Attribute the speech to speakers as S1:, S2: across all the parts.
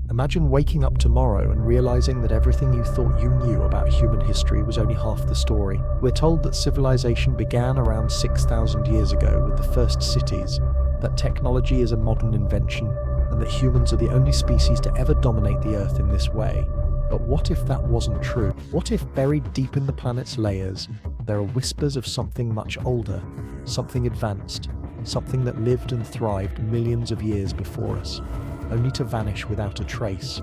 S1: Imagine waking up tomorrow and realizing that everything you thought you knew about human history was only half the story. We're told that civilization began around 6,000 years ago with the first cities, that technology is a modern invention, and that humans are the only species to ever dominate the Earth in this way. But what if that wasn't true? What if buried deep in the planet's layers, there are whispers of something much older, something advanced, something that lived and thrived millions of years before us, only to vanish without a trace?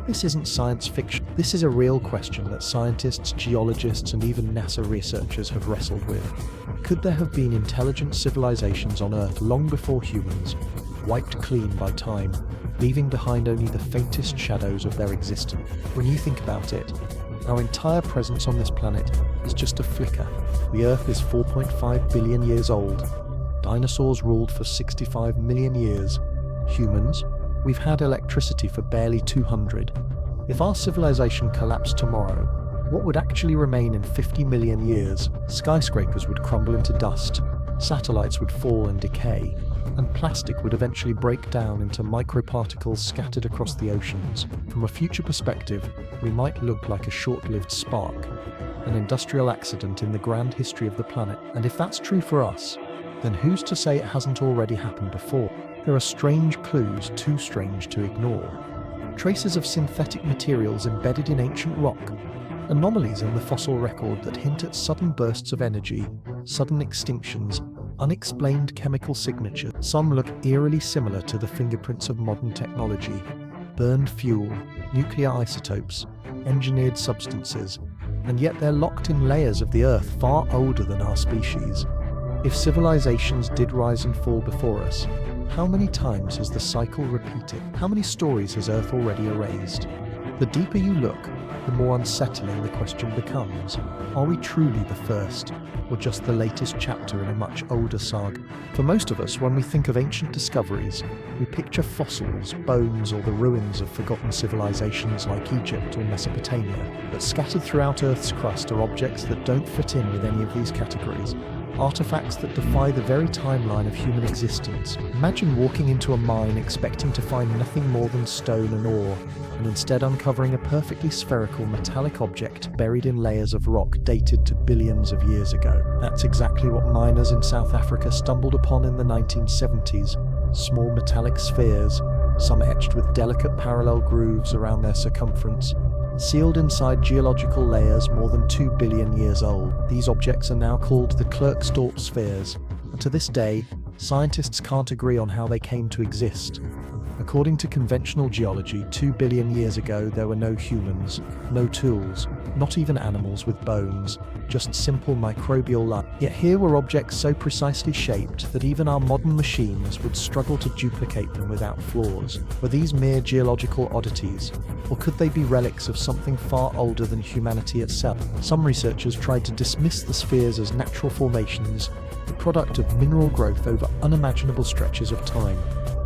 S1: This isn't science fiction. This is a real question that scientists, geologists, and even NASA researchers have wrestled with. Could there have been intelligent civilizations on Earth long before humans, wiped clean by time, leaving behind only the faintest shadows of their existence? When you think about it, our entire presence on this planet is just a flicker. The Earth is 4.5 billion years old. Dinosaurs ruled for 65 million years. Humans, we've had electricity for barely 200. If our civilization collapsed tomorrow, what would actually remain in 50 million years? Skyscrapers would crumble into dust, satellites would fall and decay, and plastic would eventually break down into microparticles scattered across the oceans. From a future perspective, we might look like a short-lived spark, an industrial accident in the grand history of the planet. And if that's true for us, then who's to say it hasn't already happened before? There are strange clues too strange to ignore. Traces of synthetic materials embedded in ancient rock, anomalies in the fossil record that hint at sudden bursts of energy, sudden extinctions, unexplained chemical signatures. Some look eerily similar to the fingerprints of modern technology: burned fuel, nuclear isotopes, engineered substances, and yet they're locked in layers of the Earth far older than our species. If civilizations did rise and fall before us, how many times has the cycle repeated? How many stories has Earth already erased? The deeper you look, the more unsettling the question becomes. Are we truly the first, or just the latest chapter in a much older saga? For most of us, when we think of ancient discoveries, we picture fossils, bones, or the ruins of forgotten civilizations like Egypt or Mesopotamia. But scattered throughout Earth's crust are objects that don't fit in with any of these categories. Artifacts that defy the very timeline of human existence. Imagine walking into a mine expecting to find nothing more than stone and ore, and instead uncovering a perfectly spherical metallic object buried in layers of rock dated to billions of years ago. That's exactly what miners in South Africa stumbled upon in the 1970s. Small metallic spheres, some etched with delicate parallel grooves around their circumference, sealed inside geological layers more than 2 billion years old. These objects are now called the Klerksdorp spheres, and to this day, scientists can't agree on how they came to exist. According to conventional geology, 2 billion years ago there were no humans, no tools, not even animals with bones, just simple microbial life. Yet here were objects so precisely shaped that even our modern machines would struggle to duplicate them without flaws. Were these mere geological oddities, or could they be relics of something far older than humanity itself? Some researchers tried to dismiss the spheres as natural formations, the product of mineral growth over unimaginable stretches of time.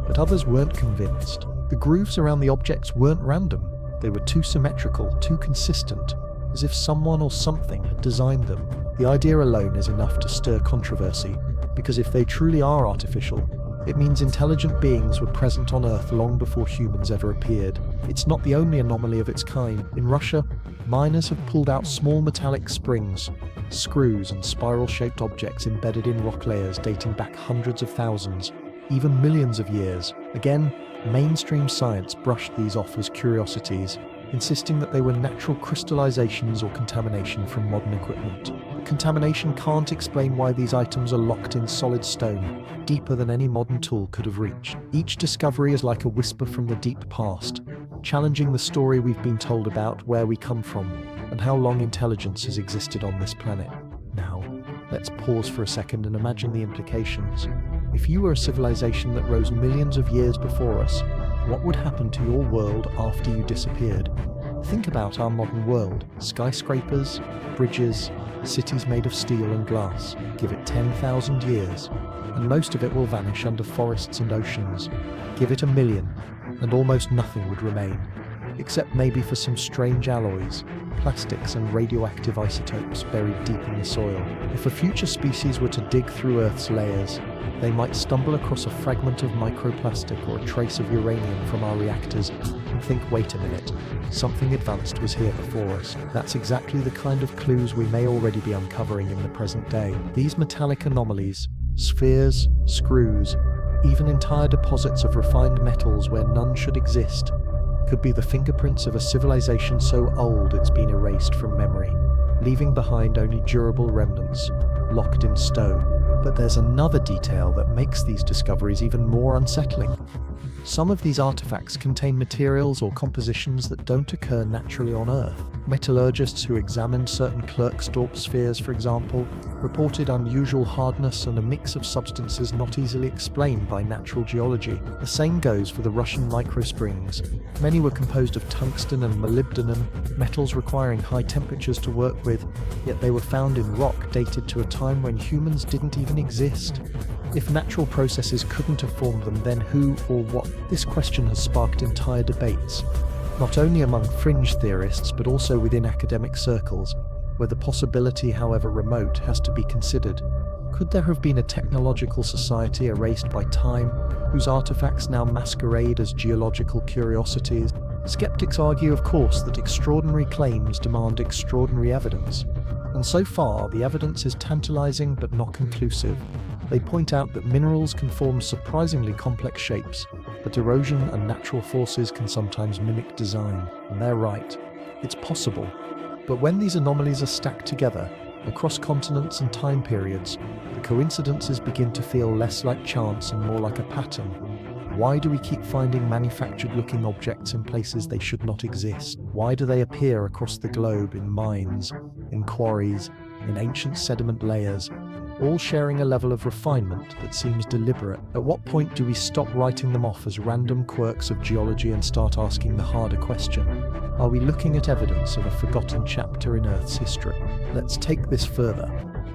S1: But others weren't convinced. The grooves around the objects weren't random. They were too symmetrical, too consistent, as if someone or something had designed them. The idea alone is enough to stir controversy, because if they truly are artificial, it means intelligent beings were present on Earth long before humans ever appeared. It's not the only anomaly of its kind. In Russia, miners have pulled out small metallic springs, screws, and spiral-shaped objects embedded in rock layers dating back hundreds of thousands, even millions of years. Again, mainstream science brushed these off as curiosities, insisting that they were natural crystallizations or contamination from modern equipment. But contamination can't explain why these items are locked in solid stone, deeper than any modern tool could have reached. Each discovery is like a whisper from the deep past, challenging the story we've been told about where we come from and how long intelligence has existed on this planet. Now, let's pause for a second and imagine the implications. If you were a civilization that rose millions of years before us, what would happen to your world after you disappeared? Think about our modern world. Skyscrapers, bridges, cities made of steel and glass. Give it 10,000 years, and most of it will vanish under forests and oceans. Give it 1 million, and almost nothing would remain. except maybe for some strange alloys, plastics and radioactive isotopes buried deep in the soil. If a future species were to dig through Earth's layers, they might stumble across a fragment of microplastic or a trace of uranium from our reactors and think, wait a minute, something advanced was here before us. That's exactly the kind of clues we may already be uncovering in the present day. These metallic anomalies, spheres, screws, even entire deposits of refined metals where none should exist, could be the fingerprints of a civilization so old it's been erased from memory, leaving behind only durable remnants, locked in stone. But there's another detail that makes these discoveries even more unsettling. Some of these artifacts contain materials or compositions that don't occur naturally on Earth. Metallurgists who examined certain Klerksdorp spheres, for example, reported unusual hardness and a mix of substances not easily explained by natural geology. The same goes for the Russian microsprings. Many were composed of tungsten and molybdenum, metals requiring high temperatures to work with, yet they were found in rock dated to a time when humans didn't even exist. If natural processes couldn't have formed them, then who or what? This question has sparked entire debates, not only among fringe theorists but also within academic circles, where the possibility, however remote, has to be considered. Could there have been a technological society erased by time, whose artifacts now masquerade as geological curiosities? Skeptics argue, of course, that extraordinary claims demand extraordinary evidence. And so far, the evidence is tantalizing but not conclusive. They point out that minerals can form surprisingly complex shapes, but erosion and natural forces can sometimes mimic design. And they're right. It's possible. But when these anomalies are stacked together, across continents and time periods, the coincidences begin to feel less like chance and more like a pattern. Why do we keep finding manufactured-looking objects in places they should not exist? Why do they appear across the globe in mines, in quarries, in ancient sediment layers, all sharing a level of refinement that seems deliberate? At what point do we stop writing them off as random quirks of geology and start asking the harder question? Are we looking at evidence of a forgotten chapter in Earth's history? Let's take this further.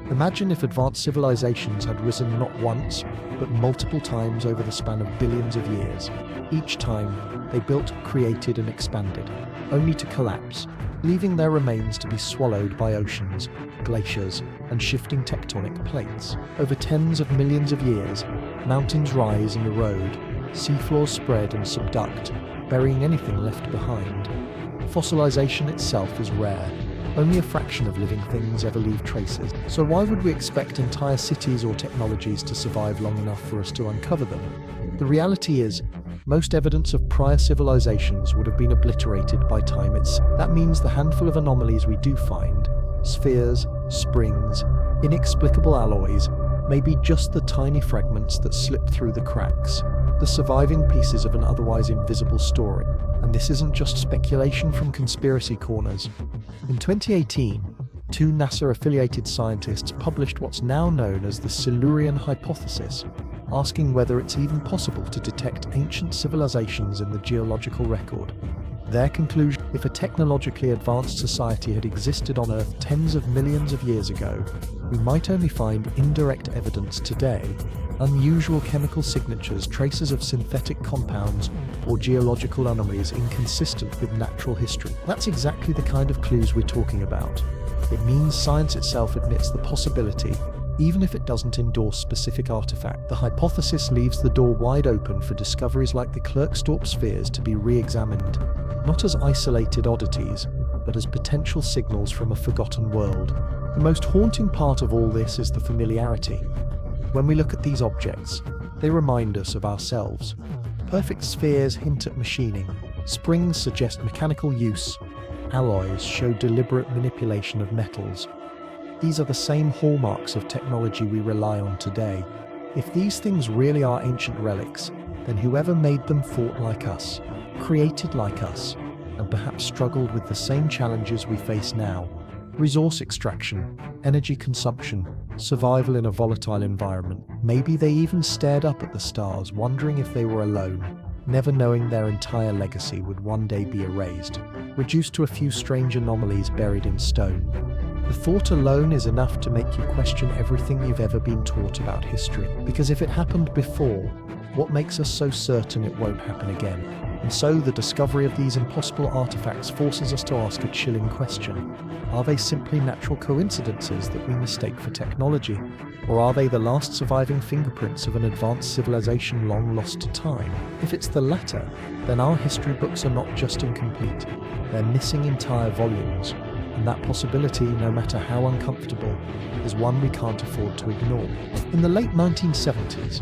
S1: Imagine if advanced civilizations had risen not once, but multiple times over the span of billions of years. Each time, they built, created, and expanded, only to collapse, leaving their remains to be swallowed by oceans, glaciers, and shifting tectonic plates. Over tens of millions of years, mountains rise and erode, seafloors spread and subduct, burying anything left behind. Fossilization itself is rare. Only a fraction of living things ever leave traces. So why would we expect entire cities or technologies to survive long enough for us to uncover them? The reality is, most evidence of prior civilizations would have been obliterated by time itself. That means the handful of anomalies we do find, spheres, springs, inexplicable alloys, may be just the tiny fragments that slip through the cracks, the surviving pieces of an otherwise invisible story. And this isn't just speculation from conspiracy corners. In 2018, two NASA-affiliated scientists published what's now known as the Silurian hypothesis, asking whether it's even possible to detect ancient civilizations in the geological record. Their conclusion: if a technologically advanced society had existed on Earth tens of millions of years ago, we might only find indirect evidence today, unusual chemical signatures, traces of synthetic compounds, or geological anomalies inconsistent with natural history. That's exactly the kind of clues we're talking about. It means science itself admits the possibility, even if it doesn't endorse specific artifact. The hypothesis leaves the door wide open for discoveries like the Klerksdorp spheres to be re-examined, not as isolated oddities, but as potential signals from a forgotten world. The most haunting part of all this is the familiarity. When we look at these objects, they remind us of ourselves. Perfect spheres hint at machining, springs suggest mechanical use, alloys show deliberate manipulation of metals. These are the same hallmarks of technology we rely on today. If these things really are ancient relics, then whoever made them thought like us, created like us, and perhaps struggled with the same challenges we face now. Resource extraction, energy consumption, survival in a volatile environment. Maybe they even stared up at the stars, wondering if they were alone, never knowing their entire legacy would one day be erased, reduced to a few strange anomalies buried in stone. The thought alone is enough to make you question everything you've ever been taught about history. Because if it happened before, what makes us so certain it won't happen again? And so the discovery of these impossible artifacts forces us to ask a chilling question. Are they simply natural coincidences that we mistake for technology? Or are they the last surviving fingerprints of an advanced civilization long lost to time? If it's the latter, then our history books are not just incomplete, they're missing entire volumes. And that possibility, no matter how uncomfortable, is one we can't afford to ignore. In the late 1970s,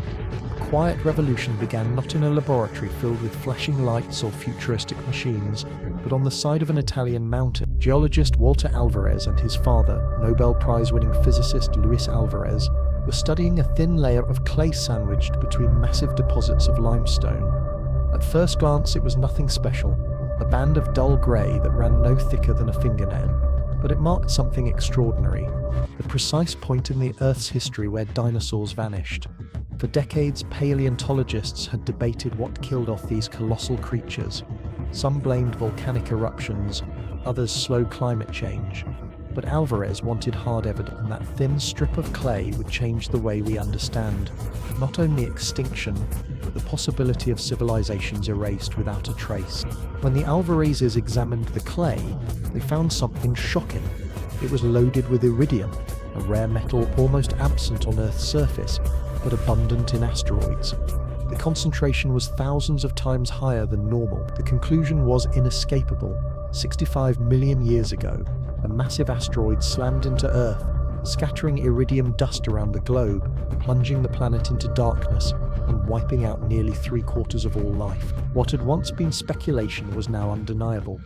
S1: a quiet revolution began not in a laboratory filled with flashing lights or futuristic machines, but on the side of an Italian mountain. Geologist Walter Alvarez and his father, Nobel Prize-winning physicist Luis Alvarez, were studying a thin layer of clay sandwiched between massive deposits of limestone. At first glance, it was nothing special, a band of dull grey that ran no thicker than a fingernail. But it marked something extraordinary, the precise point in the Earth's history where dinosaurs vanished. For decades, paleontologists had debated what killed off these colossal creatures. Some blamed volcanic eruptions, others slow climate change. But Alvarez wanted hard evidence, and that thin strip of clay would change the way we understand not only extinction, but the possibility of civilizations erased without a trace. When the Alvarezes examined the clay, they found something shocking. It was loaded with iridium, a rare metal almost absent on Earth's surface, but abundant in asteroids. The concentration was thousands of times higher than normal. The conclusion was inescapable. 65 million years ago, a massive asteroid slammed into Earth, scattering iridium dust around the globe, plunging the planet into darkness and wiping out nearly 3/4 of all life. What had once been speculation was now undeniable.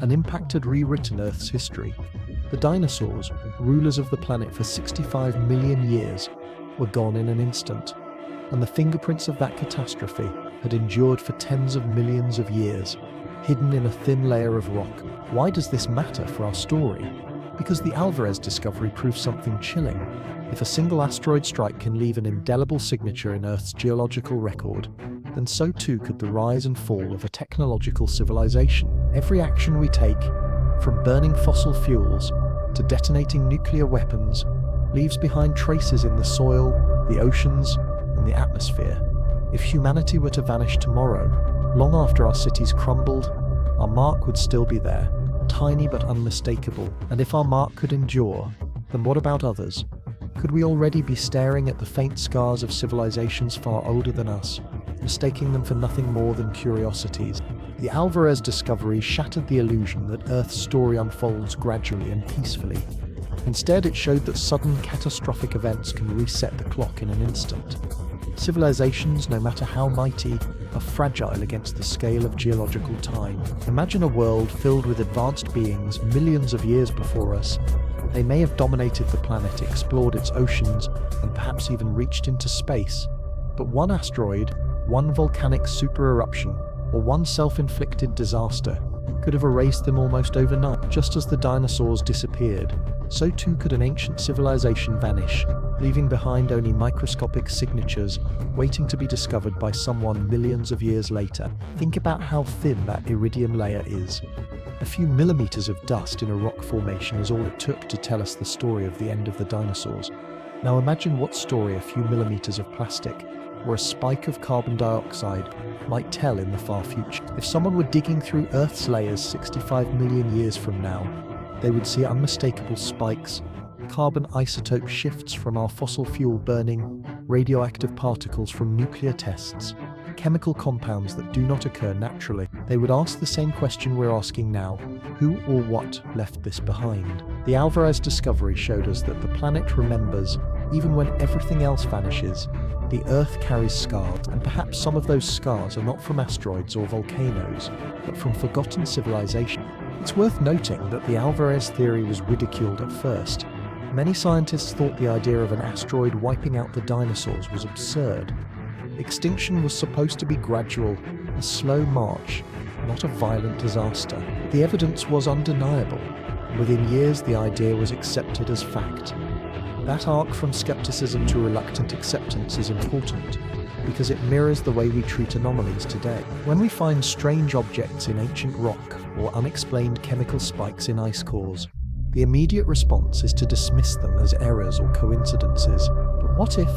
S1: An impact had rewritten Earth's history. The dinosaurs, rulers of the planet for 65 million years, were gone in an instant, and the fingerprints of that catastrophe had endured for tens of millions of years, hidden in a thin layer of rock. Why does this matter for our story? Because the Alvarez discovery proves something chilling. If a single asteroid strike can leave an indelible signature in Earth's geological record, then so too could the rise and fall of a technological civilization. Every action we take, from burning fossil fuels to detonating nuclear weapons, leaves behind traces in the soil, the oceans, and the atmosphere. If humanity were to vanish tomorrow, long after our cities crumbled, our mark would still be there, tiny but unmistakable. And if our mark could endure, then what about others? Could we already be staring at the faint scars of civilizations far older than us, mistaking them for nothing more than curiosities? The Alvarez discovery shattered the illusion that Earth's story unfolds gradually and peacefully. Instead, it showed that sudden catastrophic events can reset the clock in an instant. Civilizations, no matter how mighty, are fragile against the scale of geological time. Imagine a world filled with advanced beings millions of years before us. They may have dominated the planet, explored its oceans, and perhaps even reached into space. But one asteroid, one volcanic supereruption, or one self-inflicted disaster could have erased them almost overnight. Just as the dinosaurs disappeared, so too could an ancient civilization vanish, leaving behind only microscopic signatures waiting to be discovered by someone millions of years later. Think about how thin that iridium layer is. A few millimeters of dust in a rock formation is all it took to tell us the story of the end of the dinosaurs. Now imagine what story a few millimeters of plastic or a spike of carbon dioxide might tell in the far future. If someone were digging through Earth's layers 65 million years from now, they would see unmistakable spikes, carbon isotope shifts from our fossil fuel burning, radioactive particles from nuclear tests, chemical compounds that do not occur naturally. They would ask the same question we're asking now: who or what left this behind? The Alvarez discovery showed us that the planet remembers, even when everything else vanishes. The Earth carries scars, and perhaps some of those scars are not from asteroids or volcanoes, but from forgotten civilization. It's worth noting that the Alvarez theory was ridiculed at first. Many scientists thought the idea of an asteroid wiping out the dinosaurs was absurd. Extinction was supposed to be gradual, a slow march, not a violent disaster. The evidence was undeniable. Within years, the idea was accepted as fact. That arc from skepticism to reluctant acceptance is important, because it mirrors the way we treat anomalies today. When we find strange objects in ancient rock or unexplained chemical spikes in ice cores, the immediate response is to dismiss them as errors or coincidences. But what if,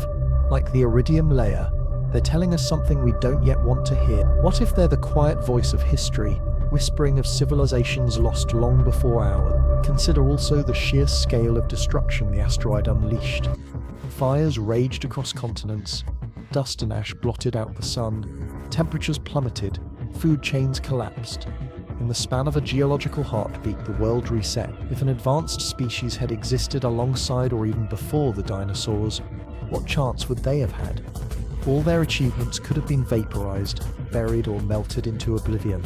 S1: like the iridium layer, They're telling us something we don't yet want to hear. What if they're the quiet voice of history, whispering of civilizations lost long before ours? Consider also the sheer scale of destruction the asteroid unleashed. Fires raged across continents, dust and ash blotted out the sun, temperatures plummeted, food chains collapsed. In the span of a geological heartbeat, the world reset. If an advanced species had existed alongside or even before the dinosaurs, what chance would they have had? All their achievements could have been vaporized, buried or melted into oblivion.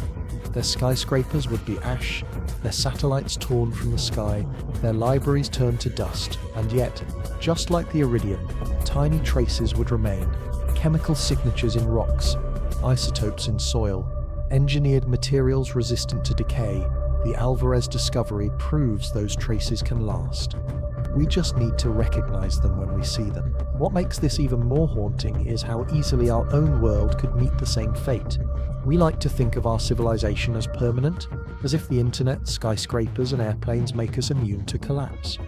S1: Their skyscrapers would be ash, their satellites torn from the sky, their libraries turned to dust, and yet, just like the iridium, tiny traces would remain. Chemical signatures in rocks, isotopes in soil, engineered materials resistant to decay. The Alvarez discovery proves those traces can last. We just need to recognize them when we see them. What makes this even more haunting is how easily our own world could meet the same fate. We like to think of our civilization as permanent, as if the internet, skyscrapers and airplanes make us immune to collapse.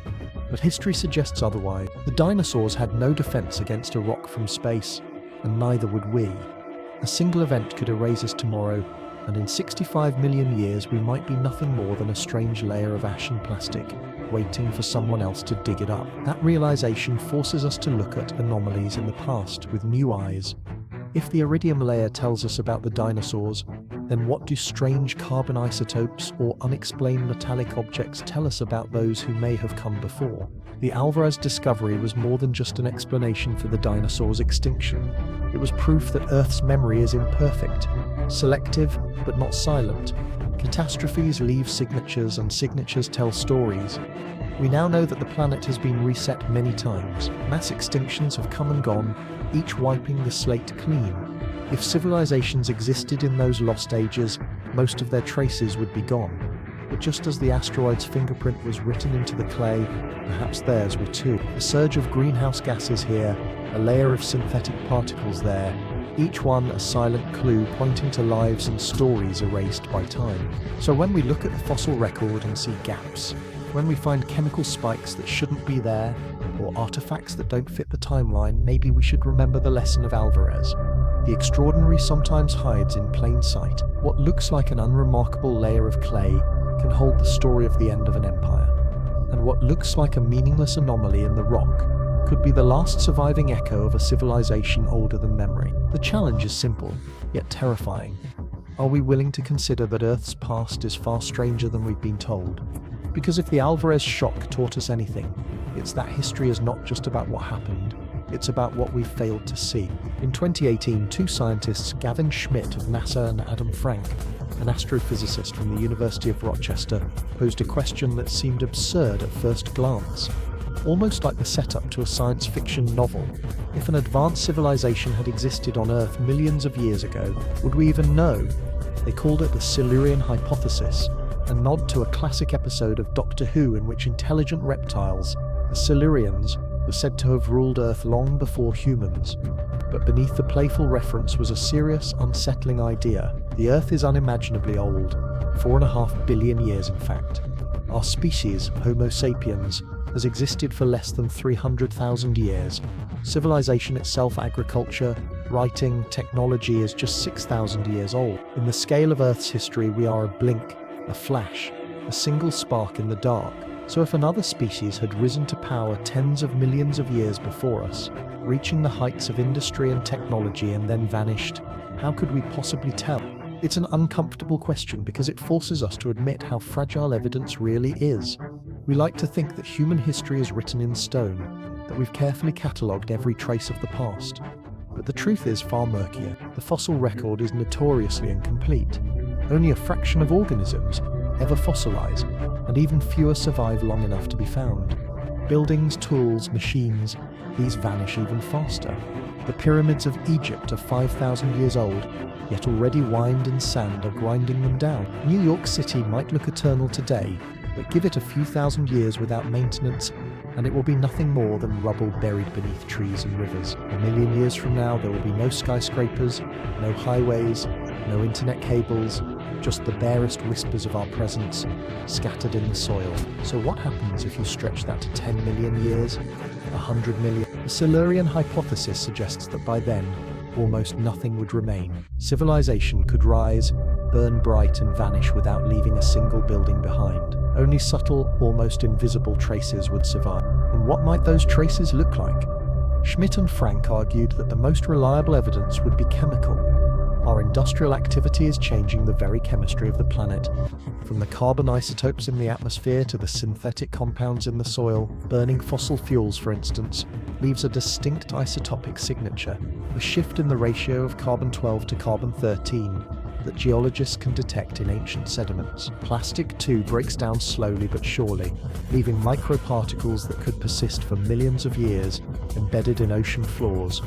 S1: But history suggests otherwise. The dinosaurs had no defense against a rock from space, and neither would we. A single event could erase us tomorrow, and in 65 million years we might be nothing more than a strange layer of ash and plastic, waiting for someone else to dig it up. That realization forces us to look at anomalies in the past with new eyes. If the iridium layer tells us about the dinosaurs, then what do strange carbon isotopes or unexplained metallic objects tell us about those who may have come before? The Alvarez discovery was more than just an explanation for the dinosaurs' extinction. It was proof that Earth's memory is imperfect, selective but not silent. Catastrophes leave signatures, and signatures tell stories. We now know that the planet has been reset many times. Mass extinctions have come and gone, each wiping the slate clean. If civilizations existed in those lost ages, most of their traces would be gone. But just as the asteroid's fingerprint was written into the clay, perhaps theirs were too. A surge of greenhouse gases here, a layer of synthetic particles there, each one a silent clue pointing to lives and stories erased by time. So when we look at the fossil record and see gaps, when we find chemical spikes that shouldn't be there, or artifacts that don't fit the timeline, maybe we should remember the lesson of Alvarez. The extraordinary sometimes hides in plain sight. What looks like an unremarkable layer of clay can hold the story of the end of an empire. And what looks like a meaningless anomaly in the rock could be the last surviving echo of a civilization older than memory. The challenge is simple, yet terrifying. Are we willing to consider that Earth's past is far stranger than we've been told? Because if the Alvarez shock taught us anything, it's that history is not just about what happened, it's about what we've failed to see. In 2018, two scientists, Gavin Schmidt of NASA and Adam Frank, an astrophysicist from the University of Rochester, posed a question that seemed absurd at first glance. Almost like the setup to a science fiction novel. If an advanced civilization had existed on Earth millions of years ago, would we even know? They called it the Silurian hypothesis, a nod to a classic episode of Doctor Who in which intelligent reptiles, the Silurians, were said to have ruled Earth long before humans. But beneath the playful reference was a serious, unsettling idea. The Earth is unimaginably old, 4.5 billion years in fact. Our species, Homo sapiens, has existed for less than 300,000 years. Civilization itself, agriculture, writing, technology is just 6,000 years old. In the scale of Earth's history, we are a blink, a flash, a single spark in the dark. So if another species had risen to power tens of millions of years before us, reaching the heights of industry and technology and then vanished, how could we possibly tell? It's an uncomfortable question because it forces us to admit how fragile evidence really is. We like to think that human history is written in stone, that we've carefully catalogued every trace of the past. But the truth is far murkier. The fossil record is notoriously incomplete. Only a fraction of organisms ever fossilize, and even fewer survive long enough to be found. Buildings, tools, machines, these vanish even faster. The pyramids of Egypt are 5,000 years old, yet already wind and sand are grinding them down. New York City might look eternal today, but give it a few thousand years without maintenance, and it will be nothing more than rubble buried beneath trees and rivers. A million years from now, there will be no skyscrapers, no highways, no internet cables, just the barest whispers of our presence, scattered in the soil. So what happens if you stretch that to 10 million years? 100 million? The Silurian hypothesis suggests that by then, almost nothing would remain. Civilization could rise, burn bright and vanish without leaving a single building behind. Only subtle, almost invisible traces would survive. And what might those traces look like? Schmidt and Frank argued that the most reliable evidence would be chemical. Our industrial activity is changing the very chemistry of the planet. From the carbon isotopes in the atmosphere to the synthetic compounds in the soil, burning fossil fuels, for instance, leaves a distinct isotopic signature, a shift in the ratio of carbon-12 to carbon-13 that geologists can detect in ancient sediments. Plastic, too, breaks down slowly but surely, leaving microparticles that could persist for millions of years embedded in ocean floors.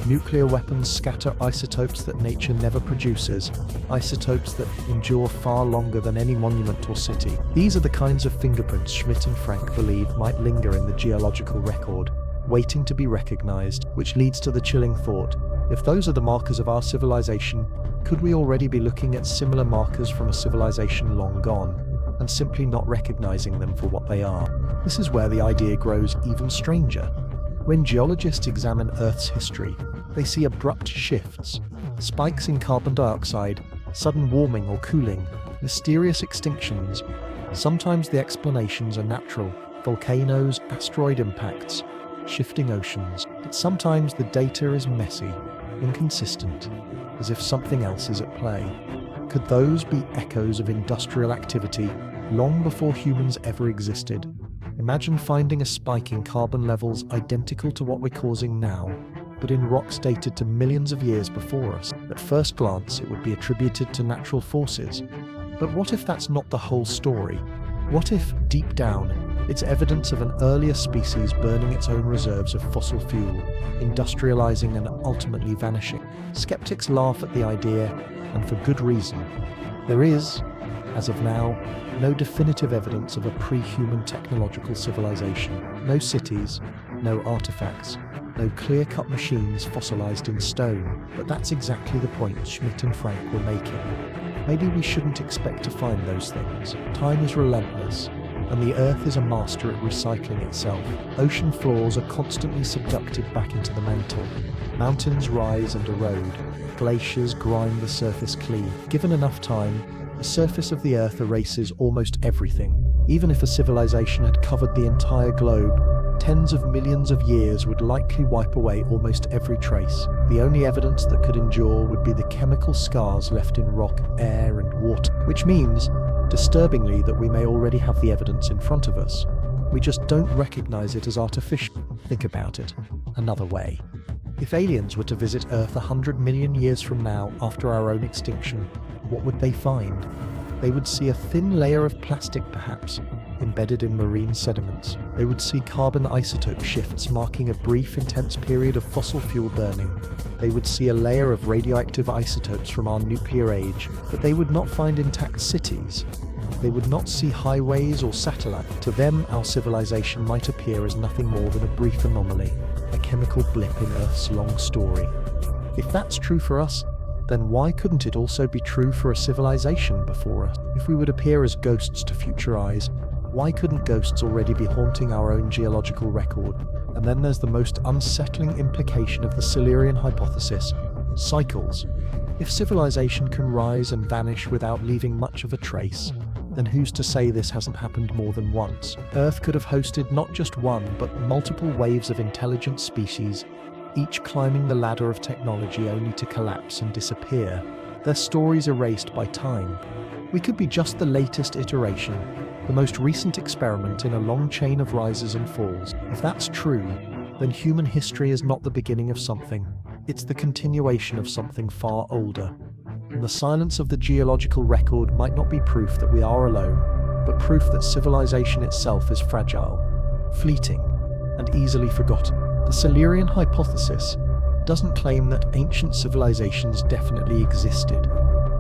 S1: Nuclear weapons scatter isotopes that nature never produces, isotopes that endure far longer than any monument or city. These are the kinds of fingerprints Schmidt and Frank believe might linger in the geological record, waiting to be recognized, which leads to the chilling thought: if those are the markers of our civilization, could we already be looking at similar markers from a civilization long gone, and simply not recognizing them for what they are? This is where the idea grows even stranger. When geologists examine Earth's history, they see abrupt shifts, spikes in carbon dioxide, sudden warming or cooling, mysterious extinctions. Sometimes the explanations are natural: volcanoes, asteroid impacts, shifting oceans. But sometimes the data is messy, inconsistent, as if something else is at play. Could those be echoes of industrial activity long before humans ever existed? Imagine finding a spike in carbon levels identical to what we're causing now, but in rocks dated to millions of years before us. At first glance, it would be attributed to natural forces. But what if that's not the whole story? What if, deep down, it's evidence of an earlier species burning its own reserves of fossil fuel, industrializing and ultimately vanishing? Skeptics laugh at the idea, and for good reason. There is, as of now, no definitive evidence of a pre-human technological civilization. No cities, no artifacts, no clear-cut machines fossilized in stone. But that's exactly the point Schmidt and Frank were making. Maybe we shouldn't expect to find those things. Time is relentless, and the Earth is a master at recycling itself. Ocean floors are constantly subducted back into the mantle. Mountains rise and erode. Glaciers grind the surface clean. Given enough time, the surface of the Earth erases almost everything. Even if a civilization had covered the entire globe, tens of millions of years would likely wipe away almost every trace. The only evidence that could endure would be the chemical scars left in rock, air, and water, which means, disturbingly, that we may already have the evidence in front of us. We just don't recognize it as artificial. Think about it another way. If aliens were to visit Earth 100 million years from now, after our own extinction, what would they find? They would see a thin layer of plastic, perhaps, embedded in marine sediments. They would see carbon isotope shifts marking a brief, intense period of fossil fuel burning. They would see a layer of radioactive isotopes from our nuclear age, but they would not find intact cities. They would not see highways or satellites. To them, our civilization might appear as nothing more than a brief anomaly, a chemical blip in Earth's long story. If that's true for us, then why couldn't it also be true for a civilization before us? If we would appear as ghosts to future eyes, why couldn't ghosts already be haunting our own geological record? And then there's the most unsettling implication of the Silurian hypothesis: cycles. If civilization can rise and vanish without leaving much of a trace, then who's to say this hasn't happened more than once? Earth could have hosted not just one, but multiple waves of intelligent species, each climbing the ladder of technology only to collapse and disappear, their stories erased by time. We could be just the latest iteration, the most recent experiment in a long chain of rises and falls. If that's true, then human history is not the beginning of something, it's the continuation of something far older. And the silence of the geological record might not be proof that we are alone, but proof that civilization itself is fragile, fleeting, and easily forgotten. The Silurian hypothesis doesn't claim that ancient civilizations definitely existed.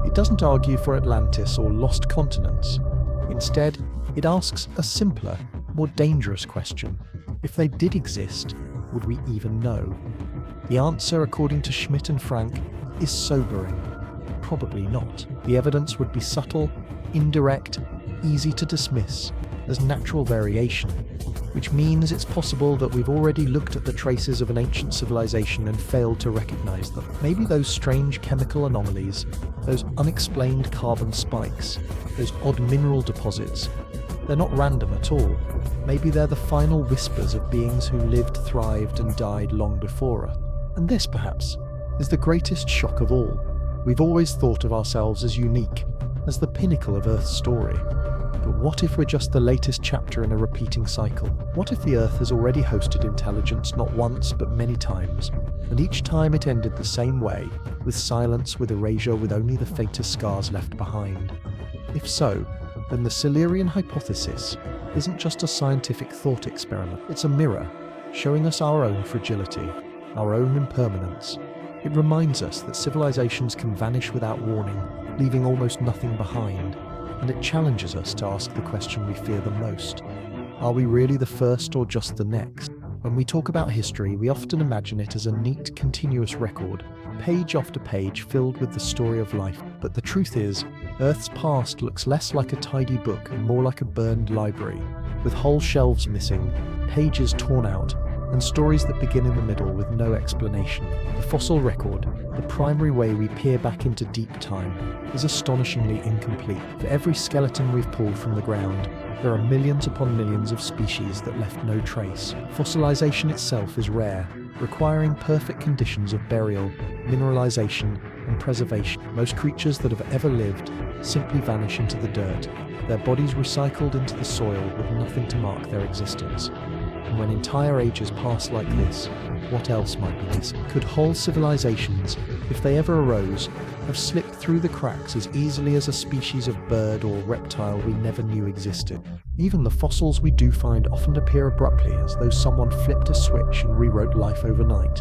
S1: It doesn't argue for Atlantis or lost continents. Instead, it asks a simpler, more dangerous question. If they did exist, would we even know? The answer, according to Schmidt and Frank, is sobering. Probably not. The evidence would be subtle, indirect, easy to dismiss. as natural variation, which means it's possible that we've already looked at the traces of an ancient civilization and failed to recognize them. Maybe those strange chemical anomalies, those unexplained carbon spikes, those odd mineral deposits, they're not random at all. Maybe they're the final whispers of beings who lived, thrived, and died long before us. And this, perhaps, is the greatest shock of all. We've always thought of ourselves as unique, as the pinnacle of Earth's story. But what if we're just the latest chapter in a repeating cycle? What if the Earth has already hosted intelligence not once but many times, and each time it ended the same way, with silence, with erasure, with only the faintest scars left behind? If so, then the Silurian hypothesis isn't just a scientific thought experiment. It's a mirror, showing us our own fragility, our own impermanence. It reminds us that civilizations can vanish without warning, leaving almost nothing behind. And it challenges us to ask the question we fear the most. Are we really the first or just the next? When we talk about history, we often imagine it as a neat, continuous record, page after page filled with the story of life. But the truth is, Earth's past looks less like a tidy book and more like a burned library, with whole shelves missing, pages torn out, and stories that begin in the middle with no explanation. The fossil record, the primary way we peer back into deep time, is astonishingly incomplete. For every skeleton we've pulled from the ground, there are millions upon millions of species that left no trace. Fossilization itself is rare, requiring perfect conditions of burial, mineralization, and preservation. Most creatures that have ever lived simply vanish into the dirt, their bodies recycled into the soil with nothing to mark their existence. And when entire ages pass like this, what else might be missing? Could whole civilizations, if they ever arose, have slipped through the cracks as easily as a species of bird or reptile we never knew existed? Even the fossils we do find often appear abruptly, as though someone flipped a switch and rewrote life overnight.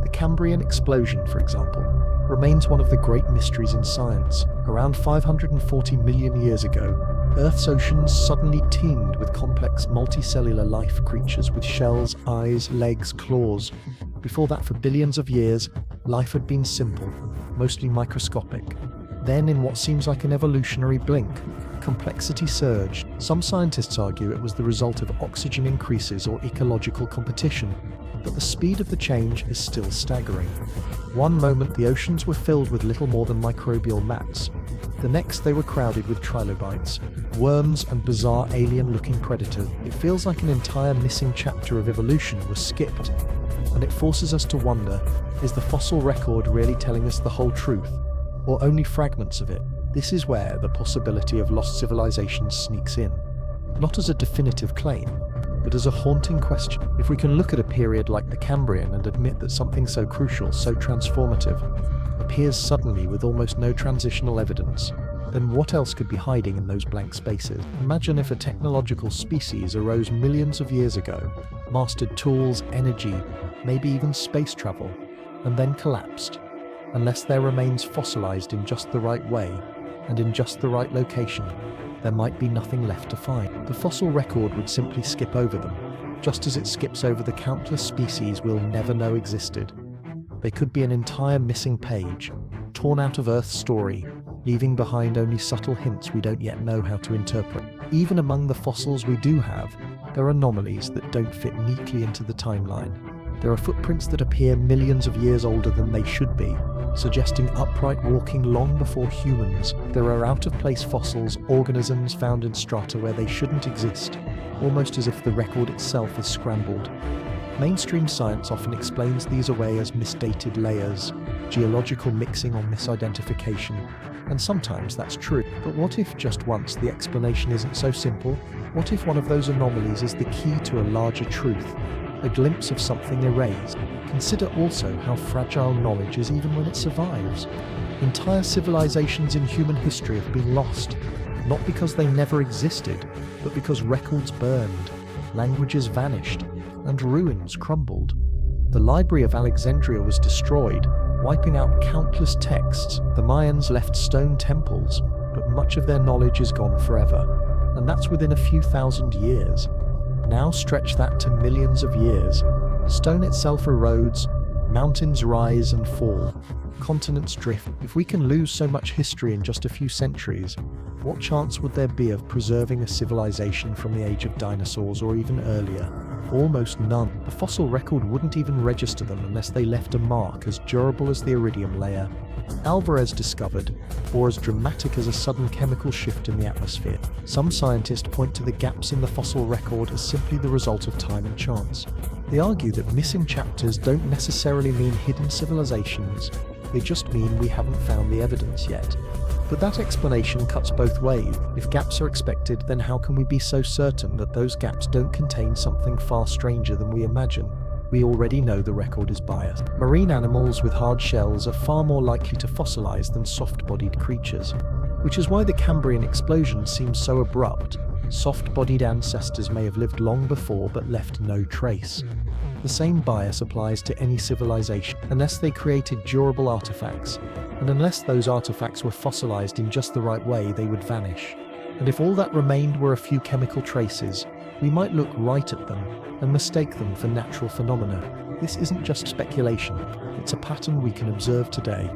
S1: The Cambrian explosion, for example, remains one of the great mysteries in science. Around 540 million years ago, Earth's oceans suddenly teemed with complex multicellular life creatures with shells, eyes, legs, claws. Before that, for billions of years, life had been simple, mostly microscopic. Then, in what seems like an evolutionary blink, complexity surged. Some scientists argue it was the result of oxygen increases or ecological competition, but the speed of the change is still staggering. One moment the oceans were filled with little more than microbial mats. The next they were crowded with trilobites, worms and bizarre alien-looking predators. It feels like an entire missing chapter of evolution was skipped, and it forces us to wonder, is the fossil record really telling us the whole truth, or only fragments of it? This is where the possibility of lost civilizations sneaks in, not as a definitive claim, but as a haunting question. If we can look at a period like the Cambrian and admit that something so crucial, so transformative, appears suddenly with almost no transitional evidence, then what else could be hiding in those blank spaces? Imagine if a technological species arose millions of years ago, mastered tools, energy, maybe even space travel, and then collapsed. Unless their remains fossilized in just the right way, and in just the right location, there might be nothing left to find. The fossil record would simply skip over them, just as it skips over the countless species we'll never know existed. They could be an entire missing page, torn out of Earth's story, leaving behind only subtle hints we don't yet know how to interpret. Even among the fossils we do have, there are anomalies that don't fit neatly into the timeline. There are footprints that appear millions of years older than they should be, suggesting upright walking long before humans. There are out-of-place fossils, organisms found in strata where they shouldn't exist, almost as if the record itself is scrambled. Mainstream science often explains these away as misdated layers, geological mixing or misidentification, and sometimes that's true. But what if just once the explanation isn't so simple? What if one of those anomalies is the key to a larger truth, a glimpse of something erased? Consider also how fragile knowledge is even when it survives. Entire civilizations in human history have been lost, not because they never existed, but because records burned, languages vanished, and ruins crumbled. The Library of Alexandria was destroyed, wiping out countless texts. The Mayans left stone temples, but much of their knowledge is gone forever, and that's within a few thousand years. Now stretch that to millions of years. Stone itself erodes, mountains rise and fall, continents drift. If we can lose so much history in just a few centuries, what chance would there be of preserving a civilization from the age of dinosaurs or even earlier? Almost none. The fossil record wouldn't even register them unless they left a mark as durable as the iridium layer Alvarez discovered, or as dramatic as a sudden chemical shift in the atmosphere. Some scientists point to the gaps in the fossil record as simply the result of time and chance. They argue that missing chapters don't necessarily mean hidden civilizations, they just mean we haven't found the evidence yet. But that explanation cuts both ways. If gaps are expected, then how can we be so certain that those gaps don't contain something far stranger than we imagine? We already know the record is biased. Marine animals with hard shells are far more likely to fossilize than soft-bodied creatures, which is why the Cambrian explosion seems so abrupt. Soft-bodied ancestors may have lived long before but left no trace. The same bias applies to any civilization, unless they created durable artifacts, and unless those artifacts were fossilized in just the right way, they would vanish. And if all that remained were a few chemical traces, we might look right at them and mistake them for natural phenomena. This isn't just speculation, it's a pattern we can observe today.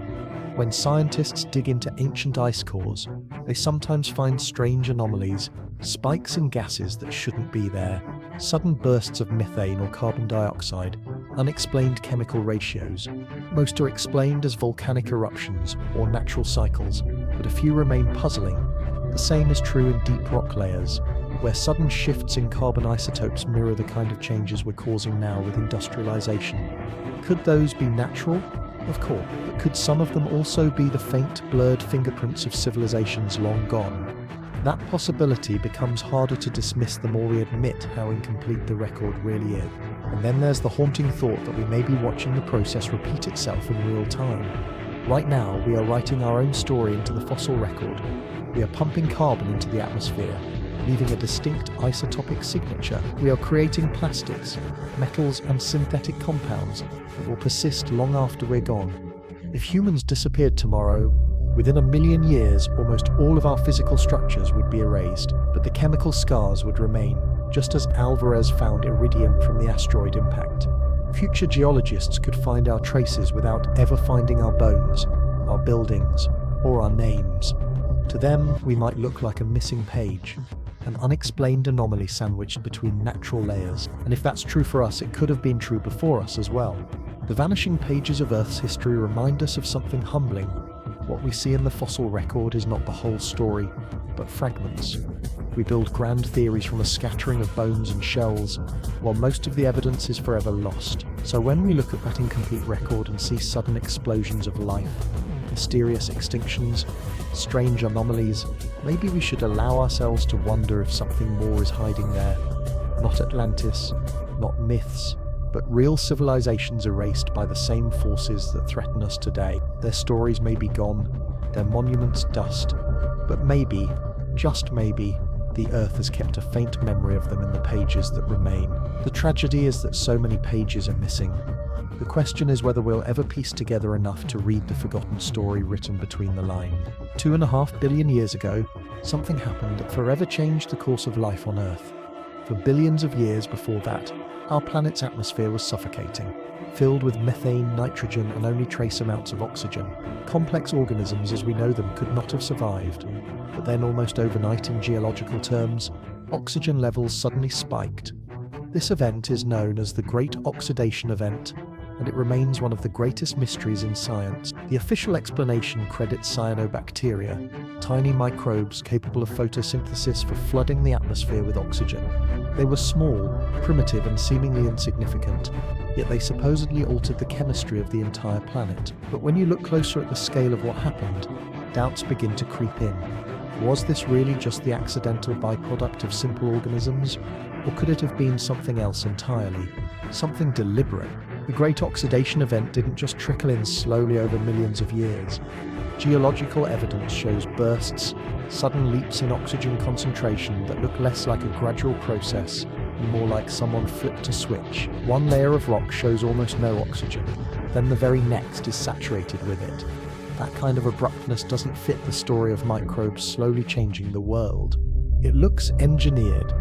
S1: When scientists dig into ancient ice cores, they sometimes find strange anomalies, spikes in gases that shouldn't be there, sudden bursts of methane or carbon dioxide, unexplained chemical ratios. Most are explained as volcanic eruptions or natural cycles, but a few remain puzzling. The same is true in deep rock layers, where sudden shifts in carbon isotopes mirror the kind of changes we're causing now with industrialization. Could those be natural? Of course, but could some of them also be the faint, blurred fingerprints of civilizations long gone? That possibility becomes harder to dismiss the more we admit how incomplete the record really is. And then there's the haunting thought that we may be watching the process repeat itself in real time. Right now, we are writing our own story into the fossil record. We are pumping carbon into the atmosphere, leaving a distinct isotopic signature. We are creating plastics, metals, and synthetic compounds that will persist long after we're gone. If humans disappeared tomorrow, within 1 million years, almost all of our physical structures would be erased, but the chemical scars would remain, just as Alvarez found iridium from the asteroid impact. Future geologists could find our traces without ever finding our bones, our buildings, or our names. To them, we might look like a missing page, an unexplained anomaly sandwiched between natural layers. And if that's true for us, it could have been true before us as well. The vanishing pages of Earth's history remind us of something humbling. What we see in the fossil record is not the whole story, but fragments. We build grand theories from a scattering of bones and shells, while most of the evidence is forever lost. So when we look at that incomplete record and see sudden explosions of life, mysterious extinctions, strange anomalies, maybe we should allow ourselves to wonder if something more is hiding there. Not Atlantis, not myths, but real civilizations erased by the same forces that threaten us today. Their stories may be gone, their monuments dust, but maybe, just maybe, the Earth has kept a faint memory of them in the pages that remain. The tragedy is that so many pages are missing. The question is whether we'll ever piece together enough to read the forgotten story written between the lines. 2.5 billion years ago, something happened that forever changed the course of life on Earth. For billions of years before that, our planet's atmosphere was suffocating, filled with methane, nitrogen, and only trace amounts of oxygen. Complex organisms as we know them could not have survived. But then almost overnight in geological terms, oxygen levels suddenly spiked. This event is known as the Great Oxidation Event, and it remains one of the greatest mysteries in science. The official explanation credits cyanobacteria, tiny microbes capable of photosynthesis for flooding the atmosphere with oxygen. They were small, primitive, and seemingly insignificant, yet they supposedly altered the chemistry of the entire planet. But when you look closer at the scale of what happened, doubts begin to creep in. Was this really just the accidental byproduct of simple organisms? Or could it have been something else entirely? Something deliberate? The Great Oxidation Event didn't just trickle in slowly over millions of years. Geological evidence shows bursts, sudden leaps in oxygen concentration that look less like a gradual process and more like someone flipped a switch. One layer of rock shows almost no oxygen, then the very next is saturated with it. That kind of abruptness doesn't fit the story of microbes slowly changing the world. It looks engineered,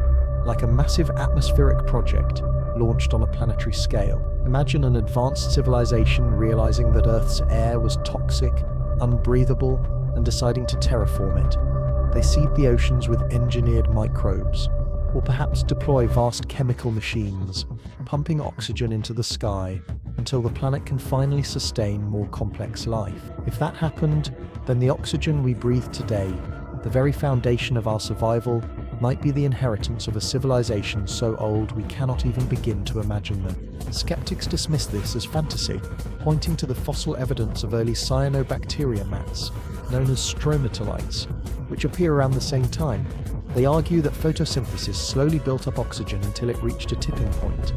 S1: like a massive atmospheric project, launched on a planetary scale. Imagine an advanced civilization realizing that Earth's air was toxic, unbreathable, and deciding to terraform it. They seed the oceans with engineered microbes, or perhaps deploy vast chemical machines, pumping oxygen into the sky until the planet can finally sustain more complex life. If that happened, then the oxygen we breathe today, the very foundation of our survival, might be the inheritance of a civilization so old we cannot even begin to imagine them. Skeptics dismiss this as fantasy, pointing to the fossil evidence of early cyanobacteria mats, known as stromatolites, which appear around the same time. They argue that photosynthesis slowly built up oxygen until it reached a tipping point.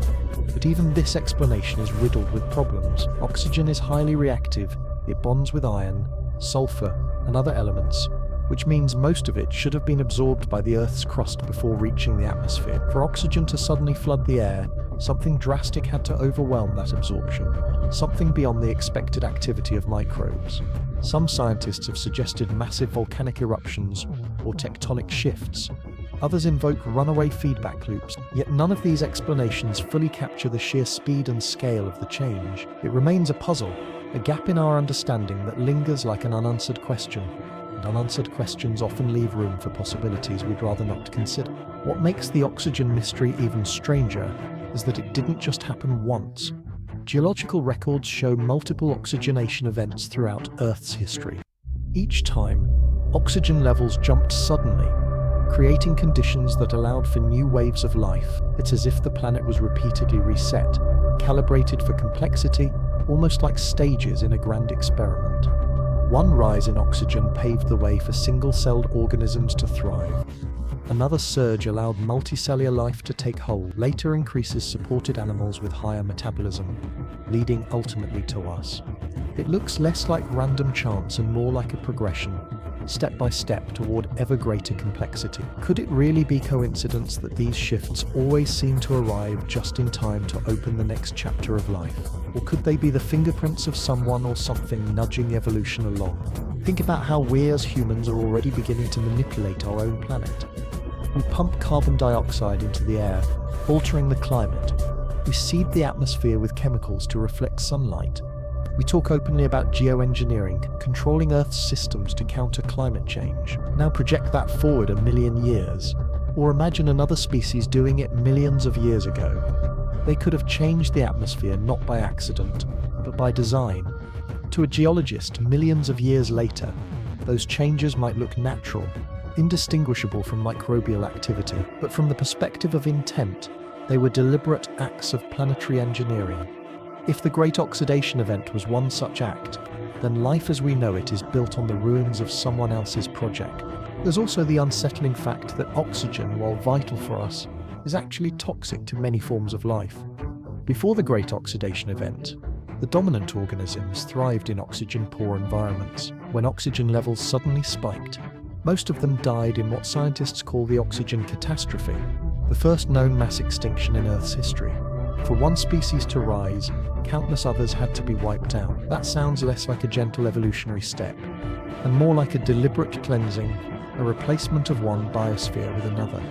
S1: But even this explanation is riddled with problems. Oxygen is highly reactive. It bonds with iron, sulfur, and other elements, which means most of it should have been absorbed by the Earth's crust before reaching the atmosphere. For oxygen to suddenly flood the air, something drastic had to overwhelm that absorption, something beyond the expected activity of microbes. Some scientists have suggested massive volcanic eruptions or tectonic shifts. Others invoke runaway feedback loops, yet none of these explanations fully capture the sheer speed and scale of the change. It remains a puzzle, a gap in our understanding that lingers like an unanswered question. And unanswered questions often leave room for possibilities we'd rather not consider. What makes the oxygen mystery even stranger is that it didn't just happen once. Geological records show multiple oxygenation events throughout Earth's history. Each time, oxygen levels jumped suddenly, creating conditions that allowed for new waves of life. It's as if the planet was repeatedly reset, calibrated for complexity, almost like stages in a grand experiment. One rise in oxygen paved the way for single-celled organisms to thrive. Another surge allowed multicellular life to take hold. Later increases supported animals with higher metabolism, leading ultimately to us. It looks less like random chance and more like a progression, step by step toward ever greater complexity. Could it really be coincidence that these shifts always seem to arrive just in time to open the next chapter of life? Or could they be the fingerprints of someone or something nudging evolution along? Think about how we as humans are already beginning to manipulate our own planet. We pump carbon dioxide into the air, altering the climate. We seed the atmosphere with chemicals to reflect sunlight. We talk openly about geoengineering, controlling Earth's systems to counter climate change. Now project that forward 1 million years, or imagine another species doing it millions of years ago. They could have changed the atmosphere not by accident, but by design. To a geologist, millions of years later, those changes might look natural, indistinguishable from microbial activity, but from the perspective of intent, they were deliberate acts of planetary engineering. If the Great Oxidation Event was one such act, then life as we know it is built on the ruins of someone else's project. There's also the unsettling fact that oxygen, while vital for us, is actually toxic to many forms of life. Before the Great Oxidation Event, the dominant organisms thrived in oxygen-poor environments. When oxygen levels suddenly spiked, most of them died in what scientists call the oxygen catastrophe, the first known mass extinction in Earth's history. For one species to rise, countless others had to be wiped out. That sounds less like a gentle evolutionary step, and more like a deliberate cleansing, a replacement of one biosphere with another.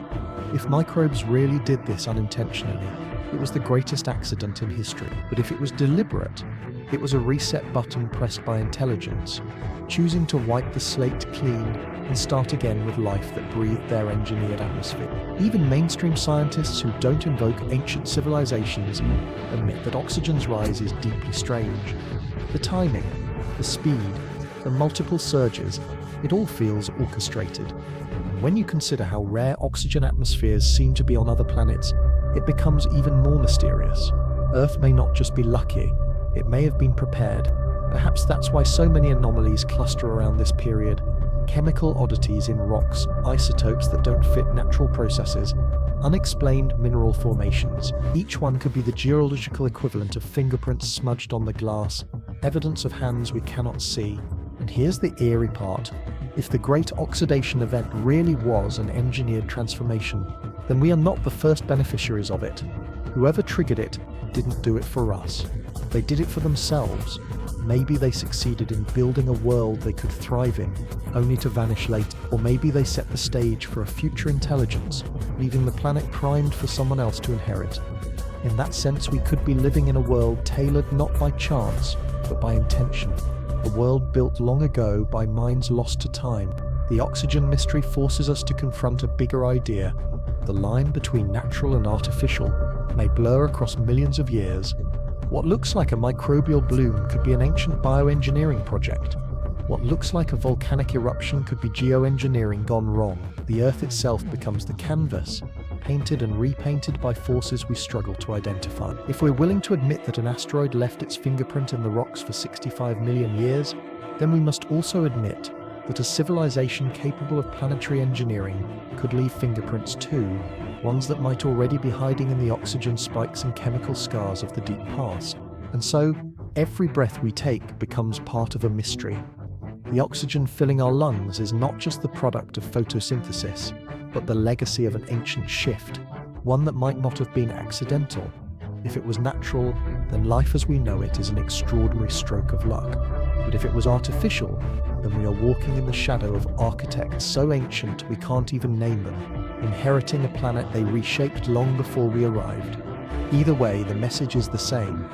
S1: If microbes really did this unintentionally, it was the greatest accident in history. But if it was deliberate, it was a reset button pressed by intelligence, choosing to wipe the slate clean and start again with life that breathed their engineered atmosphere. Even mainstream scientists who don't invoke ancient civilizations admit that oxygen's rise is deeply strange. The timing, the speed, the multiple surges, it all feels orchestrated. And when you consider how rare oxygen atmospheres seem to be on other planets, it becomes even more mysterious. Earth may not just be lucky, it may have been prepared. Perhaps that's why so many anomalies cluster around this period. Chemical oddities in rocks, isotopes that don't fit natural processes, unexplained mineral formations. Each one could be the geological equivalent of fingerprints smudged on the glass, evidence of hands we cannot see. And here's the eerie part. If the Great Oxidation Event really was an engineered transformation, then we are not the first beneficiaries of it. Whoever triggered it didn't do it for us. They did it for themselves. Maybe they succeeded in building a world they could thrive in, only to vanish later. Or maybe they set the stage for a future intelligence, leaving the planet primed for someone else to inherit. In that sense, we could be living in a world tailored not by chance, but by intention. A world built long ago by minds lost to time. The oxygen mystery forces us to confront a bigger idea. The line between natural and artificial may blur across millions of years. What looks like a microbial bloom could be an ancient bioengineering project. What looks like a volcanic eruption could be geoengineering gone wrong. The Earth itself becomes the canvas, painted and repainted by forces we struggle to identify. If we're willing to admit that an asteroid left its fingerprint in the rocks for 65 million years, then we must also admit that a civilization capable of planetary engineering could leave fingerprints too, ones that might already be hiding in the oxygen spikes and chemical scars of the deep past. And so, every breath we take becomes part of a mystery. The oxygen filling our lungs is not just the product of photosynthesis, but the legacy of an ancient shift, one that might not have been accidental. If it was natural, then life as we know it is an extraordinary stroke of luck. But if it was artificial, then we are walking in the shadow of architects so ancient we can't even name them, inheriting a planet they reshaped long before we arrived. Either way, the message is the same.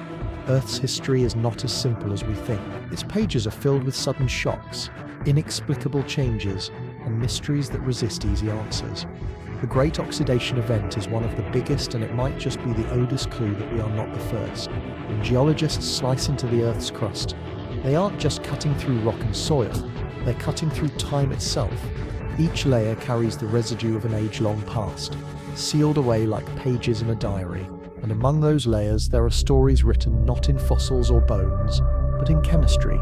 S1: Earth's history is not as simple as we think. Its pages are filled with sudden shocks, inexplicable changes, and mysteries that resist easy answers. The Great Oxidation Event is one of the biggest, and it might just be the oldest clue that we are not the first. When geologists slice into the Earth's crust, they aren't just cutting through rock and soil, they're cutting through time itself. Each layer carries the residue of an age-long past, sealed away like pages in a diary. And among those layers, there are stories written not in fossils or bones, but in chemistry.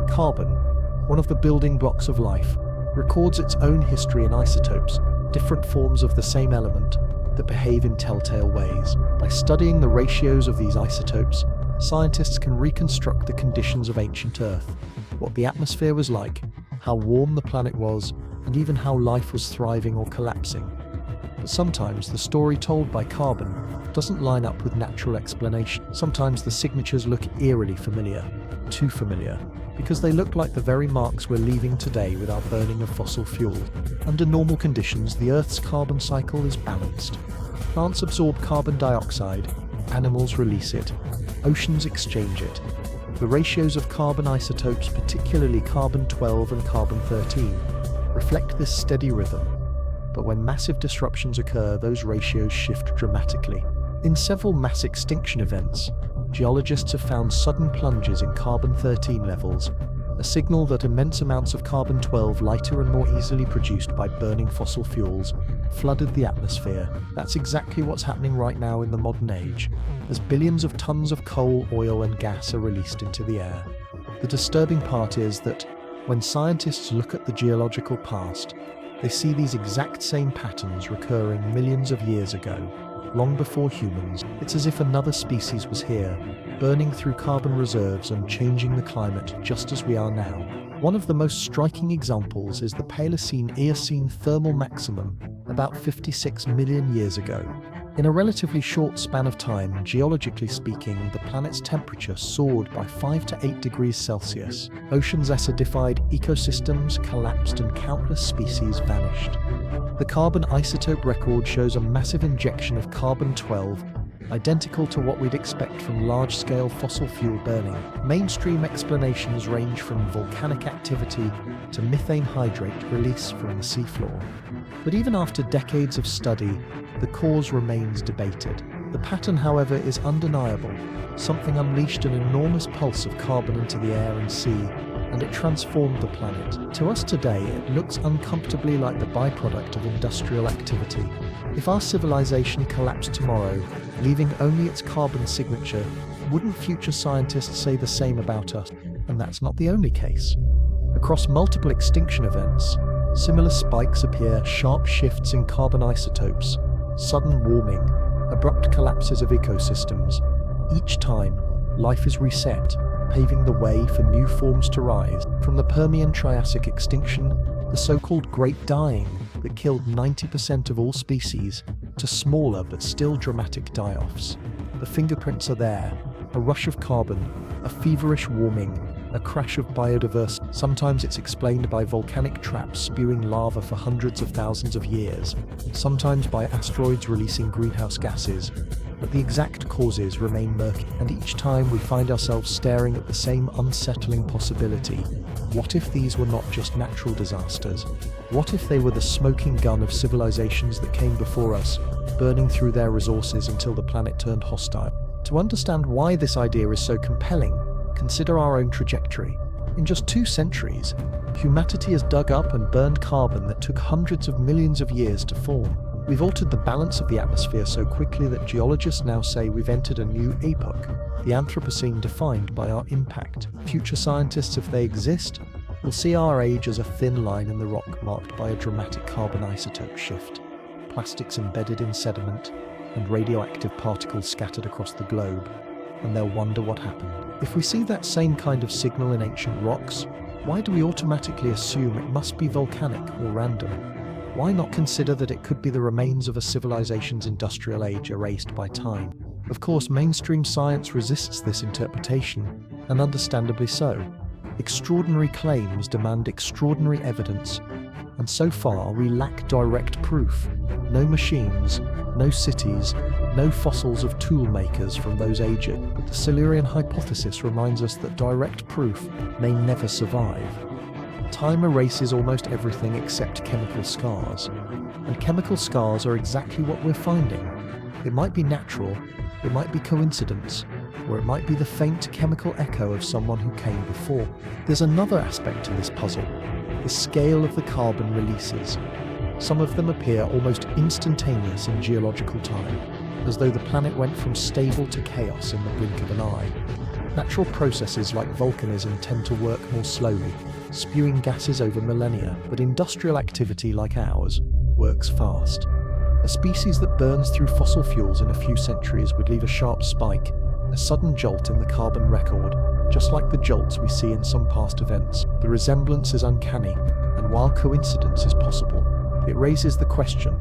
S1: Carbon, one of the building blocks of life, records its own history in isotopes, different forms of the same element that behave in telltale ways. By studying the ratios of these isotopes, scientists can reconstruct the conditions of ancient Earth, what the atmosphere was like, how warm the planet was, and even how life was thriving or collapsing. But sometimes the story told by carbon doesn't line up with natural explanation. Sometimes the signatures look eerily familiar, too familiar, because they look like the very marks we're leaving today with our burning of fossil fuel. Under normal conditions, the Earth's carbon cycle is balanced. Plants absorb carbon dioxide, animals release it, oceans exchange it. The ratios of carbon isotopes, particularly carbon-12 and carbon-13, reflect this steady rhythm. But when massive disruptions occur, those ratios shift dramatically. In several mass extinction events, geologists have found sudden plunges in carbon-13 levels, a signal that immense amounts of carbon-12, lighter and more easily produced by burning fossil fuels, flooded the atmosphere. That's exactly what's happening right now in the modern age, as billions of tons of coal, oil and gas are released into the air. The disturbing part is that when scientists look at the geological past, they see these exact same patterns recurring millions of years ago, long before humans. It's as if another species was here, burning through carbon reserves and changing the climate just as we are now. One of the most striking examples is the Paleocene-Eocene thermal maximum about 56 million years ago. In a relatively short span of time, geologically speaking, the planet's temperature soared by 5 to 8 degrees Celsius. Oceans acidified, ecosystems collapsed, and countless species vanished. The carbon isotope record shows a massive injection of carbon-12, identical to what we'd expect from large-scale fossil fuel burning. Mainstream explanations range from volcanic activity to methane hydrate release from the seafloor. But even after decades of study, the cause remains debated. The pattern, however, is undeniable. Something unleashed an enormous pulse of carbon into the air and sea, and it transformed the planet. To us today, it looks uncomfortably like the byproduct of industrial activity. If our civilization collapsed tomorrow, leaving only its carbon signature, wouldn't future scientists say the same about us? And that's not the only case. Across multiple extinction events, similar spikes appear, sharp shifts in carbon isotopes, sudden warming, abrupt collapses of ecosystems. Each time, life is reset, paving the way for new forms to rise. From the Permian-Triassic extinction, the so-called Great Dying that killed 90% of all species, to smaller but still dramatic die-offs. The fingerprints are there, a rush of carbon, a feverish warming, a crash of biodiversity. Sometimes it's explained by volcanic traps spewing lava for hundreds of thousands of years, sometimes by asteroids releasing greenhouse gases, but the exact causes remain murky, and each time we find ourselves staring at the same unsettling possibility. What if these were not just natural disasters? What if they were the smoking gun of civilizations that came before us, burning through their resources until the planet turned hostile? To understand why this idea is so compelling, consider our own trajectory. In just 2 centuries, humanity has dug up and burned carbon that took hundreds of millions of years to form. We've altered the balance of the atmosphere so quickly that geologists now say we've entered a new epoch, the Anthropocene defined by our impact. Future scientists, if they exist, will see our age as a thin line in the rock marked by a dramatic carbon isotope shift, plastics embedded in sediment, and radioactive particles scattered across the globe, and they'll wonder what happened. If we see that same kind of signal in ancient rocks, why do we automatically assume it must be volcanic or random? Why not consider that it could be the remains of a civilization's industrial age erased by time? Of course, mainstream science resists this interpretation, and understandably so. Extraordinary claims demand extraordinary evidence, and so far we lack direct proof. No machines, no cities, no fossils of tool makers from those ages. But the Silurian hypothesis reminds us that direct proof may never survive. Time erases almost everything except chemical scars, and chemical scars are exactly what we're finding. It might be natural, it might be coincidence, or it might be the faint chemical echo of someone who came before. There's another aspect to this puzzle: the scale of the carbon releases. Some of them appear almost instantaneous in geological time, as though the planet went from stable to chaos in the blink of an eye. Natural processes like volcanism tend to work more slowly, spewing gases over millennia, but industrial activity like ours works fast. A species that burns through fossil fuels in a few centuries would leave a sharp spike, a sudden jolt in the carbon record, just like the jolts we see in some past events. The resemblance is uncanny, and while coincidence is possible, it raises the question: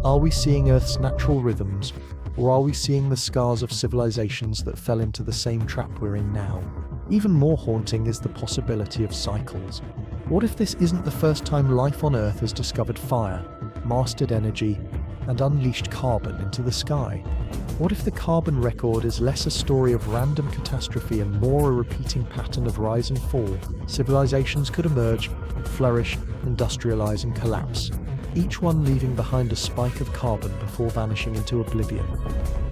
S1: are we seeing Earth's natural rhythms, or are we seeing the scars of civilizations that fell into the same trap we're in now? Even more haunting is the possibility of cycles. What if this isn't the first time life on Earth has discovered fire, mastered energy, and unleashed carbon into the sky? What if the carbon record is less a story of random catastrophe and more a repeating pattern of rise and fall? Civilizations could emerge, flourish, industrialize, and collapse, each one leaving behind a spike of carbon before vanishing into oblivion.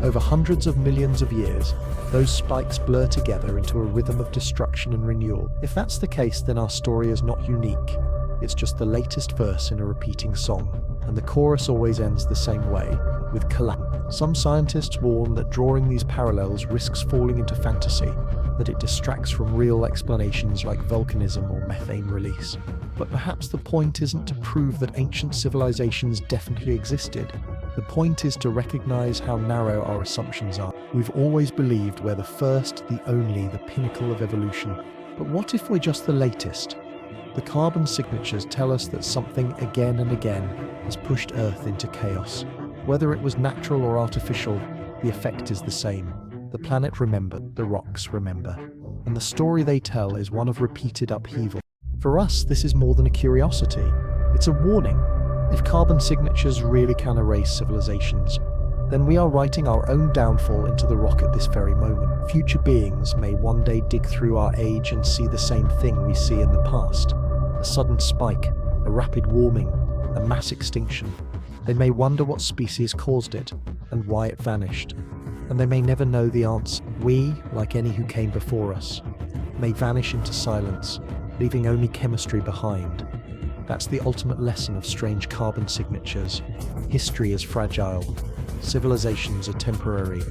S1: Over hundreds of millions of years, those spikes blur together into a rhythm of destruction and renewal. If that's the case, then our story is not unique. It's just the latest verse in a repeating song, and the chorus always ends the same way, with collapse. Some scientists warn that drawing these parallels risks falling into fantasy, that it distracts from real explanations like volcanism or methane release. But perhaps the point isn't to prove that ancient civilizations definitely existed. The point is to recognize how narrow our assumptions are. We've always believed we're the first, the only, the pinnacle of evolution. But what if we're just the latest? The carbon signatures tell us that something again and again has pushed Earth into chaos. Whether it was natural or artificial, the effect is the same. The planet remembered, the rocks remember, and the story they tell is one of repeated upheaval. For us, this is more than a curiosity. It's a warning. If carbon signatures really can erase civilizations, then we are writing our own downfall into the rock at this very moment. Future beings may one day dig through our age and see the same thing we see in the past: a sudden spike, a rapid warming, a mass extinction. They may wonder what species caused it and why it vanished, and they may never know the answer. We, like any who came before us, may vanish into silence, leaving only chemistry behind. That's the ultimate lesson of strange carbon signatures. History is fragile, civilizations are temporary,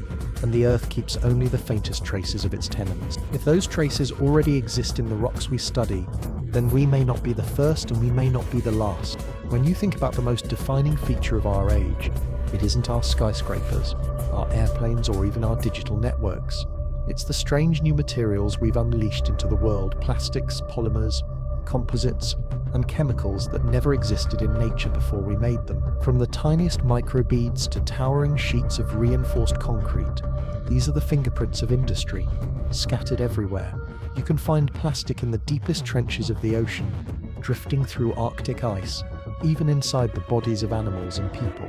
S1: and the Earth keeps only the faintest traces of its tenets. If those traces already exist in the rocks we study, then we may not be the first and we may not be the last. When you think about the most defining feature of our age, it isn't our skyscrapers, our airplanes, or even our digital networks. It's the strange new materials we've unleashed into the world: plastics, polymers, composites, and chemicals that never existed in nature before we made them. From the tiniest microbeads to towering sheets of reinforced concrete, these are the fingerprints of industry, scattered everywhere. You can find plastic in the deepest trenches of the ocean, drifting through Arctic ice, even inside the bodies of animals and people.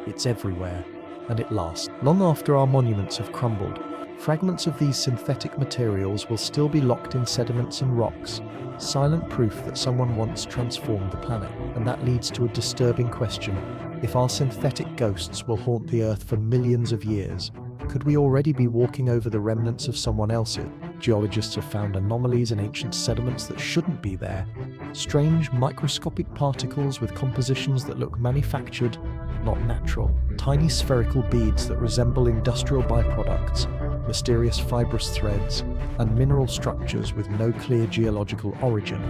S1: It's everywhere. and it lasts. Long after our monuments have crumbled, fragments of these synthetic materials will still be locked in sediments and rocks, silent proof that someone once transformed the planet. And that leads to a disturbing question. If our synthetic ghosts will haunt the Earth for millions of years, could we already be walking over the remnants of someone else's? Geologists have found anomalies in ancient sediments that shouldn't be there. Strange, microscopic particles with compositions that look manufactured, not natural. Tiny spherical beads that resemble industrial byproducts, mysterious fibrous threads, and mineral structures with no clear geological origin.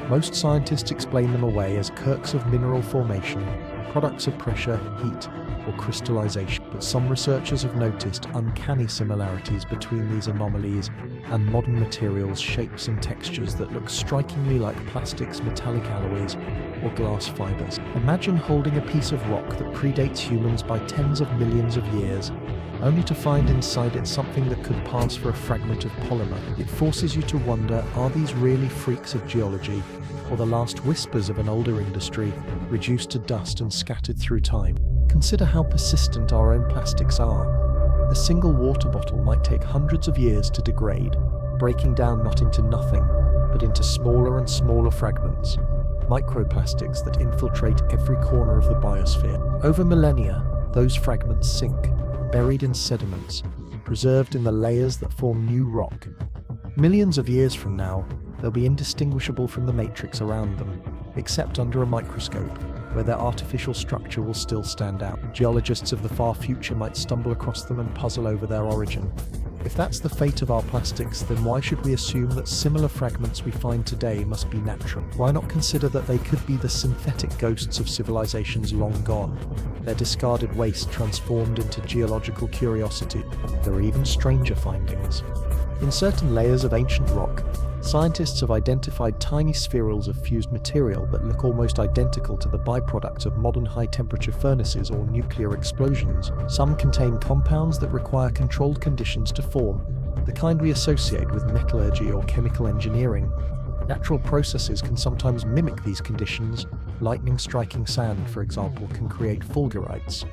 S1: Most scientists explain them away as quirks of mineral formation, products of pressure, heat, or crystallization. But some researchers have noticed uncanny similarities between these anomalies and modern materials, shapes and textures that look strikingly like plastics, metallic alloys, or glass fibers. Imagine holding a piece of rock that predates humans by tens of millions of years, only to find inside it something that could pass for a fragment of polymer. It forces you to wonder, are these really freaks of geology, or the last whispers of an older industry, reduced to dust and scattered through time? Consider how persistent our own plastics are. A single water bottle might take hundreds of years to degrade, breaking down not into nothing, but into smaller and smaller fragments, microplastics that infiltrate every corner of the biosphere. Over millennia, those fragments sink, buried in sediments, preserved in the layers that form new rock. Millions of years from now, they'll be indistinguishable from the matrix around them, except under a microscope, where their artificial structure will still stand out. Geologists of the far future might stumble across them and puzzle over their origin. If that's the fate of our plastics, then why should we assume that similar fragments we find today must be natural? Why not consider that they could be the synthetic ghosts of civilizations long gone, their discarded waste transformed into geological curiosity? There are even stranger findings. In certain layers of ancient rock, scientists have identified tiny spherules of fused material that look almost identical to the byproducts of modern high-temperature furnaces or nuclear explosions. Some contain compounds that require controlled conditions to form, the kind we associate with metallurgy or chemical engineering. Natural processes can sometimes mimic these conditions. Lightning striking sand, for example, can create fulgurites,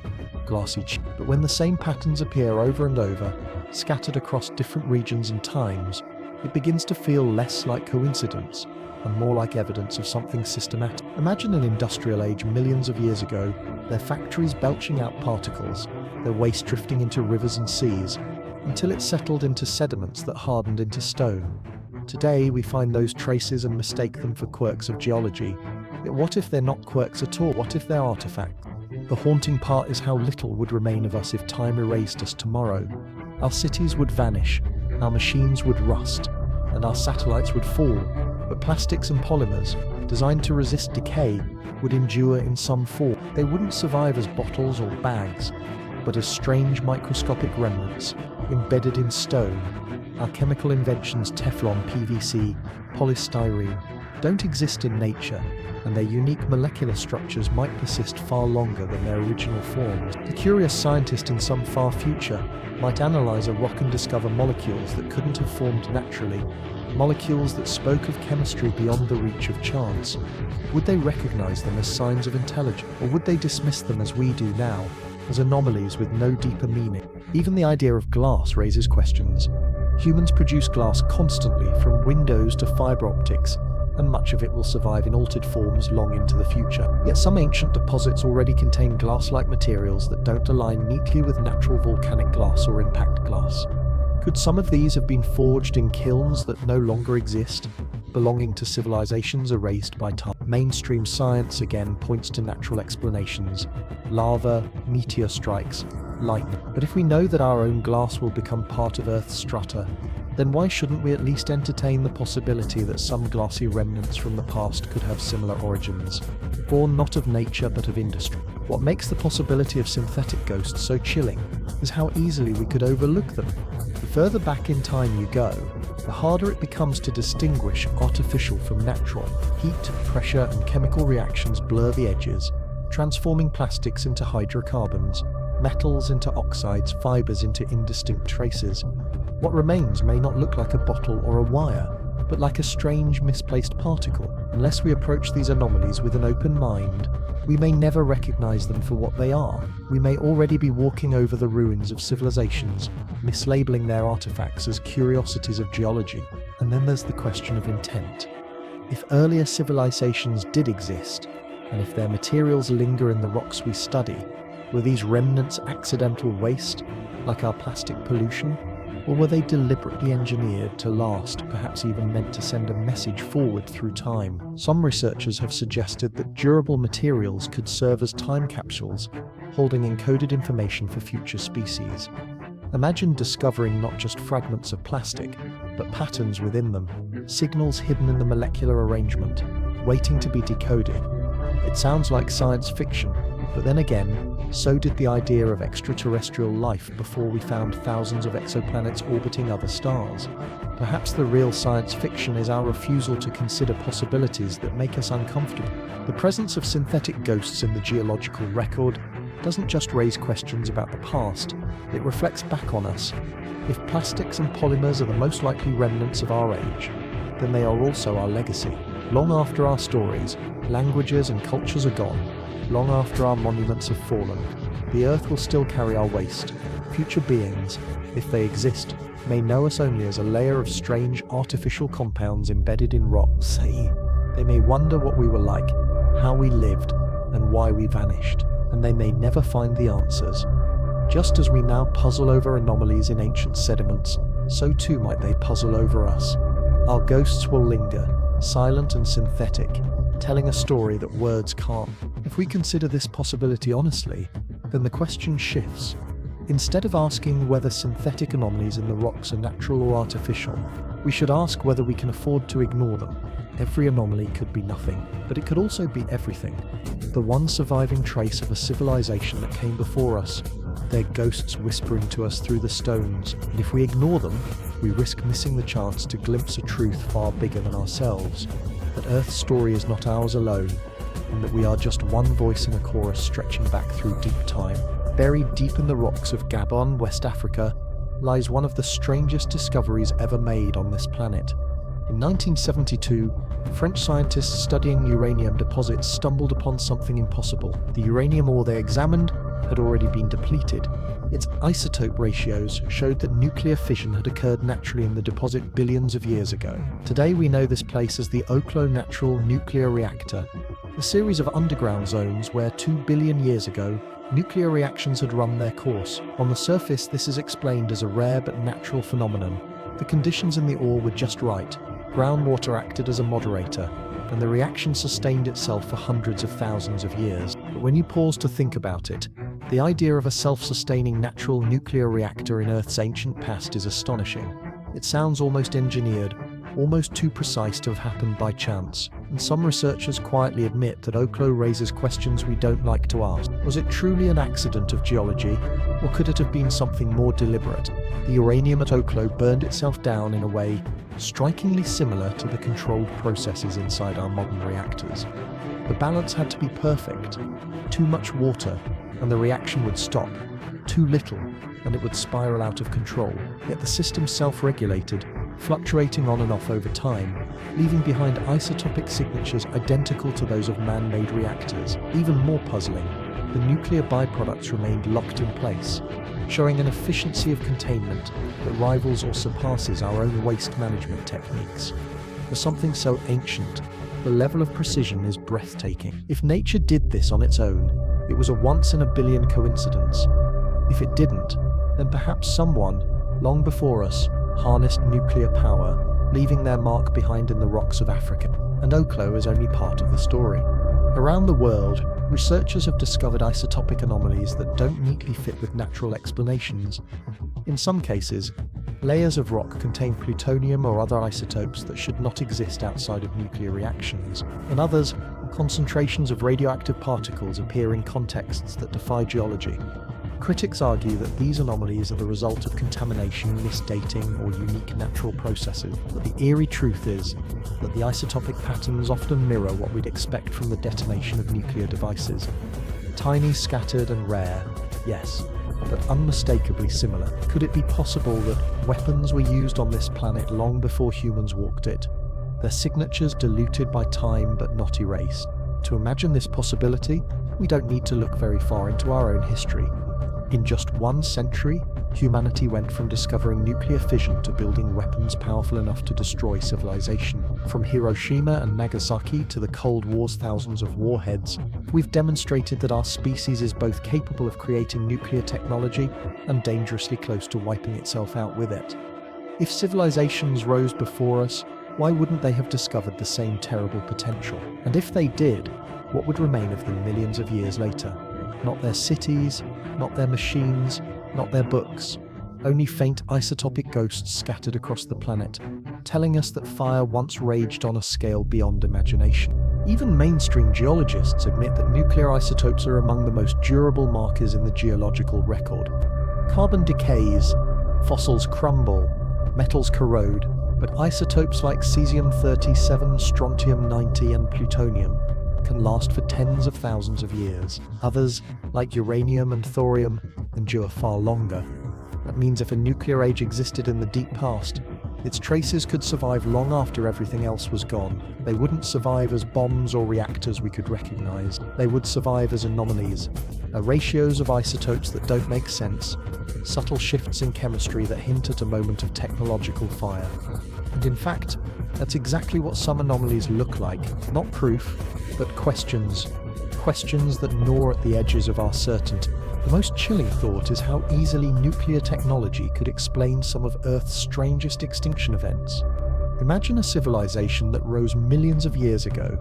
S1: glassy but when the same patterns appear over and over, scattered across different regions and times, it begins to feel less like coincidence and more like evidence of something systematic. Imagine an industrial age millions of years ago, their factories belching out particles, their waste drifting into rivers and seas, until it settled into sediments that hardened into stone. Today, we find those traces and mistake them for quirks of geology. Yet what if they're not quirks at all? What if they're artifacts? The haunting part is how little would remain of us if time erased us tomorrow. Our cities would vanish, our machines would rust, and our satellites would fall, but plastics and polymers, designed to resist decay, would endure in some form. They wouldn't survive as bottles or bags, but as strange microscopic remnants, embedded in stone. Our chemical inventions, Teflon, PVC, polystyrene, don't exist in nature, and their unique molecular structures might persist far longer than their original forms. The curious scientist in some far future might analyze a rock and discover molecules that couldn't have formed naturally, molecules that spoke of chemistry beyond the reach of chance. Would they recognize them as signs of intelligence, or would they dismiss them as we do now, as anomalies with no deeper meaning? Even the idea of glass raises questions. Humans produce glass constantly, from windows to fiber optics, and much of it will survive in altered forms long into the future. Yet some ancient deposits already contain glass-like materials that don't align neatly with natural volcanic glass or impact glass. Could some of these have been forged in kilns that no longer exist, belonging to civilizations erased by time? Mainstream science again points to natural explanations: lava, meteor strikes, lightning. But if we know that our own glass will become part of Earth's strata, then why shouldn't we at least entertain the possibility that some glassy remnants from the past could have similar origins, born not of nature but of industry? What makes the possibility of synthetic ghosts so chilling is how easily we could overlook them. The further back in time you go, the harder it becomes to distinguish artificial from natural. Heat, pressure, and chemical reactions blur the edges, transforming plastics into hydrocarbons, metals into oxides, fibers into indistinct traces. What remains may not look like a bottle or a wire, but like a strange, misplaced particle. Unless we approach these anomalies with an open mind, We may never recognize them for what they are. We may already be walking over the ruins of civilizations, mislabeling their artifacts as curiosities of geology. And then there's the question of intent. If earlier civilizations did exist, and if their materials linger in the rocks we study, were these remnants accidental waste, like our plastic pollution? Or were they deliberately engineered to last, perhaps even meant to send a message forward through time? Some researchers have suggested that durable materials could serve as time capsules, holding encoded information for future species. Imagine discovering not just fragments of plastic, but patterns within them, signals hidden in the molecular arrangement, waiting to be decoded. It sounds like science fiction, but then again, so did the idea of extraterrestrial life before we found thousands of exoplanets orbiting other stars. Perhaps the real science fiction is our refusal to consider possibilities that make us uncomfortable. The presence of synthetic ghosts in the geological record doesn't just raise questions about the past, it reflects back on us. If plastics and polymers are the most likely remnants of our age, then they are also our legacy. Long after our stories, languages and cultures are gone, long after our monuments have fallen, the Earth will still carry our waste. Future beings, if they exist, may know us only as a layer of strange artificial compounds embedded in rocks. They may wonder what we were like, how we lived, and why we vanished, and they may never find the answers. Just as we now puzzle over anomalies in ancient sediments, so too might they puzzle over us. Our ghosts will linger, silent and synthetic, telling a story that words can't. If we consider this possibility honestly, then the question shifts. Instead of asking whether synthetic anomalies in the rocks are natural or artificial, we should ask whether we can afford to ignore them. Every anomaly could be nothing, but it could also be everything. The one surviving trace of a civilization that came before us, their ghosts whispering to us through the stones. And if we ignore them, we risk missing the chance to glimpse a truth far bigger than ourselves. That Earth's story is not ours alone, and that we are just one voice in a chorus stretching back through deep time. Buried deep in the rocks of Gabon, West Africa, lies one of the strangest discoveries ever made on this planet. In 1972, French scientists studying uranium deposits stumbled upon something impossible. The uranium ore they examined had already been depleted. Its isotope ratios showed that nuclear fission had occurred naturally in the deposit billions of years ago. Today we know this place as the Oklo Natural Nuclear Reactor, a series of underground zones where 2 billion years ago, nuclear reactions had run their course. On the surface, this is explained as a rare but natural phenomenon. The conditions in the ore were just right. Groundwater acted as a moderator, and the reaction sustained itself for hundreds of thousands of years. But when you pause to think about it, the idea of a self-sustaining natural nuclear reactor in Earth's ancient past is astonishing. It sounds almost engineered, almost too precise to have happened by chance. And some researchers quietly admit that Oklo raises questions we don't like to ask. Was it truly an accident of geology, or could it have been something more deliberate? The uranium at Oklo burned itself down in a way strikingly similar to the controlled processes inside our modern reactors. The balance had to be perfect. Too much water, and the reaction would stop. Too little, and it would spiral out of control. Yet the system self-regulated, fluctuating on and off over time, leaving behind isotopic signatures identical to those of man-made reactors. Even more puzzling, the nuclear byproducts remained locked in place, showing an efficiency of containment that rivals or surpasses our own waste management techniques. For something so ancient, the level of precision is breathtaking. If nature did this on its own, it was a once-in-a-billion coincidence. If it didn't, then perhaps someone, long before us, harnessed nuclear power, leaving their mark behind in the rocks of Africa. And Oklo is only part of the story. Around the world, researchers have discovered isotopic anomalies that don't neatly fit with natural explanations. In some cases, layers of rock contain plutonium or other isotopes that should not exist outside of nuclear reactions. In others, concentrations of radioactive particles appear in contexts that defy geology. Critics argue that these anomalies are the result of contamination, misdating, or unique natural processes. But the eerie truth is that the isotopic patterns often mirror what we'd expect from the detonation of nuclear devices. Tiny, scattered, and rare, yes, but unmistakably similar. Could it be possible that weapons were used on this planet long before humans walked it? Their signatures diluted by time but not erased. To imagine this possibility, we don't need to look very far into our own history. In just 1 century, humanity went from discovering nuclear fission to building weapons powerful enough to destroy civilization. From Hiroshima and Nagasaki to the Cold War's thousands of warheads, we've demonstrated that our species is both capable of creating nuclear technology and dangerously close to wiping itself out with it. If civilizations rose before us, why wouldn't they have discovered the same terrible potential? And if they did, what would remain of them millions of years later? Not their cities, not their machines, not their books, only faint isotopic ghosts scattered across the planet, telling us that fire once raged on a scale beyond imagination. Even mainstream geologists admit that nuclear isotopes are among the most durable markers in the geological record. Carbon decays, fossils crumble, metals corrode, but isotopes like cesium-37, strontium-90 and plutonium can last for tens of thousands of years. Others, like uranium and thorium, endure far longer. That means if a nuclear age existed in the deep past, its traces could survive long after everything else was gone. They wouldn't survive as bombs or reactors we could recognize. They would survive as anomalies, ratios of isotopes that don't make sense, subtle shifts in chemistry that hint at a moment of technological fire. And in fact, that's exactly what some anomalies look like. Not proof, but questions. Questions that gnaw at the edges of our certainty. The most chilling thought is how easily nuclear technology could explain some of Earth's strangest extinction events. Imagine a civilization that rose millions of years ago,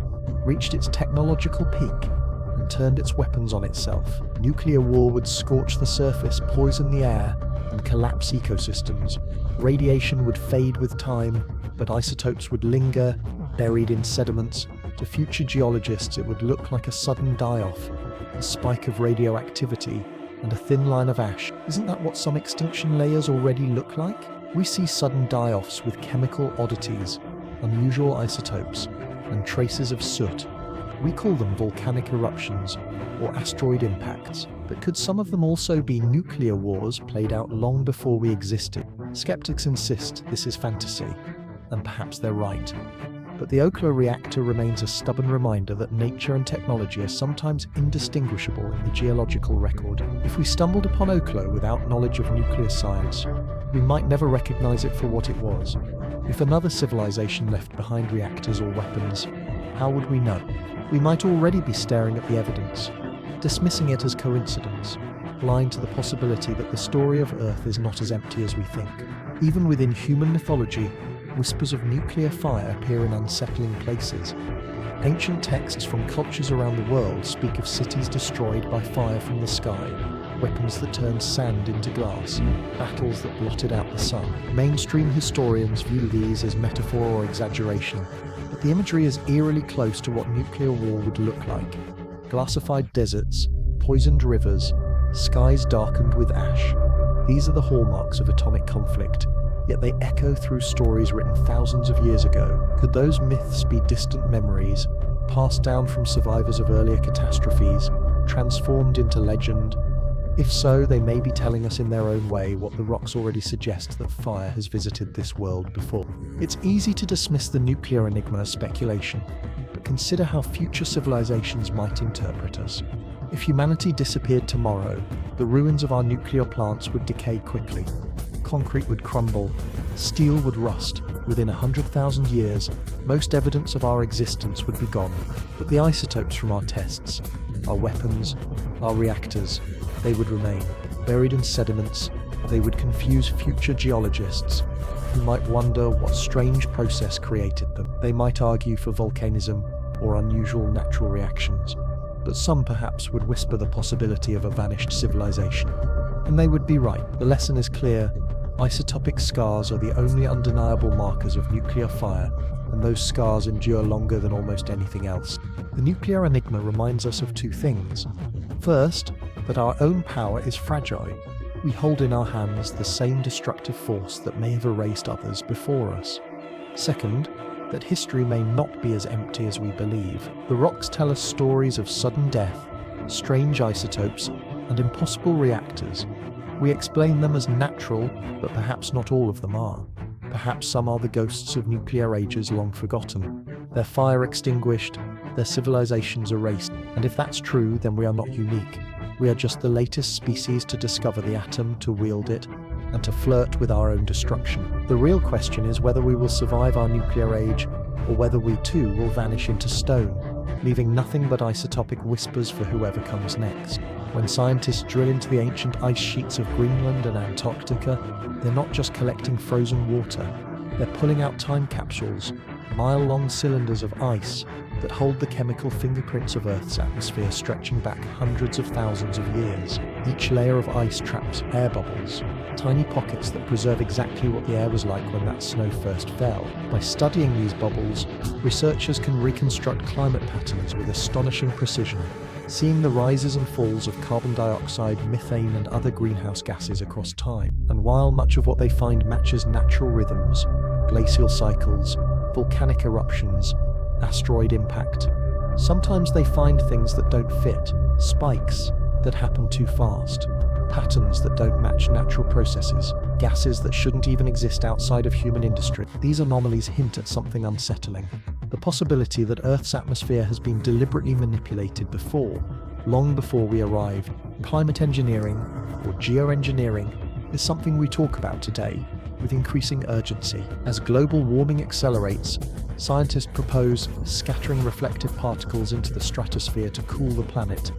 S1: reached its technological peak, and turned its weapons on itself. Nuclear war would scorch the surface, poison the air, and collapse ecosystems. Radiation would fade with time, but isotopes would linger, buried in sediments. To future geologists, it would look like a sudden die-off, a spike of radioactivity, and a thin line of ash. Isn't that what some extinction layers already look like? We see sudden die-offs with chemical oddities, unusual isotopes, and traces of soot. We call them volcanic eruptions or asteroid impacts, but could some of them also be nuclear wars played out long before we existed? Skeptics insist this is fantasy, and perhaps they're right. But the Oklo reactor remains a stubborn reminder that nature and technology are sometimes indistinguishable in the geological record. If we stumbled upon Oklo without knowledge of nuclear science, we might never recognize it for what it was. If another civilization left behind reactors or weapons, how would we know? We might already be staring at the evidence, dismissing it as coincidence, blind to the possibility that the story of Earth is not as empty as we think. Even within human mythology, whispers of nuclear fire appear in unsettling places. Ancient texts from cultures around the world speak of cities destroyed by fire from the sky, weapons that turned sand into glass, battles that blotted out the sun. Mainstream historians view these as metaphor or exaggeration, but the imagery is eerily close to what nuclear war would look like. Glassified deserts, poisoned rivers, skies darkened with ash. These are the hallmarks of atomic conflict, yet they echo through stories written thousands of years ago. Could those myths be distant memories, passed down from survivors of earlier catastrophes, transformed into legend? If so, they may be telling us in their own way what the rocks already suggest, that fire has visited this world before. It's easy to dismiss the nuclear enigma as speculation, but consider how future civilizations might interpret us. If humanity disappeared tomorrow, the ruins of our nuclear plants would decay quickly. Concrete would crumble, steel would rust. Within 100,000 years, most evidence of our existence would be gone. But the isotopes from our tests, our weapons, our reactors, they would remain. Buried in sediments, they would confuse future geologists, who might wonder what strange process created them. They might argue for volcanism or unusual natural reactions, but some perhaps would whisper the possibility of a vanished civilization. And they would be right. The lesson is clear. Isotopic scars are the only undeniable markers of nuclear fire, and those scars endure longer than almost anything else. The nuclear enigma reminds us of two things. First, that our own power is fragile. We hold in our hands the same destructive force that may have erased others before us. Second, that history may not be as empty as we believe. The rocks tell us stories of sudden death, strange isotopes, and impossible reactors. We explain them as natural, but perhaps not all of them are. Perhaps some are the ghosts of nuclear ages long forgotten, their fire extinguished, their civilizations erased. And if that's true, then we are not unique. We are just the latest species to discover the atom, to wield it, and to flirt with our own destruction. The real question is whether we will survive our nuclear age, or whether we too will vanish into stone, leaving nothing but isotopic whispers for whoever comes next. When scientists drill into the ancient ice sheets of Greenland and Antarctica, they're not just collecting frozen water, they're pulling out time capsules, mile-long cylinders of ice that hold the chemical fingerprints of Earth's atmosphere stretching back hundreds of thousands of years. Each layer of ice traps air bubbles, tiny pockets that preserve exactly what the air was like when that snow first fell. By studying these bubbles, researchers can reconstruct climate patterns with astonishing precision, seeing the rises and falls of carbon dioxide, methane, and other greenhouse gases across time. And while much of what they find matches natural rhythms, glacial cycles, volcanic eruptions, asteroid impact, sometimes they find things that don't fit, spikes that happen too fast, patterns that don't match natural processes, gases that shouldn't even exist outside of human industry. These anomalies hint at something unsettling. The possibility that Earth's atmosphere has been deliberately manipulated before, long before we arrived. Climate engineering, or geoengineering, is something we talk about today with increasing urgency. As global warming accelerates, scientists propose scattering reflective particles into the stratosphere to cool the planet,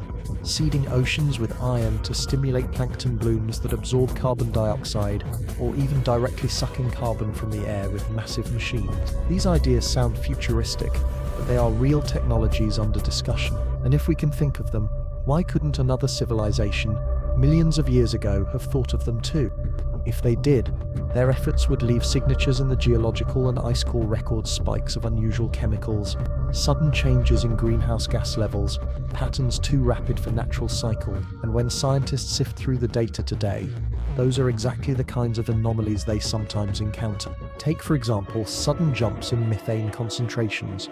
S1: seeding oceans with iron to stimulate plankton blooms that absorb carbon dioxide, or even directly sucking carbon from the air with massive machines. These ideas sound futuristic, but they are real technologies under discussion. And if we can think of them, why couldn't another civilization, millions of years ago, have thought of them too? If they did, their efforts would leave signatures in the geological and ice core records, spikes of unusual chemicals, sudden changes in greenhouse gas levels, patterns too rapid for natural cycle. And when scientists sift through the data today, those are exactly the kinds of anomalies they sometimes encounter. Take, for example, sudden jumps in methane concentrations.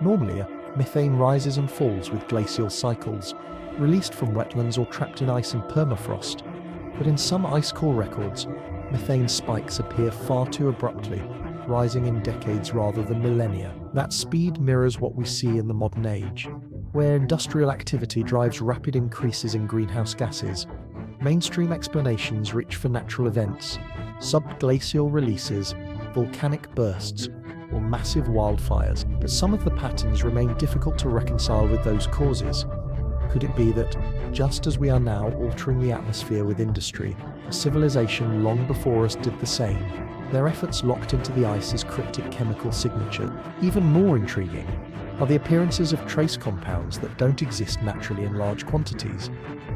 S1: Normally, methane rises and falls with glacial cycles, released from wetlands or trapped in ice and permafrost. But in some ice core records, methane spikes appear far too abruptly, rising in decades rather than millennia. That speed mirrors what we see in the modern age, where industrial activity drives rapid increases in greenhouse gases. Mainstream explanations reach for natural events, subglacial releases, volcanic bursts, or massive wildfires, but some of the patterns remain difficult to reconcile with those causes. Could it be that, just as we are now altering the atmosphere with industry, a civilization long before us did the same? Their efforts locked into the ice's cryptic chemical signature. Even more intriguing are the appearances of trace compounds that don't exist naturally in large quantities.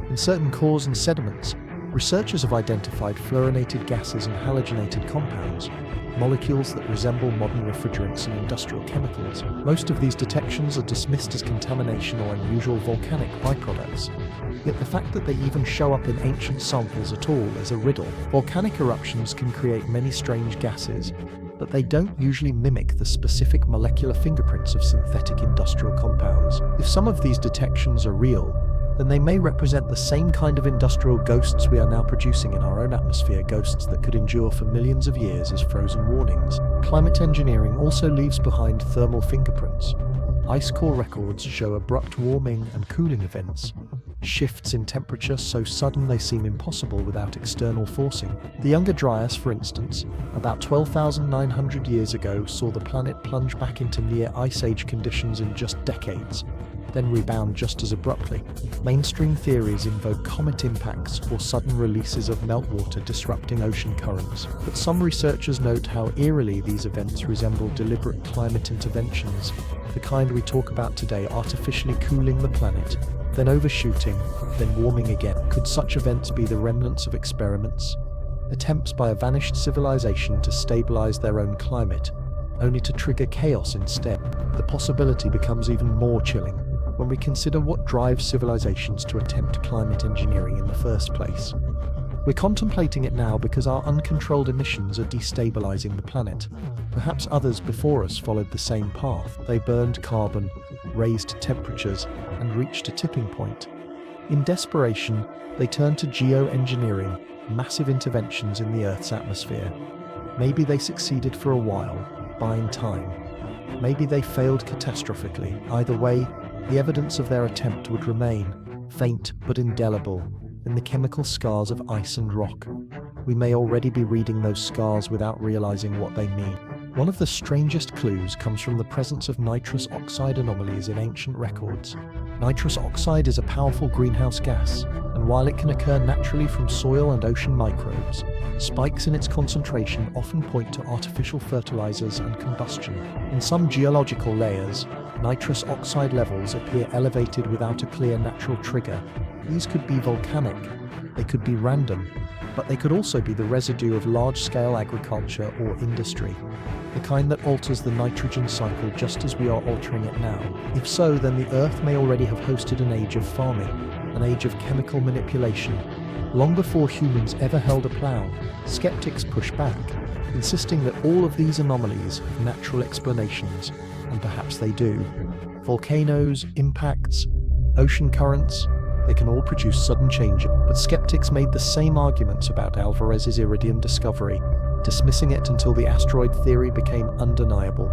S1: In certain cores and sediments, researchers have identified fluorinated gases and halogenated compounds, molecules that resemble modern refrigerants and industrial chemicals. Most of these detections are dismissed as contamination or unusual volcanic byproducts. Yet the fact that they even show up in ancient samples at all is a riddle. Volcanic eruptions can create many strange gases, but they don't usually mimic the specific molecular fingerprints of synthetic industrial compounds. If some of these detections are real, then they may represent the same kind of industrial ghosts we are now producing in our own atmosphere, ghosts that could endure for millions of years as frozen warnings. Climate engineering also leaves behind thermal fingerprints. Ice core records show abrupt warming and cooling events, shifts in temperature so sudden they seem impossible without external forcing. The Younger Dryas, for instance, about 12,900 years ago, saw the planet plunge back into near ice age conditions in just decades, then rebound just as abruptly. Mainstream theories invoke comet impacts or sudden releases of meltwater disrupting ocean currents, but some researchers note how eerily these events resemble deliberate climate interventions, the kind we talk about today, artificially cooling the planet, then overshooting, then warming again. Could such events be the remnants of experiments? Attempts by a vanished civilization to stabilize their own climate, only to trigger chaos instead? The possibility becomes even more chilling when we consider what drives civilizations to attempt climate engineering in the first place. We're contemplating it now because our uncontrolled emissions are destabilizing the planet. Perhaps others before us followed the same path. They burned carbon, raised temperatures, and reached a tipping point. In desperation, they turned to geoengineering, massive interventions in the Earth's atmosphere. Maybe they succeeded for a while, buying time. Maybe they failed catastrophically. Either way, the evidence of their attempt would remain, faint but indelible, in the chemical scars of ice and rock. We may already be reading those scars without realizing what they mean. One of the strangest clues comes from the presence of nitrous oxide anomalies in ancient records. Nitrous oxide is a powerful greenhouse gas, and while it can occur naturally from soil and ocean microbes, spikes in its concentration often point to artificial fertilizers and combustion. In some geological layers, nitrous oxide levels appear elevated without a clear natural trigger. These could be volcanic, they could be random, but they could also be the residue of large-scale agriculture or industry, the kind that alters the nitrogen cycle just as we are altering it now. If so, then the Earth may already have hosted an age of farming, an age of chemical manipulation. Long before humans ever held a plough, skeptics push back, insisting that all of these anomalies have natural explanations, and perhaps they do. Volcanoes, impacts, ocean currents, they can all produce sudden changes. But skeptics made the same arguments about Alvarez's iridium discovery, dismissing it until the asteroid theory became undeniable.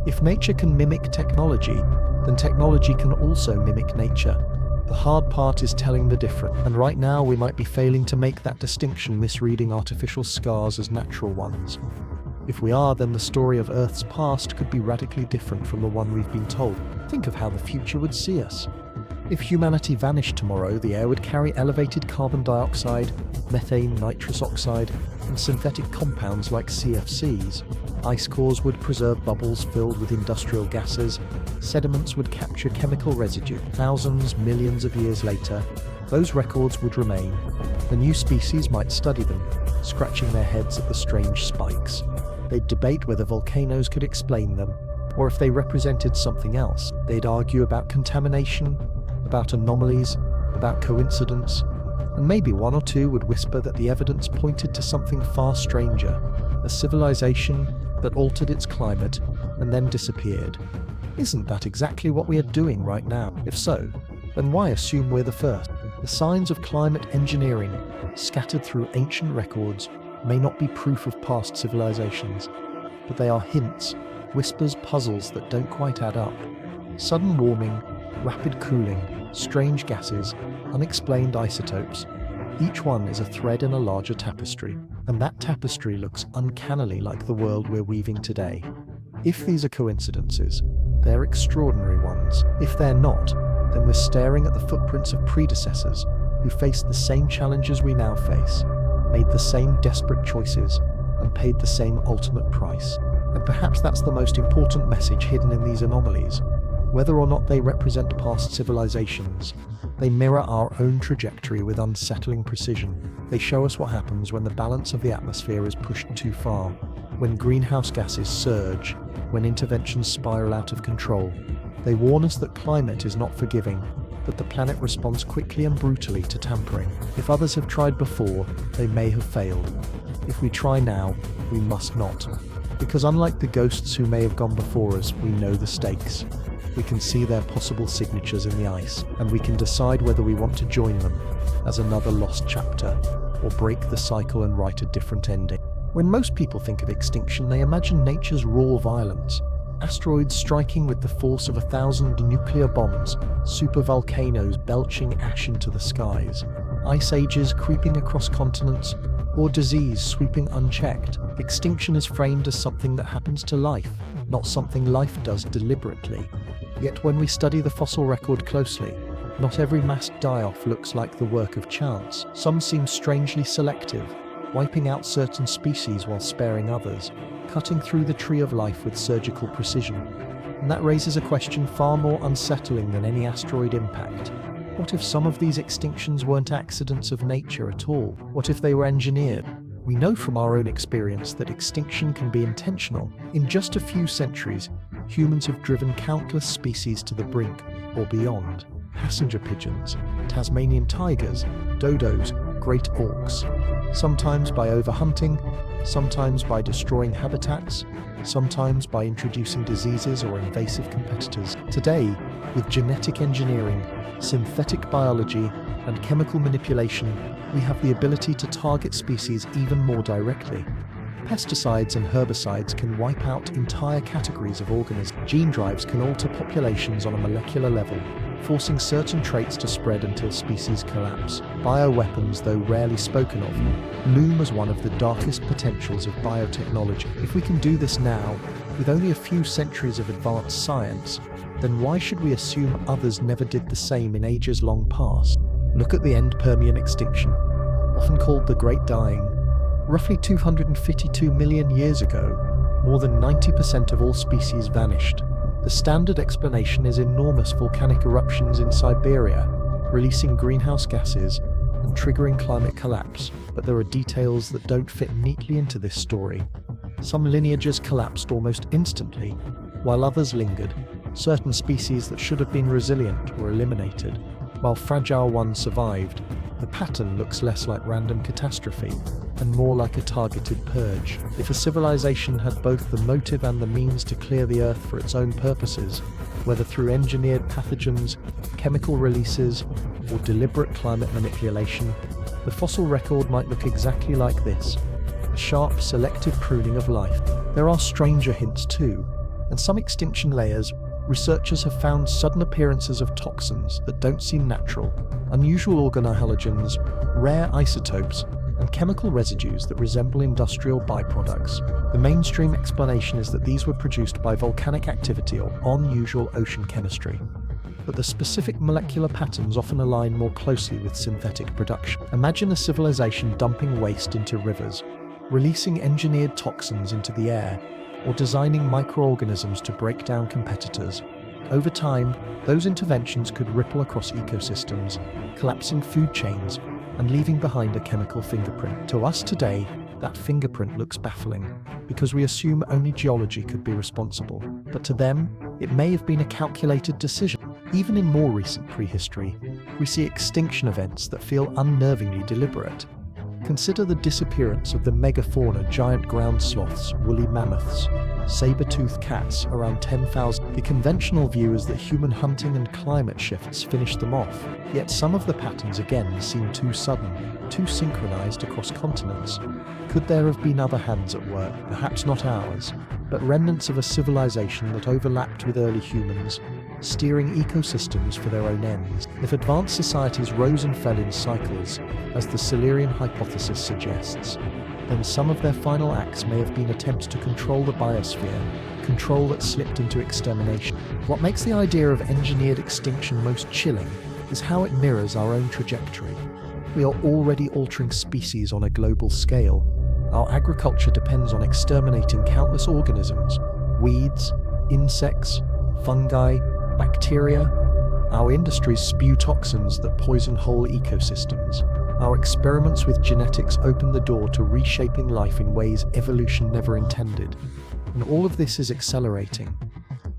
S1: If nature can mimic technology, then technology can also mimic nature. The hard part is telling the difference, and right now we might be failing to make that distinction, misreading artificial scars as natural ones. If we are, then the story of Earth's past could be radically different from the one we've been told. Think of how the future would see us. If humanity vanished tomorrow, the air would carry elevated carbon dioxide, methane, nitrous oxide, and synthetic compounds like CFCs. Ice cores would preserve bubbles filled with industrial gases. Sediments would capture chemical residue. Thousands, millions of years later, those records would remain. The new species might study them, scratching their heads at the strange spikes. They'd debate whether volcanoes could explain them, or if they represented something else. They'd argue about contamination, about anomalies, about coincidence, and maybe one or two would whisper that the evidence pointed to something far stranger, a civilization that altered its climate and then disappeared. Isn't that exactly what we are doing right now? If so, then why assume we're the first? The signs of climate engineering, scattered through ancient records, may not be proof of past civilizations, but they are hints, whispers, puzzles that don't quite add up. Sudden warming, rapid cooling, strange gases, unexplained isotopes. Each one is a thread in a larger tapestry, and that tapestry looks uncannily like the world we're weaving today. If these are coincidences, they're extraordinary ones. If they're not, then we're staring at the footprints of predecessors who faced the same challenges we now face, made the same desperate choices, and paid the same ultimate price. And perhaps that's the most important message hidden in these anomalies. Whether or not they represent past civilizations, they mirror our own trajectory with unsettling precision. They show us what happens when the balance of the atmosphere is pushed too far, when greenhouse gases surge, when interventions spiral out of control. They warn us that climate is not forgiving, but the planet responds quickly and brutally to tampering. If others have tried before, they may have failed. If we try now, we must not. Because unlike the ghosts who may have gone before us, we know the stakes. We can see their possible signatures in the ice, and we can decide whether we want to join them as another lost chapter, or break the cycle and write a different ending. When most people think of extinction, they imagine nature's raw violence. Asteroids striking with the force of 1,000 nuclear bombs, supervolcanoes belching ash into the skies, ice ages creeping across continents, or disease sweeping unchecked. Extinction is framed as something that happens to life, not something life does deliberately. Yet when we study the fossil record closely, not every mass die-off looks like the work of chance. Some seem strangely selective, wiping out certain species while sparing others, cutting through the tree of life with surgical precision. And that raises a question far more unsettling than any asteroid impact. What if some of these extinctions weren't accidents of nature at all? What if they were engineered? We know from our own experience that extinction can be intentional. In just a few centuries, humans have driven countless species to the brink or beyond. Passenger pigeons, Tasmanian tigers, dodos, great auks. Sometimes by overhunting, sometimes by destroying habitats, sometimes by introducing diseases or invasive competitors. Today, with genetic engineering, synthetic biology, and chemical manipulation, we have the ability to target species even more directly. Pesticides and herbicides can wipe out entire categories of organisms. Gene drives can alter populations on a molecular level, forcing certain traits to spread until species collapse. Bioweapons, though rarely spoken of, loom as one of the darkest potentials of biotechnology. If we can do this now, with only a few centuries of advanced science, then why should we assume others never did the same in ages long past? Look at the end Permian extinction, often called the Great Dying. Roughly 252 million years ago, more than 90% of all species vanished. The standard explanation is enormous volcanic eruptions in Siberia, releasing greenhouse gases and triggering climate collapse. But there are details that don't fit neatly into this story. Some lineages collapsed almost instantly, while others lingered. Certain species that should have been resilient were eliminated, while fragile ones survived. The pattern looks less like random catastrophe and more like a targeted purge. If a civilization had both the motive and the means to clear the Earth for its own purposes, whether through engineered pathogens, chemical releases, or deliberate climate manipulation, the fossil record might look exactly like this: a sharp, selective pruning of life. There are stranger hints too. In some extinction layers, researchers have found sudden appearances of toxins that don't seem natural, unusual organohalogens, rare isotopes, and chemical residues that resemble industrial byproducts. The mainstream explanation is that these were produced by volcanic activity or unusual ocean chemistry. But the specific molecular patterns often align more closely with synthetic production. Imagine a civilization dumping waste into rivers, releasing engineered toxins into the air, or designing microorganisms to break down competitors. Over time, those interventions could ripple across ecosystems, collapsing food chains, and leaving behind a chemical fingerprint. To us today, that fingerprint looks baffling, because we assume only geology could be responsible. But to them, it may have been a calculated decision. Even in more recent prehistory, we see extinction events that feel unnervingly deliberate. Consider the disappearance of the megafauna giant ground sloths, woolly mammoths, saber-toothed cats around 10,000. The conventional view is that human hunting and climate shifts finished them off, yet some of the patterns again seem too sudden, too synchronized across continents. Could there have been other hands at work, perhaps not ours, but remnants of a civilization that overlapped with early humans, steering ecosystems for their own ends? If advanced societies rose and fell in cycles, as the Silurian hypothesis suggests, then some of their final acts may have been attempts to control the biosphere, control that slipped into extermination. What makes the idea of engineered extinction most chilling is how it mirrors our own trajectory. We are already altering species on a global scale. Our agriculture depends on exterminating countless organisms, weeds, insects, fungi, bacteria. Our industries spew toxins that poison whole ecosystems. Our experiments with genetics open the door to reshaping life in ways evolution never intended. And all of this is accelerating.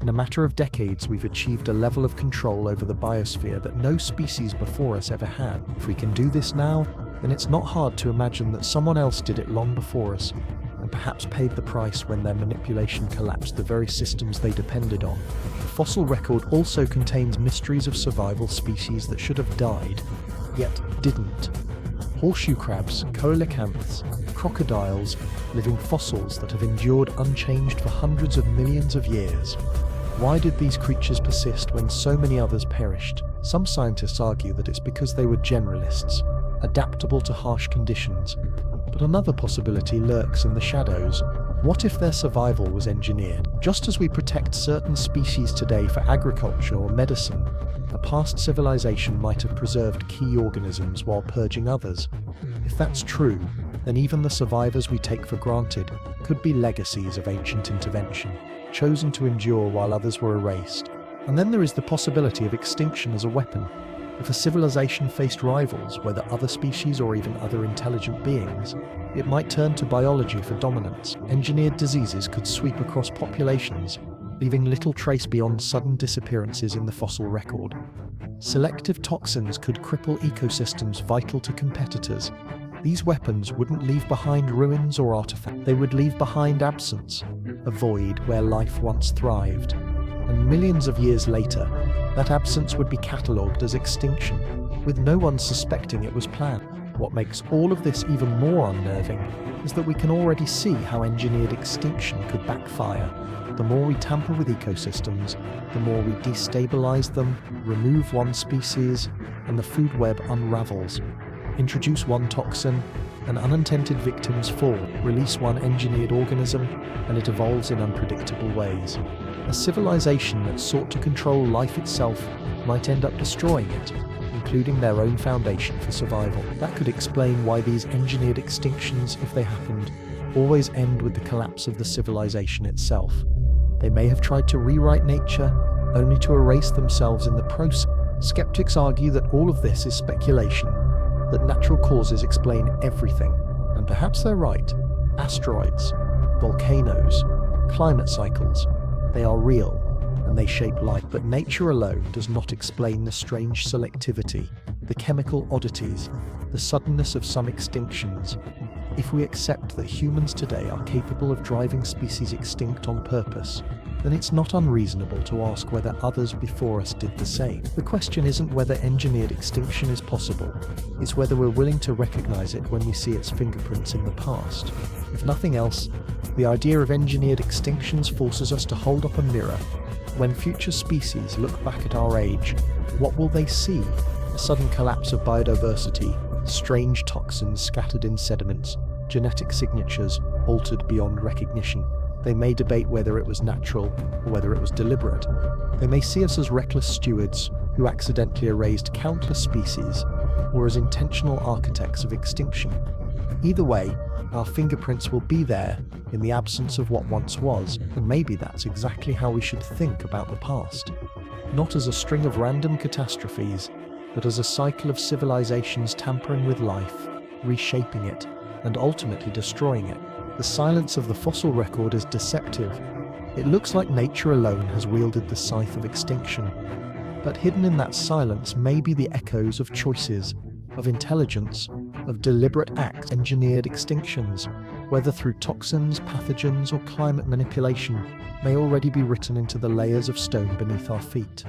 S1: In a matter of decades, we've achieved a level of control over the biosphere that no species before us ever had. If we can do this now, then it's not hard to imagine that someone else did it long before us, and perhaps paid the price when their manipulation collapsed the very systems they depended on. The fossil record also contains mysteries of survival species that should have died, yet didn't. Horseshoe crabs, coelacanths, crocodiles, living fossils that have endured unchanged for hundreds of millions of years. Why did these creatures persist when so many others perished? Some scientists argue that it's because they were generalists, adaptable to harsh conditions. But another possibility lurks in the shadows. What if their survival was engineered? Just as we protect certain species today for agriculture or medicine, a past civilization might have preserved key organisms while purging others. If that's true, then even the survivors we take for granted could be legacies of ancient intervention, chosen to endure while others were erased. And then there is the possibility of extinction as a weapon. If a civilization faced rivals, whether other species or even other intelligent beings, it might turn to biology for dominance. Engineered diseases could sweep across populations, leaving little trace beyond sudden disappearances in the fossil record. Selective toxins could cripple ecosystems vital to competitors. These weapons wouldn't leave behind ruins or artifacts. They would leave behind absence, a void where life once thrived. And millions of years later, that absence would be catalogued as extinction, with no one suspecting it was planned. What makes all of this even more unnerving is that we can already see how engineered extinction could backfire. The more we tamper with ecosystems, the more we destabilize them, remove one species, and the food web unravels. Introduce one toxin, and unintended victims fall. Release one engineered organism, and it evolves in unpredictable ways. A civilization that sought to control life itself might end up destroying it, including their own foundation for survival. That could explain why these engineered extinctions, if they happened, always end with the collapse of the civilization itself. They may have tried to rewrite nature, only to erase themselves in the process. Skeptics argue that all of this is speculation, that natural causes explain everything, and perhaps they're right. Asteroids, volcanoes, climate cycles, they are real, and they shape life. But nature alone does not explain the strange selectivity, the chemical oddities, the suddenness of some extinctions. If we accept that humans today are capable of driving species extinct on purpose, then it's not unreasonable to ask whether others before us did the same. The question isn't whether engineered extinction is possible, it's whether we're willing to recognize it when we see its fingerprints in the past. If nothing else, the idea of engineered extinctions forces us to hold up a mirror. When future species look back at our age, what will they see? A sudden collapse of biodiversity, strange toxins scattered in sediments, genetic signatures altered beyond recognition. They may debate whether it was natural or whether it was deliberate. They may see us as reckless stewards who accidentally erased countless species, or as intentional architects of extinction. Either way, our fingerprints will be there in the absence of what once was, and maybe that's exactly how we should think about the past. Not as a string of random catastrophes, but as a cycle of civilizations tampering with life, reshaping it, and ultimately destroying it. The silence of the fossil record is deceptive. It looks like nature alone has wielded the scythe of extinction. But hidden in that silence may be the echoes of choices, of intelligence, of deliberate acts. Engineered extinctions, whether through toxins, pathogens, or climate manipulation, may already be written into the layers of stone beneath our feet.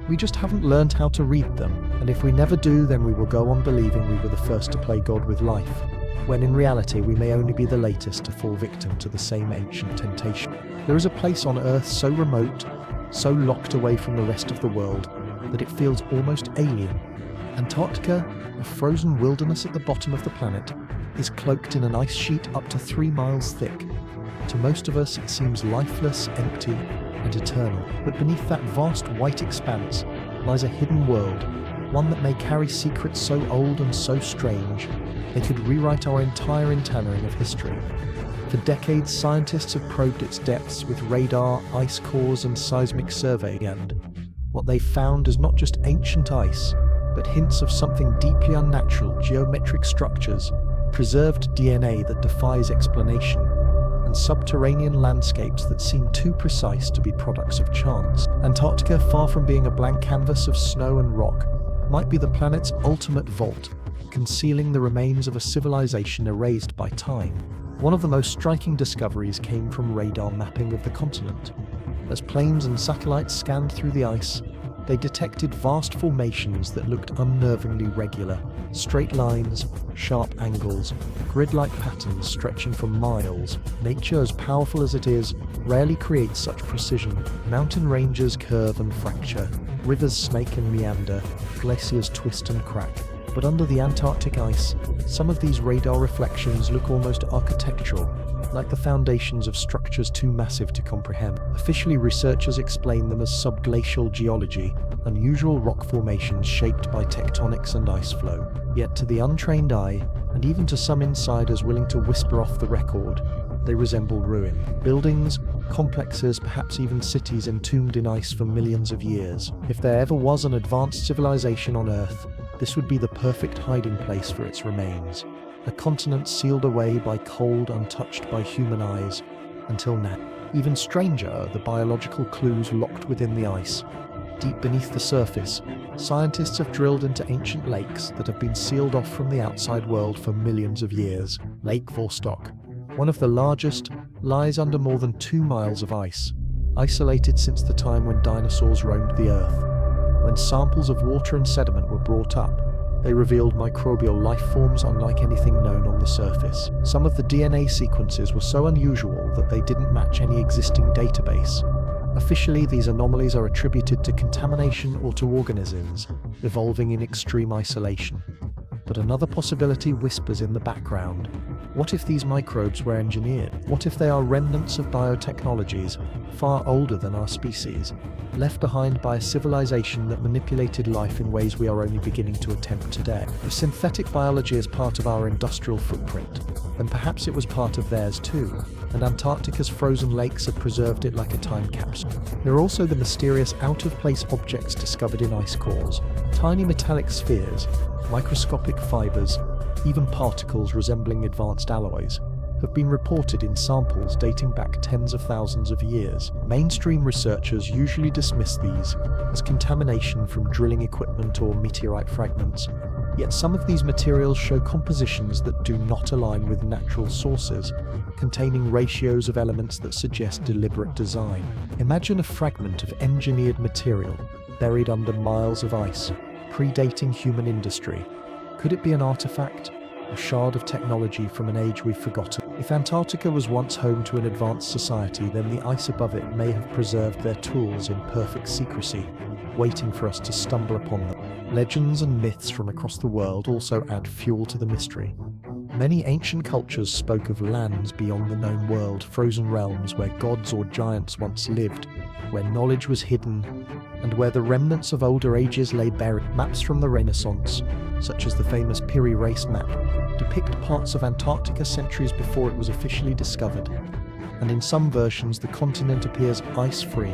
S1: We just haven't learned how to read them, and if we never do, then we will go on believing we were the first to play God with life, when in reality we may only be the latest to fall victim to the same ancient temptation. There is a place on Earth so remote, so locked away from the rest of the world, that it feels almost alien. Antarctica, a frozen wilderness at the bottom of the planet, is cloaked in an ice sheet up to 3 miles thick. To most of us it seems lifeless, empty, and eternal. But beneath that vast white expanse lies a hidden world, one that may carry secrets so old and so strange, they could rewrite our entire entannering of history. For decades, scientists have probed its depths with radar, ice cores, and seismic survey, and what they've found is not just ancient ice, but hints of something deeply unnatural: geometric structures, preserved DNA that defies explanation, and subterranean landscapes that seem too precise to be products of chance. Antarctica, far from being a blank canvas of snow and rock, might be the planet's ultimate vault, concealing the remains of a civilization erased by time. One of the most striking discoveries came from radar mapping of the continent. As planes and satellites scanned through the ice, they detected vast formations that looked unnervingly regular. Straight lines, sharp angles, grid-like patterns stretching for miles. Nature, as powerful as it is, rarely creates such precision. Mountain ranges curve and fracture, rivers snake and meander, glaciers twist and crack. But under the Antarctic ice, some of these radar reflections look almost architectural, like the foundations of structures too massive to comprehend. Officially, researchers explain them as subglacial geology, unusual rock formations shaped by tectonics and ice flow. Yet to the untrained eye, and even to some insiders willing to whisper off the record, they resemble ruin. Buildings, complexes, perhaps even cities entombed in ice for millions of years. If there ever was an advanced civilization on Earth, this would be the perfect hiding place for its remains. A continent sealed away by cold, untouched by human eyes, until now. Even stranger are the biological clues locked within the ice. Deep beneath the surface, scientists have drilled into ancient lakes that have been sealed off from the outside world for millions of years. Lake Vostok, one of the largest, lies under more than 2 miles of ice, isolated since the time when dinosaurs roamed the Earth. When samples of water and sediment were brought up, They revealed microbial life forms unlike anything known on the surface. Some of the DNA sequences were so unusual that they didn't match any existing database. Officially, these anomalies are attributed to contamination or to organisms evolving in extreme isolation. But another possibility whispers in the background. What if these microbes were engineered? What if they are remnants of biotechnologies far older than our species, left behind by a civilization that manipulated life in ways we are only beginning to attempt today? If synthetic biology is part of our industrial footprint, then perhaps it was part of theirs too, and Antarctica's frozen lakes have preserved it like a time capsule. There are also the mysterious out-of-place objects discovered in ice cores, tiny metallic spheres, microscopic fibers, even particles resembling advanced alloys, have been reported in samples dating back tens of thousands of years. Mainstream researchers usually dismiss these as contamination from drilling equipment or meteorite fragments, yet some of these materials show compositions that do not align with natural sources, containing ratios of elements that suggest deliberate design. Imagine a fragment of engineered material buried under miles of ice, predating human industry. Could it be an artifact? A shard of technology from an age we've forgotten? If Antarctica was once home to an advanced society, then the ice above it may have preserved their tools in perfect secrecy, waiting for us to stumble upon them. Legends and myths from across the world also add fuel to the mystery. Many ancient cultures spoke of lands beyond the known world, frozen realms where gods or giants once lived, where knowledge was hidden, and where the remnants of older ages lay buried. Maps from the Renaissance, such as the famous Piri Reis map, depict parts of Antarctica centuries before it was officially discovered, and in some versions the continent appears ice-free,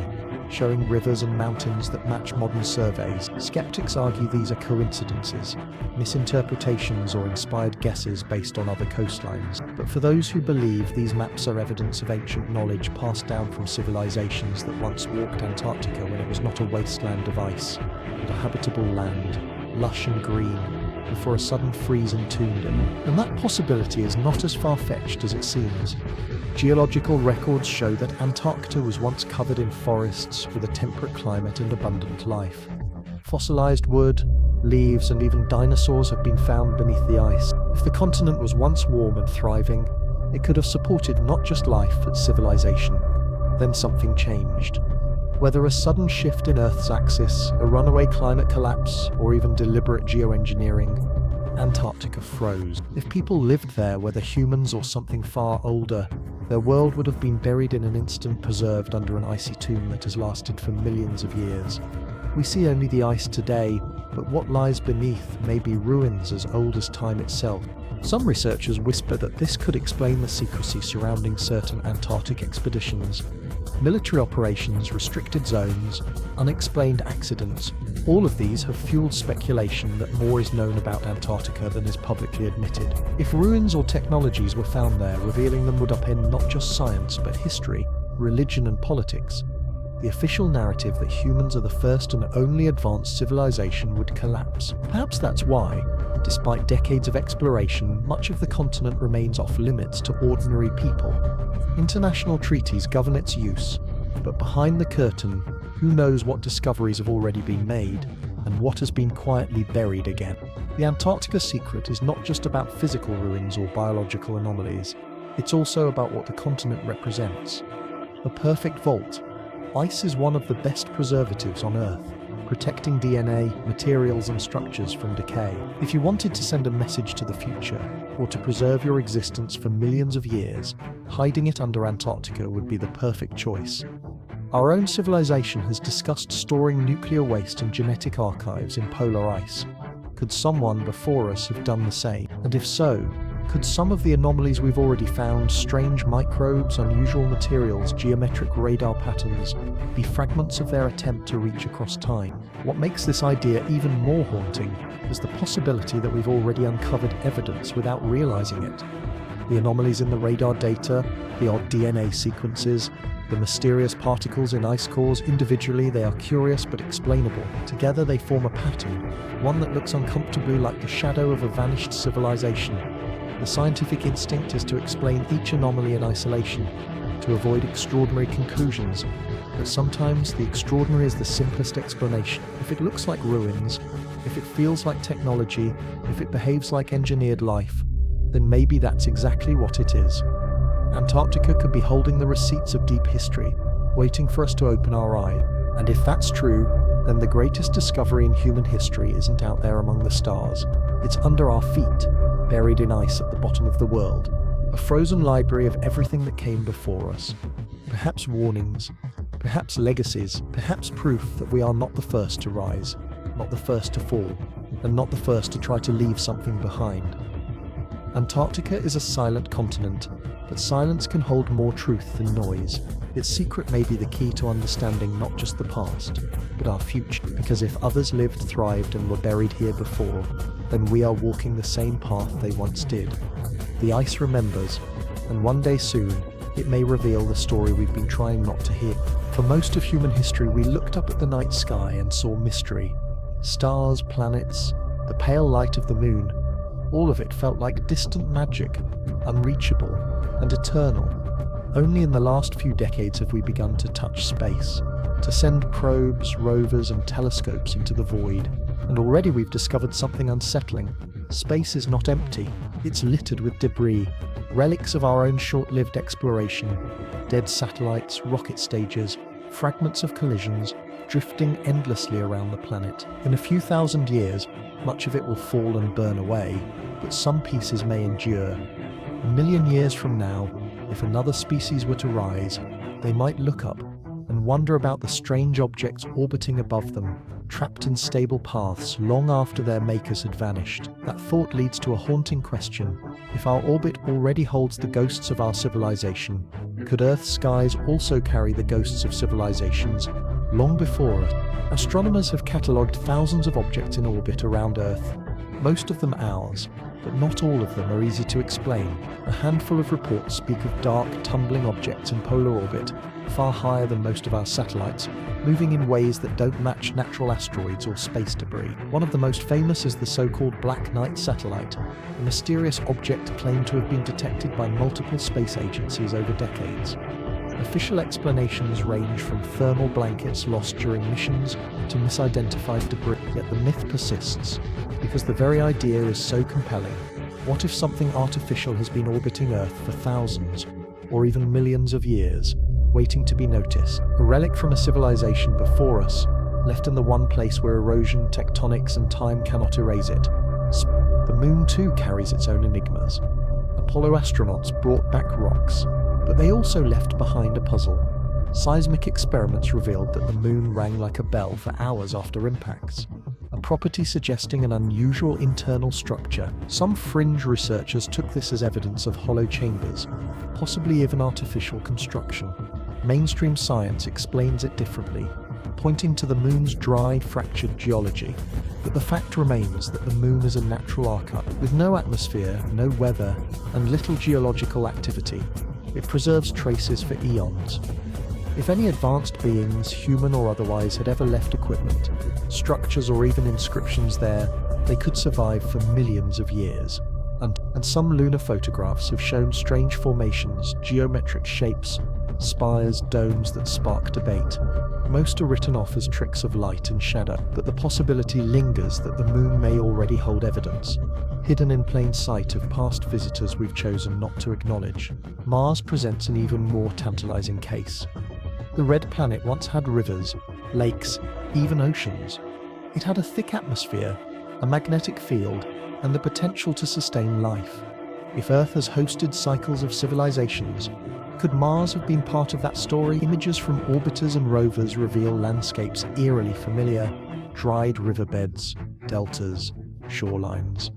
S1: showing rivers and mountains that match modern surveys. Skeptics argue these are coincidences, misinterpretations or inspired guesses based on other coastlines. But for those who believe these maps are evidence of ancient knowledge passed down from civilizations that once walked Antarctica when it was not a wasteland of ice, but a habitable land, lush and green, before a sudden freeze entombed it. And that possibility is not as far-fetched as it seems. Geological records show that Antarctica was once covered in forests with a temperate climate and abundant life. Fossilized wood, leaves, and even dinosaurs have been found beneath the ice. If the continent was once warm and thriving, it could have supported not just life but civilization. Then something changed. Whether a sudden shift in Earth's axis, a runaway climate collapse, or even deliberate geoengineering, Antarctica froze. If people lived there, whether humans or something far older, their world would have been buried in an instant, preserved under an icy tomb that has lasted for millions of years. We see only the ice today, but what lies beneath may be ruins as old as time itself. Some researchers whisper that this could explain the secrecy surrounding certain Antarctic expeditions. Military operations, restricted zones, unexplained accidents, all of these have fueled speculation that more is known about Antarctica than is publicly admitted. If ruins or technologies were found there, revealing them would upend not just science but history, religion and politics. The official narrative that humans are the first and only advanced civilization would collapse. Perhaps that's why, despite decades of exploration, much of the continent remains off limits to ordinary people. International treaties govern its use, but behind the curtain, who knows what discoveries have already been made and what has been quietly buried again. The Antarctica secret is not just about physical ruins or biological anomalies, it's also about what the continent represents. A perfect vault. Ice is one of the best preservatives on Earth, protecting DNA, materials and structures from decay. If you wanted to send a message to the future, or to preserve your existence for millions of years, hiding it under Antarctica would be the perfect choice. Our own civilization has discussed storing nuclear waste and genetic archives in polar ice. Could someone before us have done the same? And if so, could some of the anomalies we've already found, strange microbes, unusual materials, geometric radar patterns, be fragments of their attempt to reach across time? What makes this idea even more haunting is the possibility that we've already uncovered evidence without realizing it. The anomalies in the radar data, the odd DNA sequences, the mysterious particles in ice cores, individually they are curious but explainable. Together they form a pattern, one that looks uncomfortably like the shadow of a vanished civilization. The scientific instinct is to explain each anomaly in isolation, to avoid extraordinary conclusions, But sometimes the extraordinary is the simplest explanation. If it looks like ruins, if it feels like technology, if it behaves like engineered life, then maybe that's exactly what it is. Antarctica could be holding the receipts of deep history, waiting for us to open our eyes. And if that's true, then the greatest discovery in human history isn't out there among the stars. It's under our feet, buried in ice at the bottom of the world. A frozen library of everything that came before us. Perhaps warnings, perhaps legacies, perhaps proof that we are not the first to rise, not the first to fall, and not the first to try to leave something behind. Antarctica is a silent continent, but silence can hold more truth than noise. Its secret may be the key to understanding not just the past, but our future. Because if others lived, thrived, and were buried here before, then we are walking the same path they once did. The ice remembers, and one day soon, it may reveal the story we've been trying not to hear. For most of human history, we looked up at the night sky and saw mystery. Stars, planets, the pale light of the moon. All of it felt like distant magic, unreachable, and eternal. Only in the last few decades have we begun to touch space, to send probes, rovers, and telescopes into the void. And already we've discovered something unsettling. Space is not empty, it's littered with debris, relics of our own short-lived exploration, dead satellites, rocket stages, fragments of collisions, drifting endlessly around the planet. In a few thousand years, much of it will fall and burn away, but some pieces may endure. A million years from now, if another species were to rise, they might look up and wonder about the strange objects orbiting above them, trapped in stable paths long after their makers had vanished. That thought leads to a haunting question. If our orbit already holds the ghosts of our civilization, could Earth's skies also carry the ghosts of civilizations long before us? Astronomers have catalogued thousands of objects in orbit around Earth, most of them ours, but not all of them are easy to explain. A handful of reports speak of dark, tumbling objects in polar orbit, far higher than most of our satellites, moving in ways that don't match natural asteroids or space debris. One of the most famous is the so-called Black Knight satellite, a mysterious object claimed to have been detected by multiple space agencies over decades. Official explanations range from thermal blankets lost during missions to misidentified debris, yet the myth persists, because the very idea is so compelling. What if something artificial has been orbiting Earth for thousands, or even millions of years, waiting to be noticed? A relic from a civilization before us, left in the one place where erosion, tectonics, and time cannot erase it. The moon too carries its own enigmas. Apollo astronauts brought back rocks, but they also left behind a puzzle. Seismic experiments revealed that the moon rang like a bell for hours after impacts, a property suggesting an unusual internal structure. Some fringe researchers took this as evidence of hollow chambers, possibly even artificial construction. Mainstream science explains it differently, pointing to the moon's dry, fractured geology. But the fact remains that the moon is a natural archive, with no atmosphere, no weather, and little geological activity. It preserves traces for eons. If any advanced beings, human or otherwise, had ever left equipment, structures or even inscriptions there, they could survive for millions of years. And some lunar photographs have shown strange formations, geometric shapes, spires, domes that spark debate. Most are written off as tricks of light and shadow, but the possibility lingers that the moon may already hold evidence, hidden in plain sight of past visitors we've chosen not to acknowledge. Mars presents an even more tantalizing case. The red planet once had rivers, lakes, even oceans. It had a thick atmosphere, a magnetic field, and the potential to sustain life. If Earth has hosted cycles of civilizations, could Mars have been part of that story? Images from orbiters and rovers reveal landscapes eerily familiar, dried riverbeds, deltas, shorelines.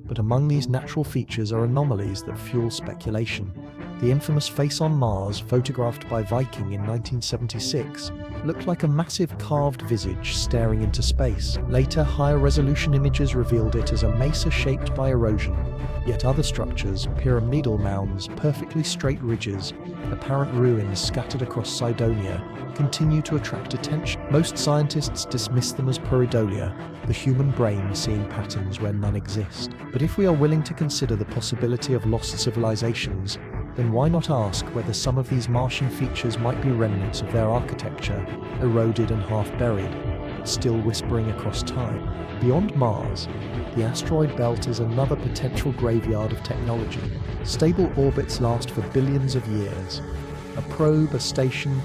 S1: But among these natural features are anomalies that fuel speculation. The infamous face on Mars, photographed by Viking in 1976, looked like a massive carved visage staring into space. Later, higher resolution images revealed it as a mesa shaped by erosion. Yet other structures, pyramidal mounds, perfectly straight ridges, apparent ruins scattered across Cydonia, continue to attract attention. Most scientists dismiss them as pareidolia, the human brain seeing patterns where none exist. But if we are willing to consider the possibility of lost civilizations, then why not ask whether some of these Martian features might be remnants of their architecture, eroded and half buried, but still whispering across time? Beyond Mars, the asteroid belt is another potential graveyard of technology. Stable orbits last for billions of years. A probe, a station,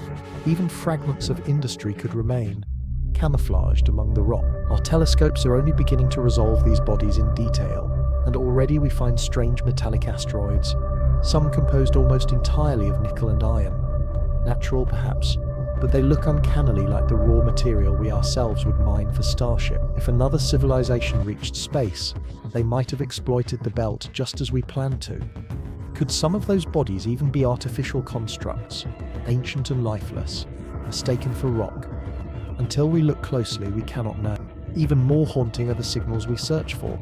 S1: even fragments of industry could remain, camouflaged among the rock. Our telescopes are only beginning to resolve these bodies in detail, and already we find strange metallic asteroids, some composed almost entirely of nickel and iron. Natural perhaps, but they look uncannily like the raw material we ourselves would mine for Starship. If another civilization reached space, they might have exploited the belt just as we planned to. Could some of those bodies even be artificial constructs, ancient and lifeless, mistaken for rock? Until we look closely, we cannot know. Even more haunting are the signals we search for.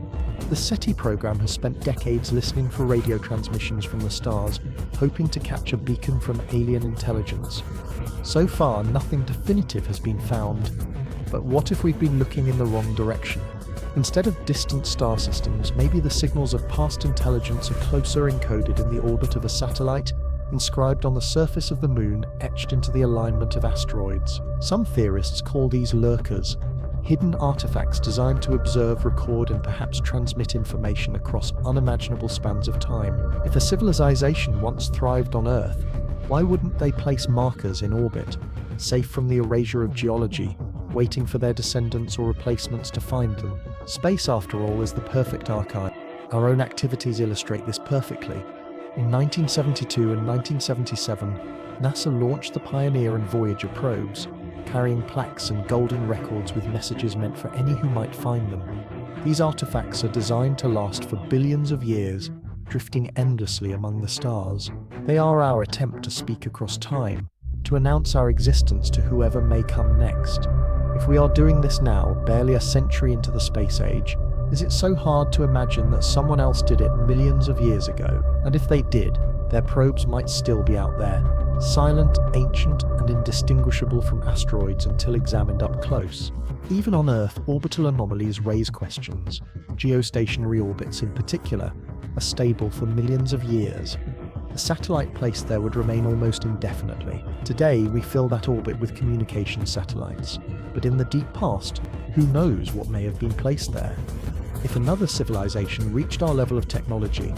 S1: The SETI program has spent decades listening for radio transmissions from the stars, hoping to catch a beacon from alien intelligence. So far, nothing definitive has been found. But what if we've been looking in the wrong direction? Instead of distant star systems, maybe the signals of past intelligence are closer encoded in the orbit of a satellite, inscribed on the surface of the moon, etched into the alignment of asteroids. Some theorists call these lurkers, hidden artifacts designed to observe, record, and perhaps transmit information across unimaginable spans of time. If a civilization once thrived on Earth, why wouldn't they place markers in orbit, safe from the erasure of geology, waiting for their descendants or replacements to find them? Space, after all, is the perfect archive. Our own activities illustrate this perfectly. In 1972 and 1977, NASA launched the Pioneer and Voyager probes, carrying plaques and golden records with messages meant for any who might find them. These artifacts are designed to last for billions of years, drifting endlessly among the stars. They are our attempt to speak across time, to announce our existence to whoever may come next. If we are doing this now, barely a century into the space age, is it so hard to imagine that someone else did it millions of years ago? And if they did, their probes might still be out there, silent, ancient, and indistinguishable from asteroids until examined up close. Even on Earth, orbital anomalies raise questions. Geostationary orbits in particular are stable for millions of years. A satellite placed there would remain almost indefinitely. Today, we fill that orbit with communication satellites. But in the deep past, who knows what may have been placed there? If another civilization reached our level of technology,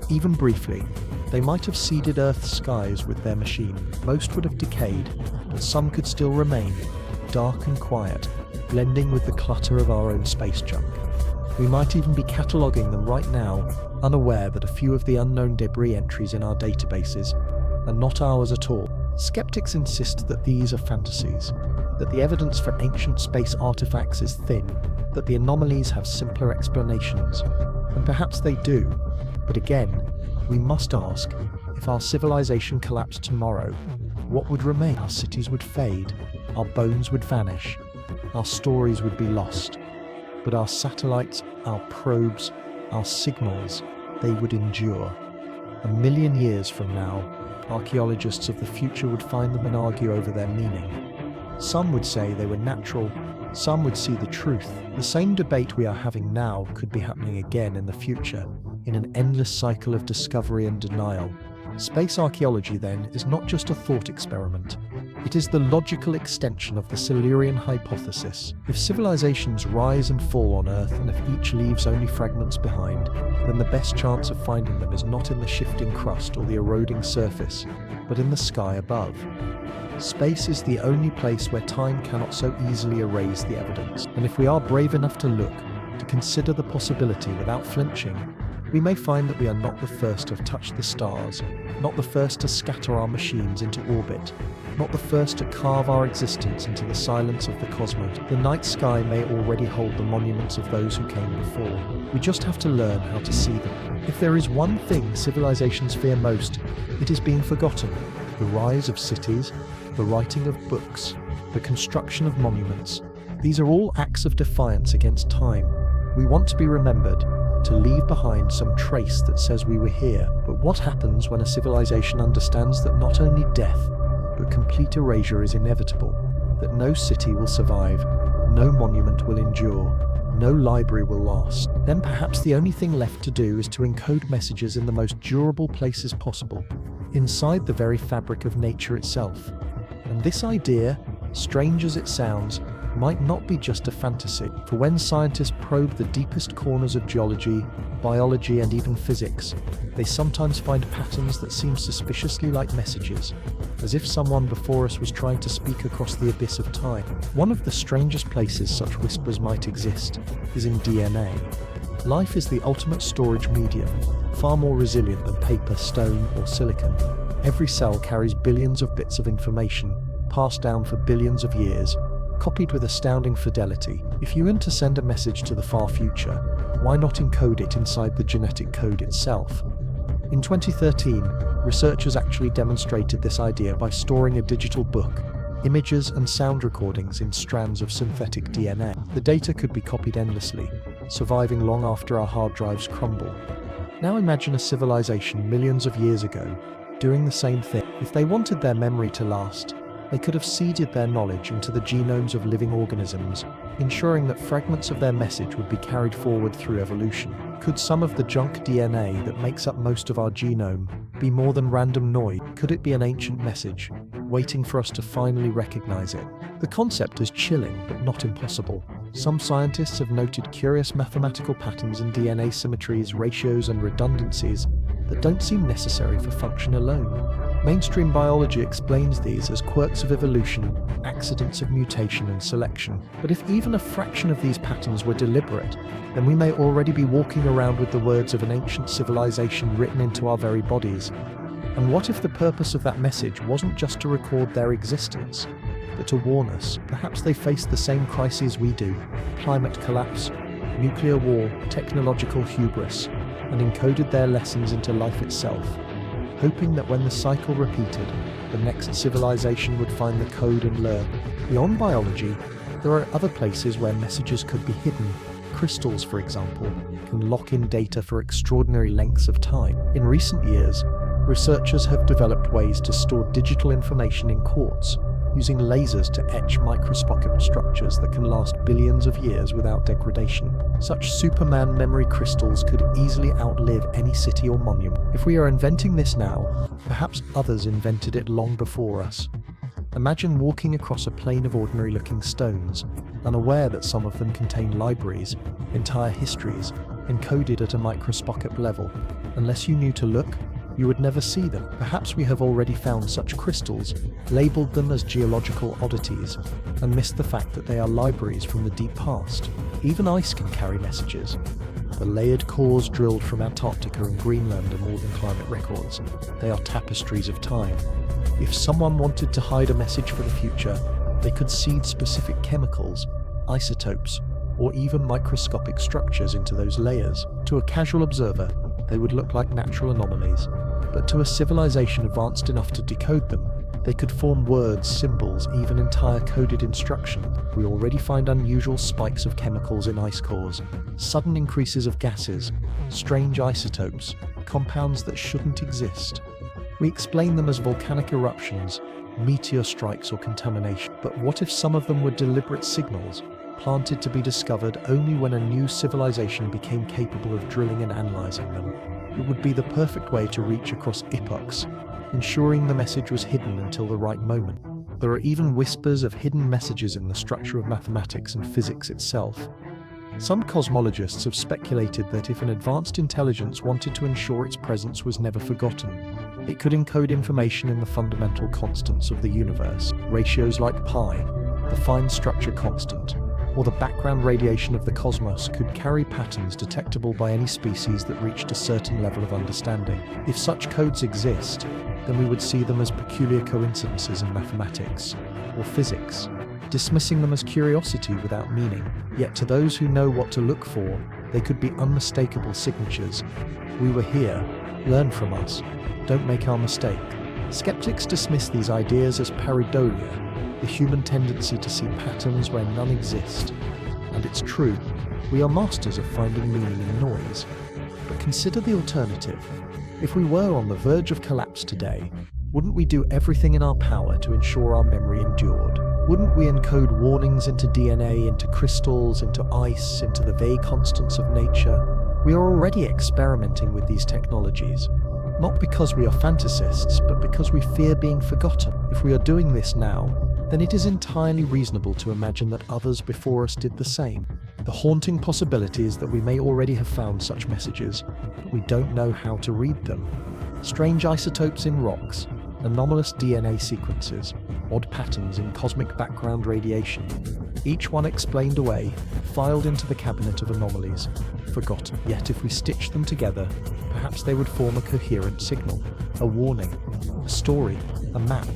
S1: even briefly, they might have seeded Earth's skies with their machine. Most would have decayed, but some could still remain, dark and quiet, blending with the clutter of our own space junk. We might even be cataloguing them right now, unaware that a few of the unknown debris entries in our databases are not ours at all. Skeptics insist that these are fantasies, that the evidence for ancient space artifacts is thin, that the anomalies have simpler explanations, and perhaps they do. But again, we must ask, if our civilization collapsed tomorrow, what would remain? Our cities would fade, our bones would vanish, our stories would be lost. But our satellites, our probes, our signals, they would endure. 1,000,000 years from now, archaeologists of the future would find them and argue over their meaning. Some would say they were natural, some would see the truth. The same debate we are having now could be happening again in the future, in an endless cycle of discovery and denial. Space archaeology, then, is not just a thought experiment. It is the logical extension of the Silurian hypothesis. If civilizations rise and fall on Earth, and if each leaves only fragments behind, then the best chance of finding them is not in the shifting crust or the eroding surface, but in the sky above. Space is the only place where time cannot so easily erase the evidence. And if we are brave enough to look, to consider the possibility without flinching, we may find that we are not the first to have touched the stars, not the first to scatter our machines into orbit, not the first to carve our existence into the silence of the cosmos. The night sky may already hold the monuments of those who came before. We just have to learn how to see them. If there is one thing civilizations fear most, it is being forgotten. The rise of cities, the writing of books, the construction of monuments. These are all acts of defiance against time. We want to be remembered, to leave behind some trace that says we were here. But what happens when a civilization understands that not only death, but complete erasure is inevitable, that no city will survive, no monument will endure, no library will last? Then perhaps the only thing left to do is to encode messages in the most durable places possible, inside the very fabric of nature itself. And this idea, strange as it sounds, might not be just a fantasy, for when scientists probe the deepest corners of geology, biology, and even physics, they sometimes find patterns that seem suspiciously like messages, as if someone before us was trying to speak across the abyss of time. One of the strangest places such whispers might exist is in DNA. Life is the ultimate storage medium, far more resilient than paper, stone, or silicon. Every cell carries billions of bits of information, passed down for billions of years, copied with astounding fidelity. If you want to send a message to the far future, why not encode it inside the genetic code itself? In 2013, researchers actually demonstrated this idea by storing a digital book, images and sound recordings in strands of synthetic DNA. The data could be copied endlessly, surviving long after our hard drives crumble. Now imagine a civilization millions of years ago doing the same thing. If they wanted their memory to last, they could have seeded their knowledge into the genomes of living organisms, ensuring that fragments of their message would be carried forward through evolution. Could some of the junk DNA that makes up most of our genome be more than random noise? Could it be an ancient message, waiting for us to finally recognize it? The concept is chilling, but not impossible. Some scientists have noted curious mathematical patterns in DNA symmetries, ratios, and redundancies that don't seem necessary for function alone. Mainstream biology explains these as quirks of evolution, accidents of mutation and selection. But if even a fraction of these patterns were deliberate, then we may already be walking around with the words of an ancient civilization written into our very bodies. And what if the purpose of that message wasn't just to record their existence, but to warn us? Perhaps they face the same crises we do: climate collapse, nuclear war, technological hubris, and encoded their lessons into life itself, hoping that when the cycle repeated, the next civilization would find the code and learn. Beyond biology, there are other places where messages could be hidden. Crystals, for example, can lock in data for extraordinary lengths of time. In recent years, researchers have developed ways to store digital information in quartz, using lasers to etch microscopic structures that can last billions of years without degradation. Such Superman memory crystals could easily outlive any city or monument. If we are inventing this now, perhaps others invented it long before us. Imagine walking across a plain of ordinary-looking stones, unaware that some of them contain libraries, entire histories, encoded at a microscopic level. Unless you knew to look, you would never see them. Perhaps we have already found such crystals, labeled them as geological oddities, and missed the fact that they are libraries from the deep past. Even ice can carry messages. The layered cores drilled from Antarctica and Greenland are more than climate records. They are tapestries of time. If someone wanted to hide a message for the future, they could seed specific chemicals, isotopes, or even microscopic structures into those layers. To a casual observer, they would look like natural anomalies, but to a civilization advanced enough to decode them, they could form words, symbols, even entire coded instructions. We already find unusual spikes of chemicals in ice cores, sudden increases of gases, strange isotopes, compounds that shouldn't exist. We explain them as volcanic eruptions, meteor strikes, or contamination. But what if some of them were deliberate signals, planted to be discovered only when a new civilization became capable of drilling and analyzing them? It would be the perfect way to reach across epochs, ensuring the message was hidden until the right moment. There are even whispers of hidden messages in the structure of mathematics and physics itself. Some cosmologists have speculated that if an advanced intelligence wanted to ensure its presence was never forgotten, it could encode information in the fundamental constants of the universe. Ratios like pi, the fine structure constant, or the background radiation of the cosmos could carry patterns detectable by any species that reached a certain level of understanding. If such codes exist, then we would see them as peculiar coincidences in mathematics or physics, dismissing them as curiosity without meaning. Yet to those who know what to look for, they could be unmistakable signatures. We were here, learn from us, don't make our mistake. Skeptics dismiss these ideas as pareidolia, the human tendency to see patterns where none exist. And it's true, we are masters of finding meaning in noise. But consider the alternative. If we were on the verge of collapse today, wouldn't we do everything in our power to ensure our memory endured? Wouldn't we encode warnings into DNA, into crystals, into ice, into the vague constants of nature? We are already experimenting with these technologies. Not because we are fantasists, but because we fear being forgotten. If we are doing this now, then it is entirely reasonable to imagine that others before us did the same. The haunting possibility is that we may already have found such messages, but we don't know how to read them. Strange isotopes in rocks, anomalous DNA sequences, odd patterns in cosmic background radiation, each one explained away, filed into the cabinet of anomalies, forgotten. Yet if we stitch them together, perhaps they would form a coherent signal, a warning, a story, a map.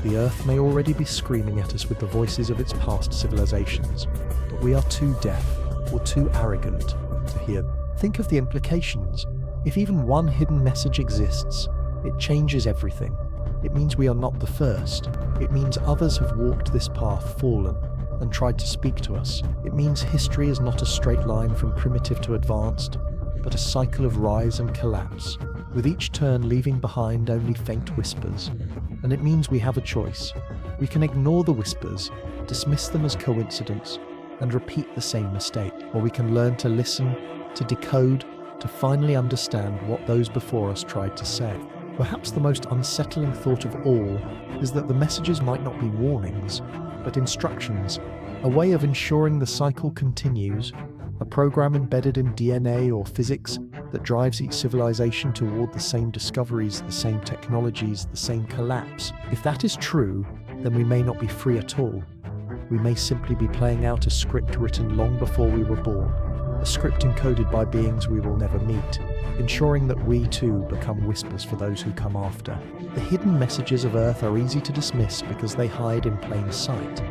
S1: The Earth may already be screaming at us with the voices of its past civilizations, but we are too deaf or too arrogant to hear. Think of the implications. If even one hidden message exists, it changes everything. It means we are not the first. It means others have walked this path, fallen, and tried to speak to us. It means history is not a straight line from primitive to advanced, but a cycle of rise and collapse, with each turn leaving behind only faint whispers. And it means we have a choice. We can ignore the whispers, dismiss them as coincidence, and repeat the same mistake, or we can learn to listen, to decode, to finally understand what those before us tried to say. Perhaps the most unsettling thought of all is that the messages might not be warnings, but instructions, a way of ensuring the cycle continues, a program embedded in DNA or physics that drives each civilization toward the same discoveries, the same technologies, the same collapse. If that is true, then we may not be free at all. We may simply be playing out a script written long before we were born, a script encoded by beings we will never meet, ensuring that we too become whispers for those who come after. The hidden messages of Earth are easy to dismiss because they hide in plain sight.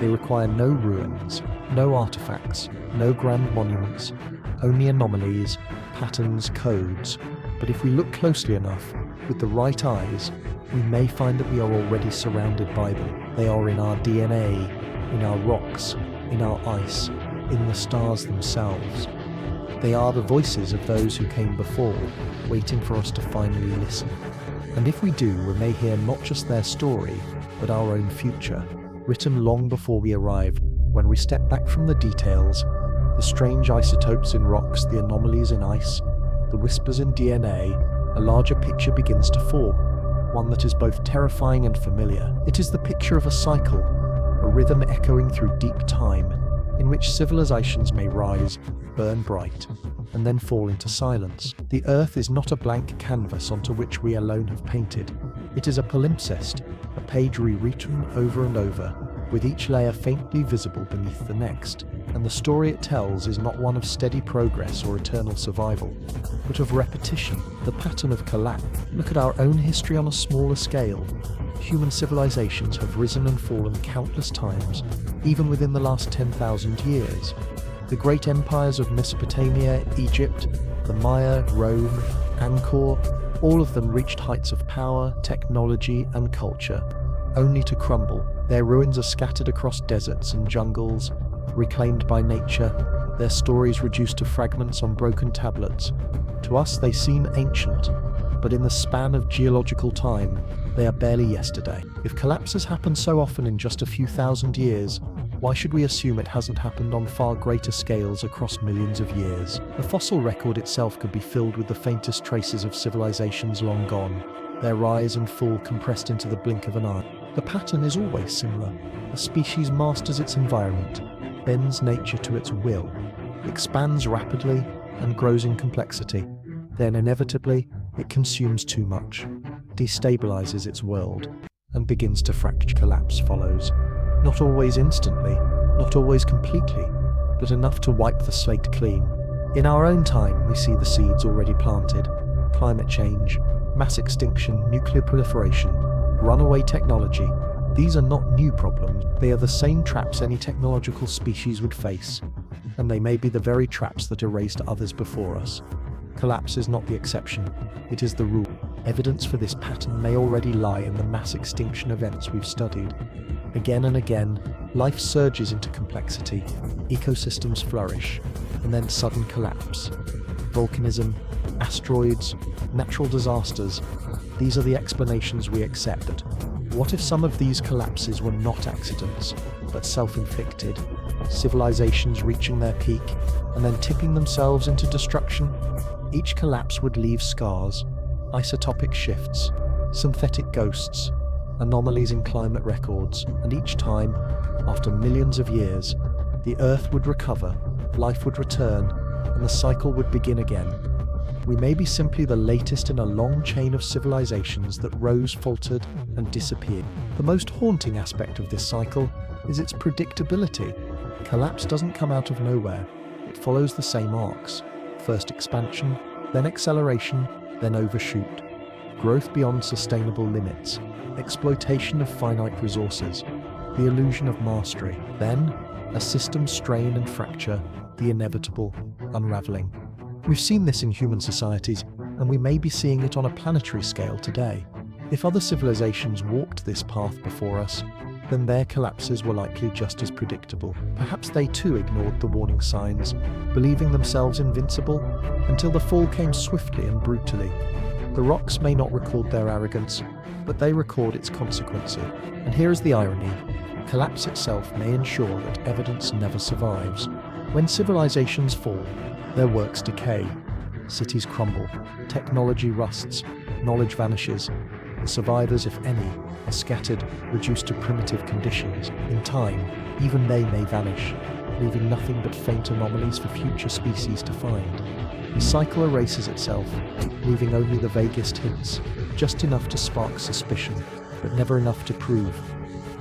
S1: They require no ruins, no artifacts, no grand monuments, only anomalies, patterns, codes. But if we look closely enough, with the right eyes, we may find that we are already surrounded by them. They are in our DNA, in our rocks, in our ice, in the stars themselves. They are the voices of those who came before, waiting for us to finally listen. And if we do, we may hear not just their story, but our own future, written long before we arrived. When we step back from the details, the strange isotopes in rocks, the anomalies in ice, the whispers in DNA, a larger picture begins to form, one that is both terrifying and familiar. It is the picture of a cycle, a rhythm echoing through deep time, in which civilizations may rise, burn bright, and then fall into silence. The Earth is not a blank canvas onto which we alone have painted. It is a palimpsest, a page rewritten over and over, with each layer faintly visible beneath the next. And the story it tells is not one of steady progress or eternal survival, but of repetition, the pattern of collapse. Look at our own history on a smaller scale. Human civilizations have risen and fallen countless times, even within the last 10,000 years. The great empires of Mesopotamia, Egypt, the Maya, Rome, Angkor, all of them reached heights of power, technology, and culture, only to crumble. Their ruins are scattered across deserts and jungles, reclaimed by nature, their stories reduced to fragments on broken tablets. To us they seem ancient, but in the span of geological time, they are barely yesterday. If collapses happen so often in just a few thousand years, why should we assume it hasn't happened on far greater scales across millions of years? The fossil record itself could be filled with the faintest traces of civilizations long gone, their rise and fall compressed into the blink of an eye. The pattern is always similar. A species masters its environment, bends nature to its will, expands rapidly and grows in complexity. Then inevitably, it consumes too much, destabilizes its world, and begins to fracture. Collapse follows. Not always instantly, not always completely, but enough to wipe the slate clean. In our own time, we see the seeds already planted. Climate change, mass extinction, nuclear proliferation, runaway technology. These are not new problems. They are the same traps any technological species would face, and they may be the very traps that erased others before us. Collapse is not the exception, it is the rule. Evidence for this pattern may already lie in the mass extinction events we've studied. Again and again, life surges into complexity, ecosystems flourish, and then sudden collapse. Volcanism, asteroids, natural disasters, these are the explanations we accept. What if some of these collapses were not accidents, but self-inflicted, civilizations reaching their peak and then tipping themselves into destruction? Each collapse would leave scars, isotopic shifts, synthetic ghosts, anomalies in climate records, and each time, after millions of years, the Earth would recover, life would return, and the cycle would begin again. We may be simply the latest in a long chain of civilizations that rose, faltered, and disappeared. The most haunting aspect of this cycle is its predictability. Collapse doesn't come out of nowhere. It follows the same arcs. First expansion, then acceleration, then overshoot. Growth beyond sustainable limits. Exploitation of finite resources. The illusion of mastery. Then, a system strain and fracture, the inevitable unraveling. We've seen this in human societies, and we may be seeing it on a planetary scale today. If other civilizations walked this path before us, then their collapses were likely just as predictable. Perhaps they too ignored the warning signs, believing themselves invincible, until the fall came swiftly and brutally. The rocks may not record their arrogance, but they record its consequences. And here is the irony. Collapse itself may ensure that evidence never survives. When civilizations fall, their works decay. Cities crumble, technology rusts, knowledge vanishes. The survivors, if any, are scattered, reduced to primitive conditions. In time, even they may vanish, leaving nothing but faint anomalies for future species to find. The cycle erases itself, leaving only the vaguest hints, just enough to spark suspicion, but never enough to prove.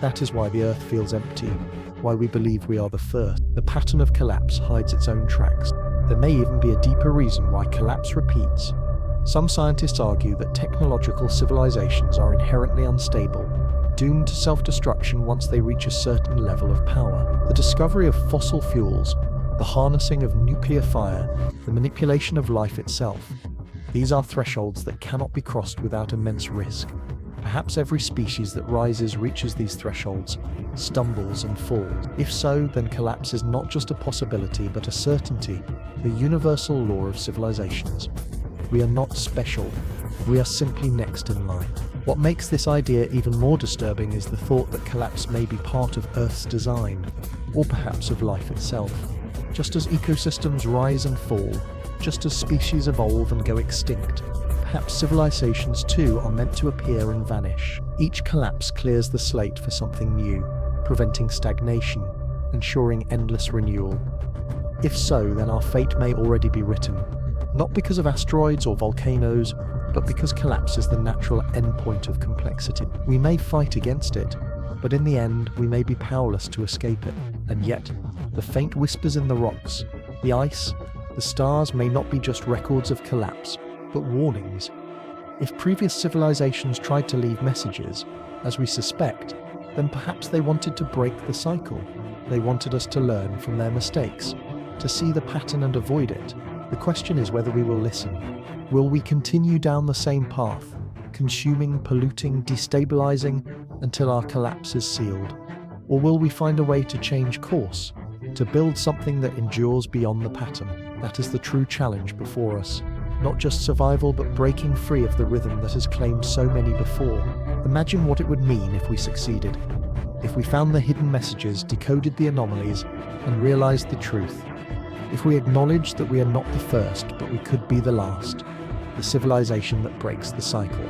S1: That is why the Earth feels empty, why we believe we are the first. The pattern of collapse hides its own tracks. There may even be a deeper reason why collapse repeats. Some scientists argue that technological civilizations are inherently unstable, doomed to self-destruction once they reach a certain level of power. The discovery of fossil fuels, the harnessing of nuclear fire, the manipulation of life itself. These are thresholds that cannot be crossed without immense risk. Perhaps every species that rises reaches these thresholds, stumbles and falls. If so, then collapse is not just a possibility but a certainty, the universal law of civilizations. We are not special, we are simply next in line. What makes this idea even more disturbing is the thought that collapse may be part of Earth's design, or perhaps of life itself. Just as ecosystems rise and fall, just as species evolve and go extinct, perhaps civilizations too are meant to appear and vanish. Each collapse clears the slate for something new, preventing stagnation, ensuring endless renewal. If so, then our fate may already be written, not because of asteroids or volcanoes, but because collapse is the natural endpoint of complexity. We may fight against it, but in the end we may be powerless to escape it. And yet, the faint whispers in the rocks, the ice, the stars may not be just records of collapse, but warnings. If previous civilizations tried to leave messages, as we suspect, then perhaps they wanted to break the cycle. They wanted us to learn from their mistakes, to see the pattern and avoid it. The question is whether we will listen. Will we continue down the same path, consuming, polluting, destabilizing, until our collapse is sealed? Or will we find a way to change course, to build something that endures beyond the pattern? That is the true challenge before us. Not just survival, but breaking free of the rhythm that has claimed so many before. Imagine what it would mean if we succeeded. If we found the hidden messages, decoded the anomalies, and realized the truth. If we acknowledge that we are not the first, but we could be the last, the civilization that breaks the cycle.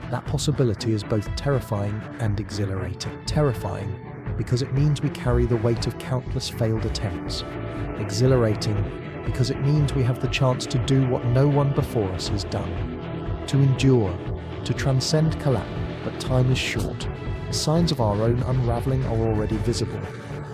S1: That possibility is both terrifying and exhilarating. Terrifying, because it means we carry the weight of countless failed attempts. Exhilarating, because it means we have the chance to do what no one before us has done. To endure, to transcend collapse, but time is short. Signs of our own unraveling are already visible.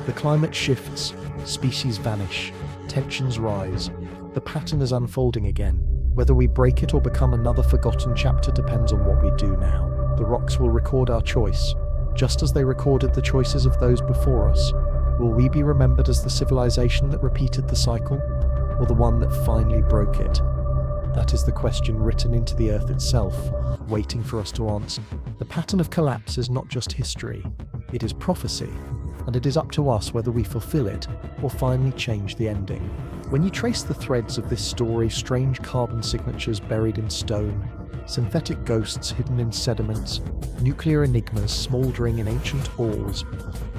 S1: The climate shifts, species vanish, tensions rise. The pattern is unfolding again. Whether we break it or become another forgotten chapter depends on what we do now. The rocks will record our choice, just as they recorded the choices of those before us. Will we be remembered as the civilization that repeated the cycle, or the one that finally broke it? That is the question written into the earth itself, waiting for us to answer. The pattern of collapse is not just history, it is prophecy, and it is up to us whether we fulfill it or finally change the ending. When you trace the threads of this story, strange carbon signatures buried in stone, synthetic ghosts hidden in sediments, nuclear enigmas smouldering in ancient halls,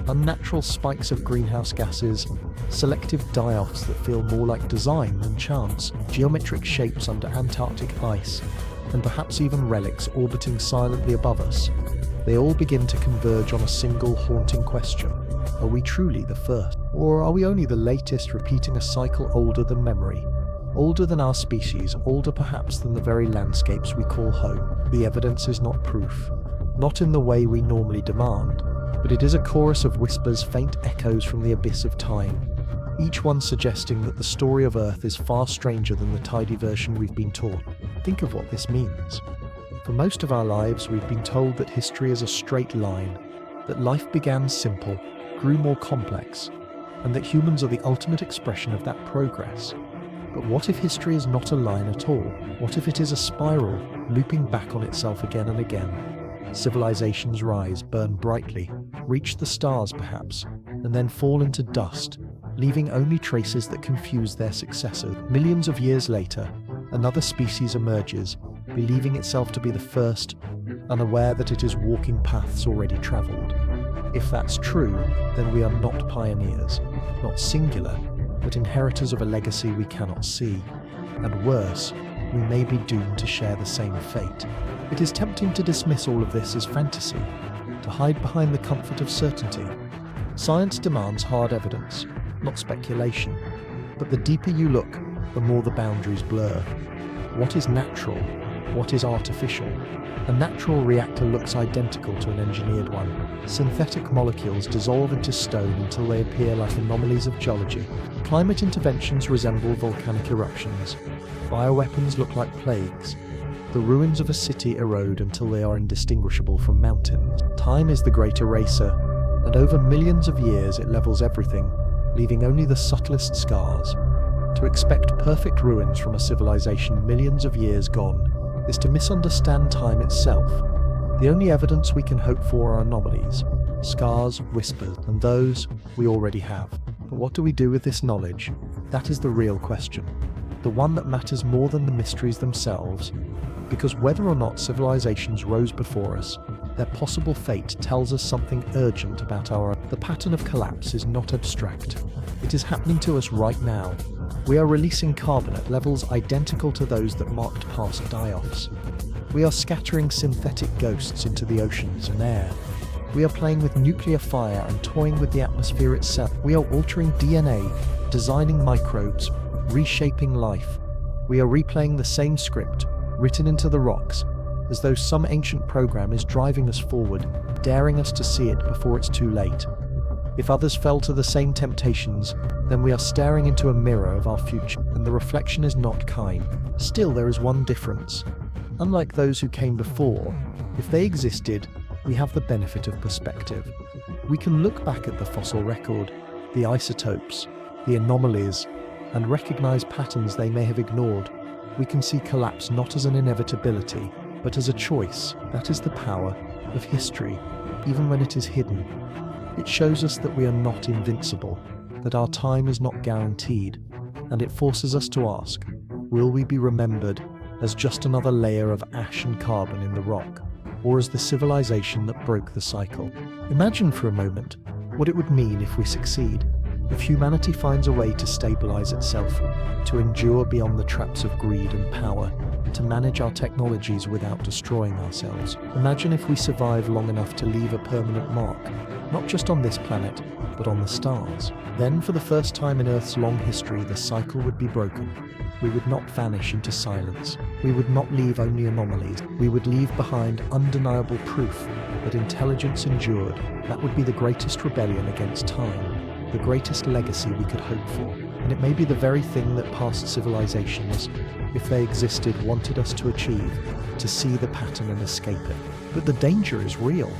S1: unnatural spikes of greenhouse gases, selective die-offs that feel more like design than chance, geometric shapes under Antarctic ice, and perhaps even relics orbiting silently above us, they all begin to converge on a single haunting question. Are we truly the first? Or are we only the latest, repeating a cycle older than memory? Older than our species, older perhaps than the very landscapes we call home. The evidence is not proof, not in the way we normally demand, but it is a chorus of whispers, faint echoes from the abyss of time, each one suggesting that the story of Earth is far stranger than the tidy version we've been taught. Think of what this means. For most of our lives, we've been told that history is a straight line, that life began simple, grew more complex, and that humans are the ultimate expression of that progress. But what if history is not a line at all? What if it is a spiral, looping back on itself again and again? Civilizations rise, burn brightly, reach the stars perhaps, and then fall into dust, leaving only traces that confuse their successors. Millions of years later, another species emerges, believing itself to be the first, unaware that it is walking paths already traveled. If that's true, then we are not pioneers, not singular, but inheritors of a legacy we cannot see. And worse, we may be doomed to share the same fate. It is tempting to dismiss all of this as fantasy, to hide behind the comfort of certainty. Science demands hard evidence, not speculation. But the deeper you look, the more the boundaries blur. What is natural? What is artificial? A natural reactor looks identical to an engineered one. Synthetic molecules dissolve into stone until they appear like anomalies of geology. Climate interventions resemble volcanic eruptions. Bioweapons look like plagues. The ruins of a city erode until they are indistinguishable from mountains. Time is the great eraser, and over millions of years it levels everything, leaving only the subtlest scars. To expect perfect ruins from a civilization millions of years gone is to misunderstand time itself. The only evidence we can hope for are anomalies, scars, whispers, and those we already have. But what do we do with this knowledge? That is the real question, the one that matters more than the mysteries themselves, because whether or not civilizations rose before us, their possible fate tells us something urgent about our... The pattern of collapse is not abstract. It is happening to us right now. We are releasing carbon at levels identical to those that marked past die-offs. We are scattering synthetic ghosts into the oceans and air. We are playing with nuclear fire and toying with the atmosphere itself. We are altering DNA, designing microbes, reshaping life. We are replaying the same script, written into the rocks, as though some ancient program is driving us forward, daring us to see it before it's too late. If others fell to the same temptations, then we are staring into a mirror of our future, and the reflection is not kind. Still, there is one difference. Unlike those who came before, if they existed, we have the benefit of perspective. We can look back at the fossil record, the isotopes, the anomalies, and recognize patterns they may have ignored. We can see collapse not as an inevitability, but as a choice. That is the power of history, even when it is hidden. It shows us that we are not invincible, that our time is not guaranteed, and it forces us to ask, will we be remembered as just another layer of ash and carbon in the rock, or as the civilization that broke the cycle? Imagine for a moment what it would mean if we succeed, if humanity finds a way to stabilize itself, to endure beyond the traps of greed and power, to manage our technologies without destroying ourselves. Imagine if we survive long enough to leave a permanent mark, not just on this planet, but on the stars. Then, for the first time in Earth's long history, the cycle would be broken. We would not vanish into silence. We would not leave only anomalies. We would leave behind undeniable proof that intelligence endured. That would be the greatest rebellion against time, the greatest legacy we could hope for. And it may be the very thing that past civilizations, if they existed, wanted us to achieve, to see the pattern and escape it. But the danger is real.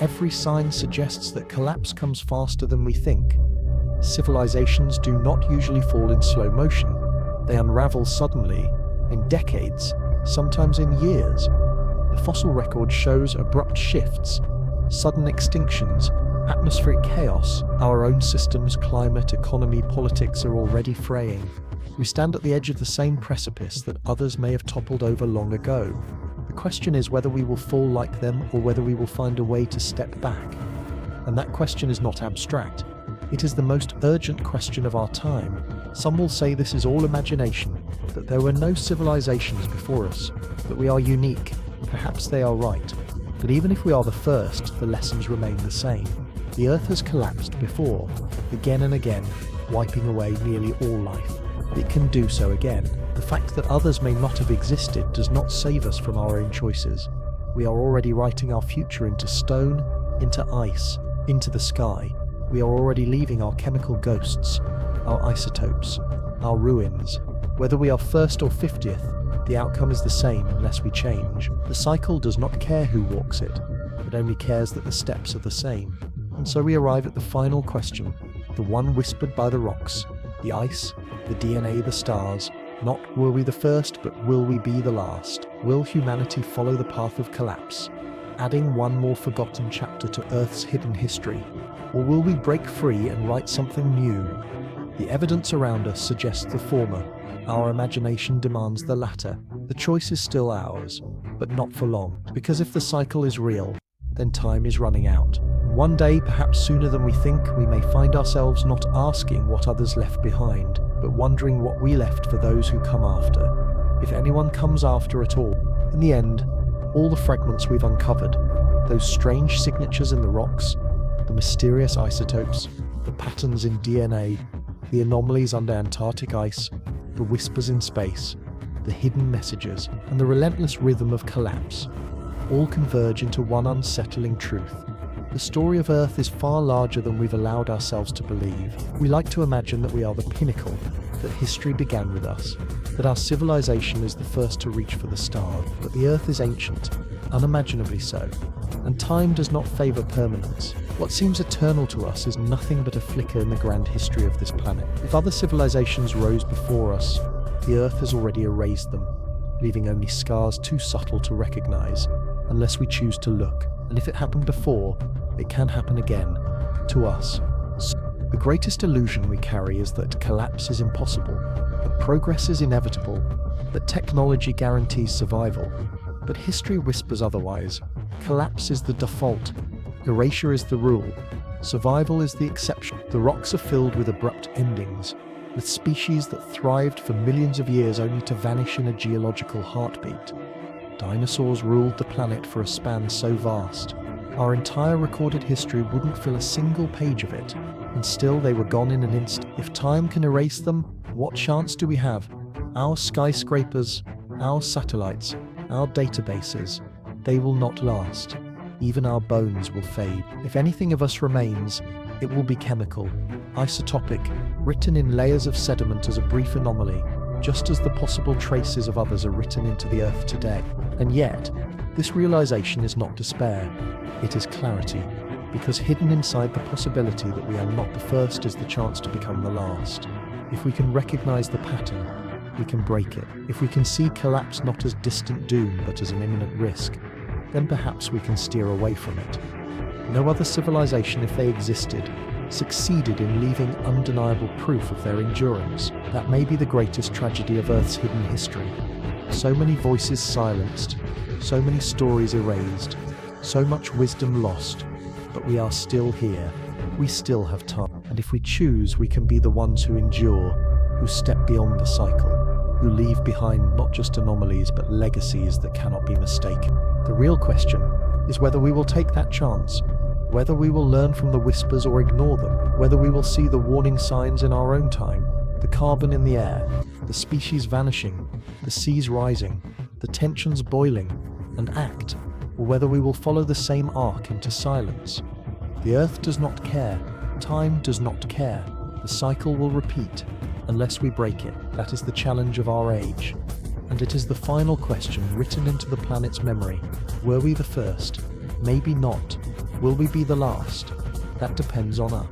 S1: Every sign suggests that collapse comes faster than we think. Civilizations do not usually fall in slow motion. They unravel suddenly, in decades, sometimes in years. The fossil record shows abrupt shifts, sudden extinctions, atmospheric chaos. Our own systems, climate, economy, politics are already fraying. We stand at the edge of the same precipice that others may have toppled over long ago. The question is whether we will fall like them or whether we will find a way to step back. And that question is not abstract. It is the most urgent question of our time. Some will say this is all imagination, that there were no civilizations before us, that we are unique. Perhaps they are right. But even if we are the first, the lessons remain the same. The Earth has collapsed before, again and again, wiping away nearly all life. It can do so again. The fact that others may not have existed does not save us from our own choices. We are already writing our future into stone, into ice, into the sky. We are already leaving our chemical ghosts, our isotopes, our ruins. Whether we are first or 50th, the outcome is the same unless we change. The cycle does not care who walks it, it only cares that the steps are the same. And so we arrive at the final question, the one whispered by the rocks, the ice, the DNA, the stars. Not were we the first, but will we be the last? Will humanity follow the path of collapse, adding one more forgotten chapter to Earth's hidden history? Or will we break free and write something new? The evidence around us suggests the former. Our imagination demands the latter. The choice is still ours, but not for long. Because if the cycle is real, then time is running out. One day, perhaps sooner than we think, we may find ourselves not asking what others left behind, but wondering what we left for those who come after. If anyone comes after at all. In the end, all the fragments we've uncovered, those strange signatures in the rocks, the mysterious isotopes, the patterns in DNA, the anomalies under Antarctic ice, the whispers in space, the hidden messages, and the relentless rhythm of collapse, all converge into one unsettling truth. The story of Earth is far larger than we've allowed ourselves to believe. We like to imagine that we are the pinnacle, that history began with us, that our civilization is the first to reach for the stars. But the Earth is ancient, unimaginably so, and time does not favor permanence. What seems eternal to us is nothing but a flicker in the grand history of this planet. If other civilizations rose before us, the Earth has already erased them, leaving only scars too subtle to recognize, unless we choose to look. And if it happened before, it can happen again, to us. The greatest illusion we carry is that collapse is impossible, that progress is inevitable, that technology guarantees survival. But history whispers otherwise. Collapse is the default, erasure is the rule, survival is the exception. The rocks are filled with abrupt endings, with species that thrived for millions of years only to vanish in a geological heartbeat. Dinosaurs ruled the planet for a span so vast, our entire recorded history wouldn't fill a single page of it, and still they were gone in an instant. If time can erase them, what chance do we have? Our skyscrapers, our satellites, our databases, they will not last. Even our bones will fade. If anything of us remains, it will be chemical, isotopic, written in layers of sediment as a brief anomaly, just as the possible traces of others are written into the Earth today. And yet, this realization is not despair, it is clarity, because hidden inside the possibility that we are not the first is the chance to become the last. If we can recognize the pattern, we can break it. If we can see collapse not as distant doom but as an imminent risk, then perhaps we can steer away from it. No other civilization, if they existed, succeeded in leaving undeniable proof of their endurance. That may be the greatest tragedy of Earth's hidden history. So many voices silenced, so many stories erased, so much wisdom lost, but we are still here. We still have time. And if we choose, we can be the ones who endure, who step beyond the cycle, who leave behind not just anomalies but legacies that cannot be mistaken. The real question is whether we will take that chance, whether we will learn from the whispers or ignore them, whether we will see the warning signs in our own time, the carbon in the air, the species vanishing, the seas rising, the tensions boiling, and act, or whether we will follow the same arc into silence. The Earth does not care, time does not care, the cycle will repeat, unless we break it. That is the challenge of our age. And it is the final question written into the planet's memory. Were we the first? Maybe not. Will we be the last? That depends on us.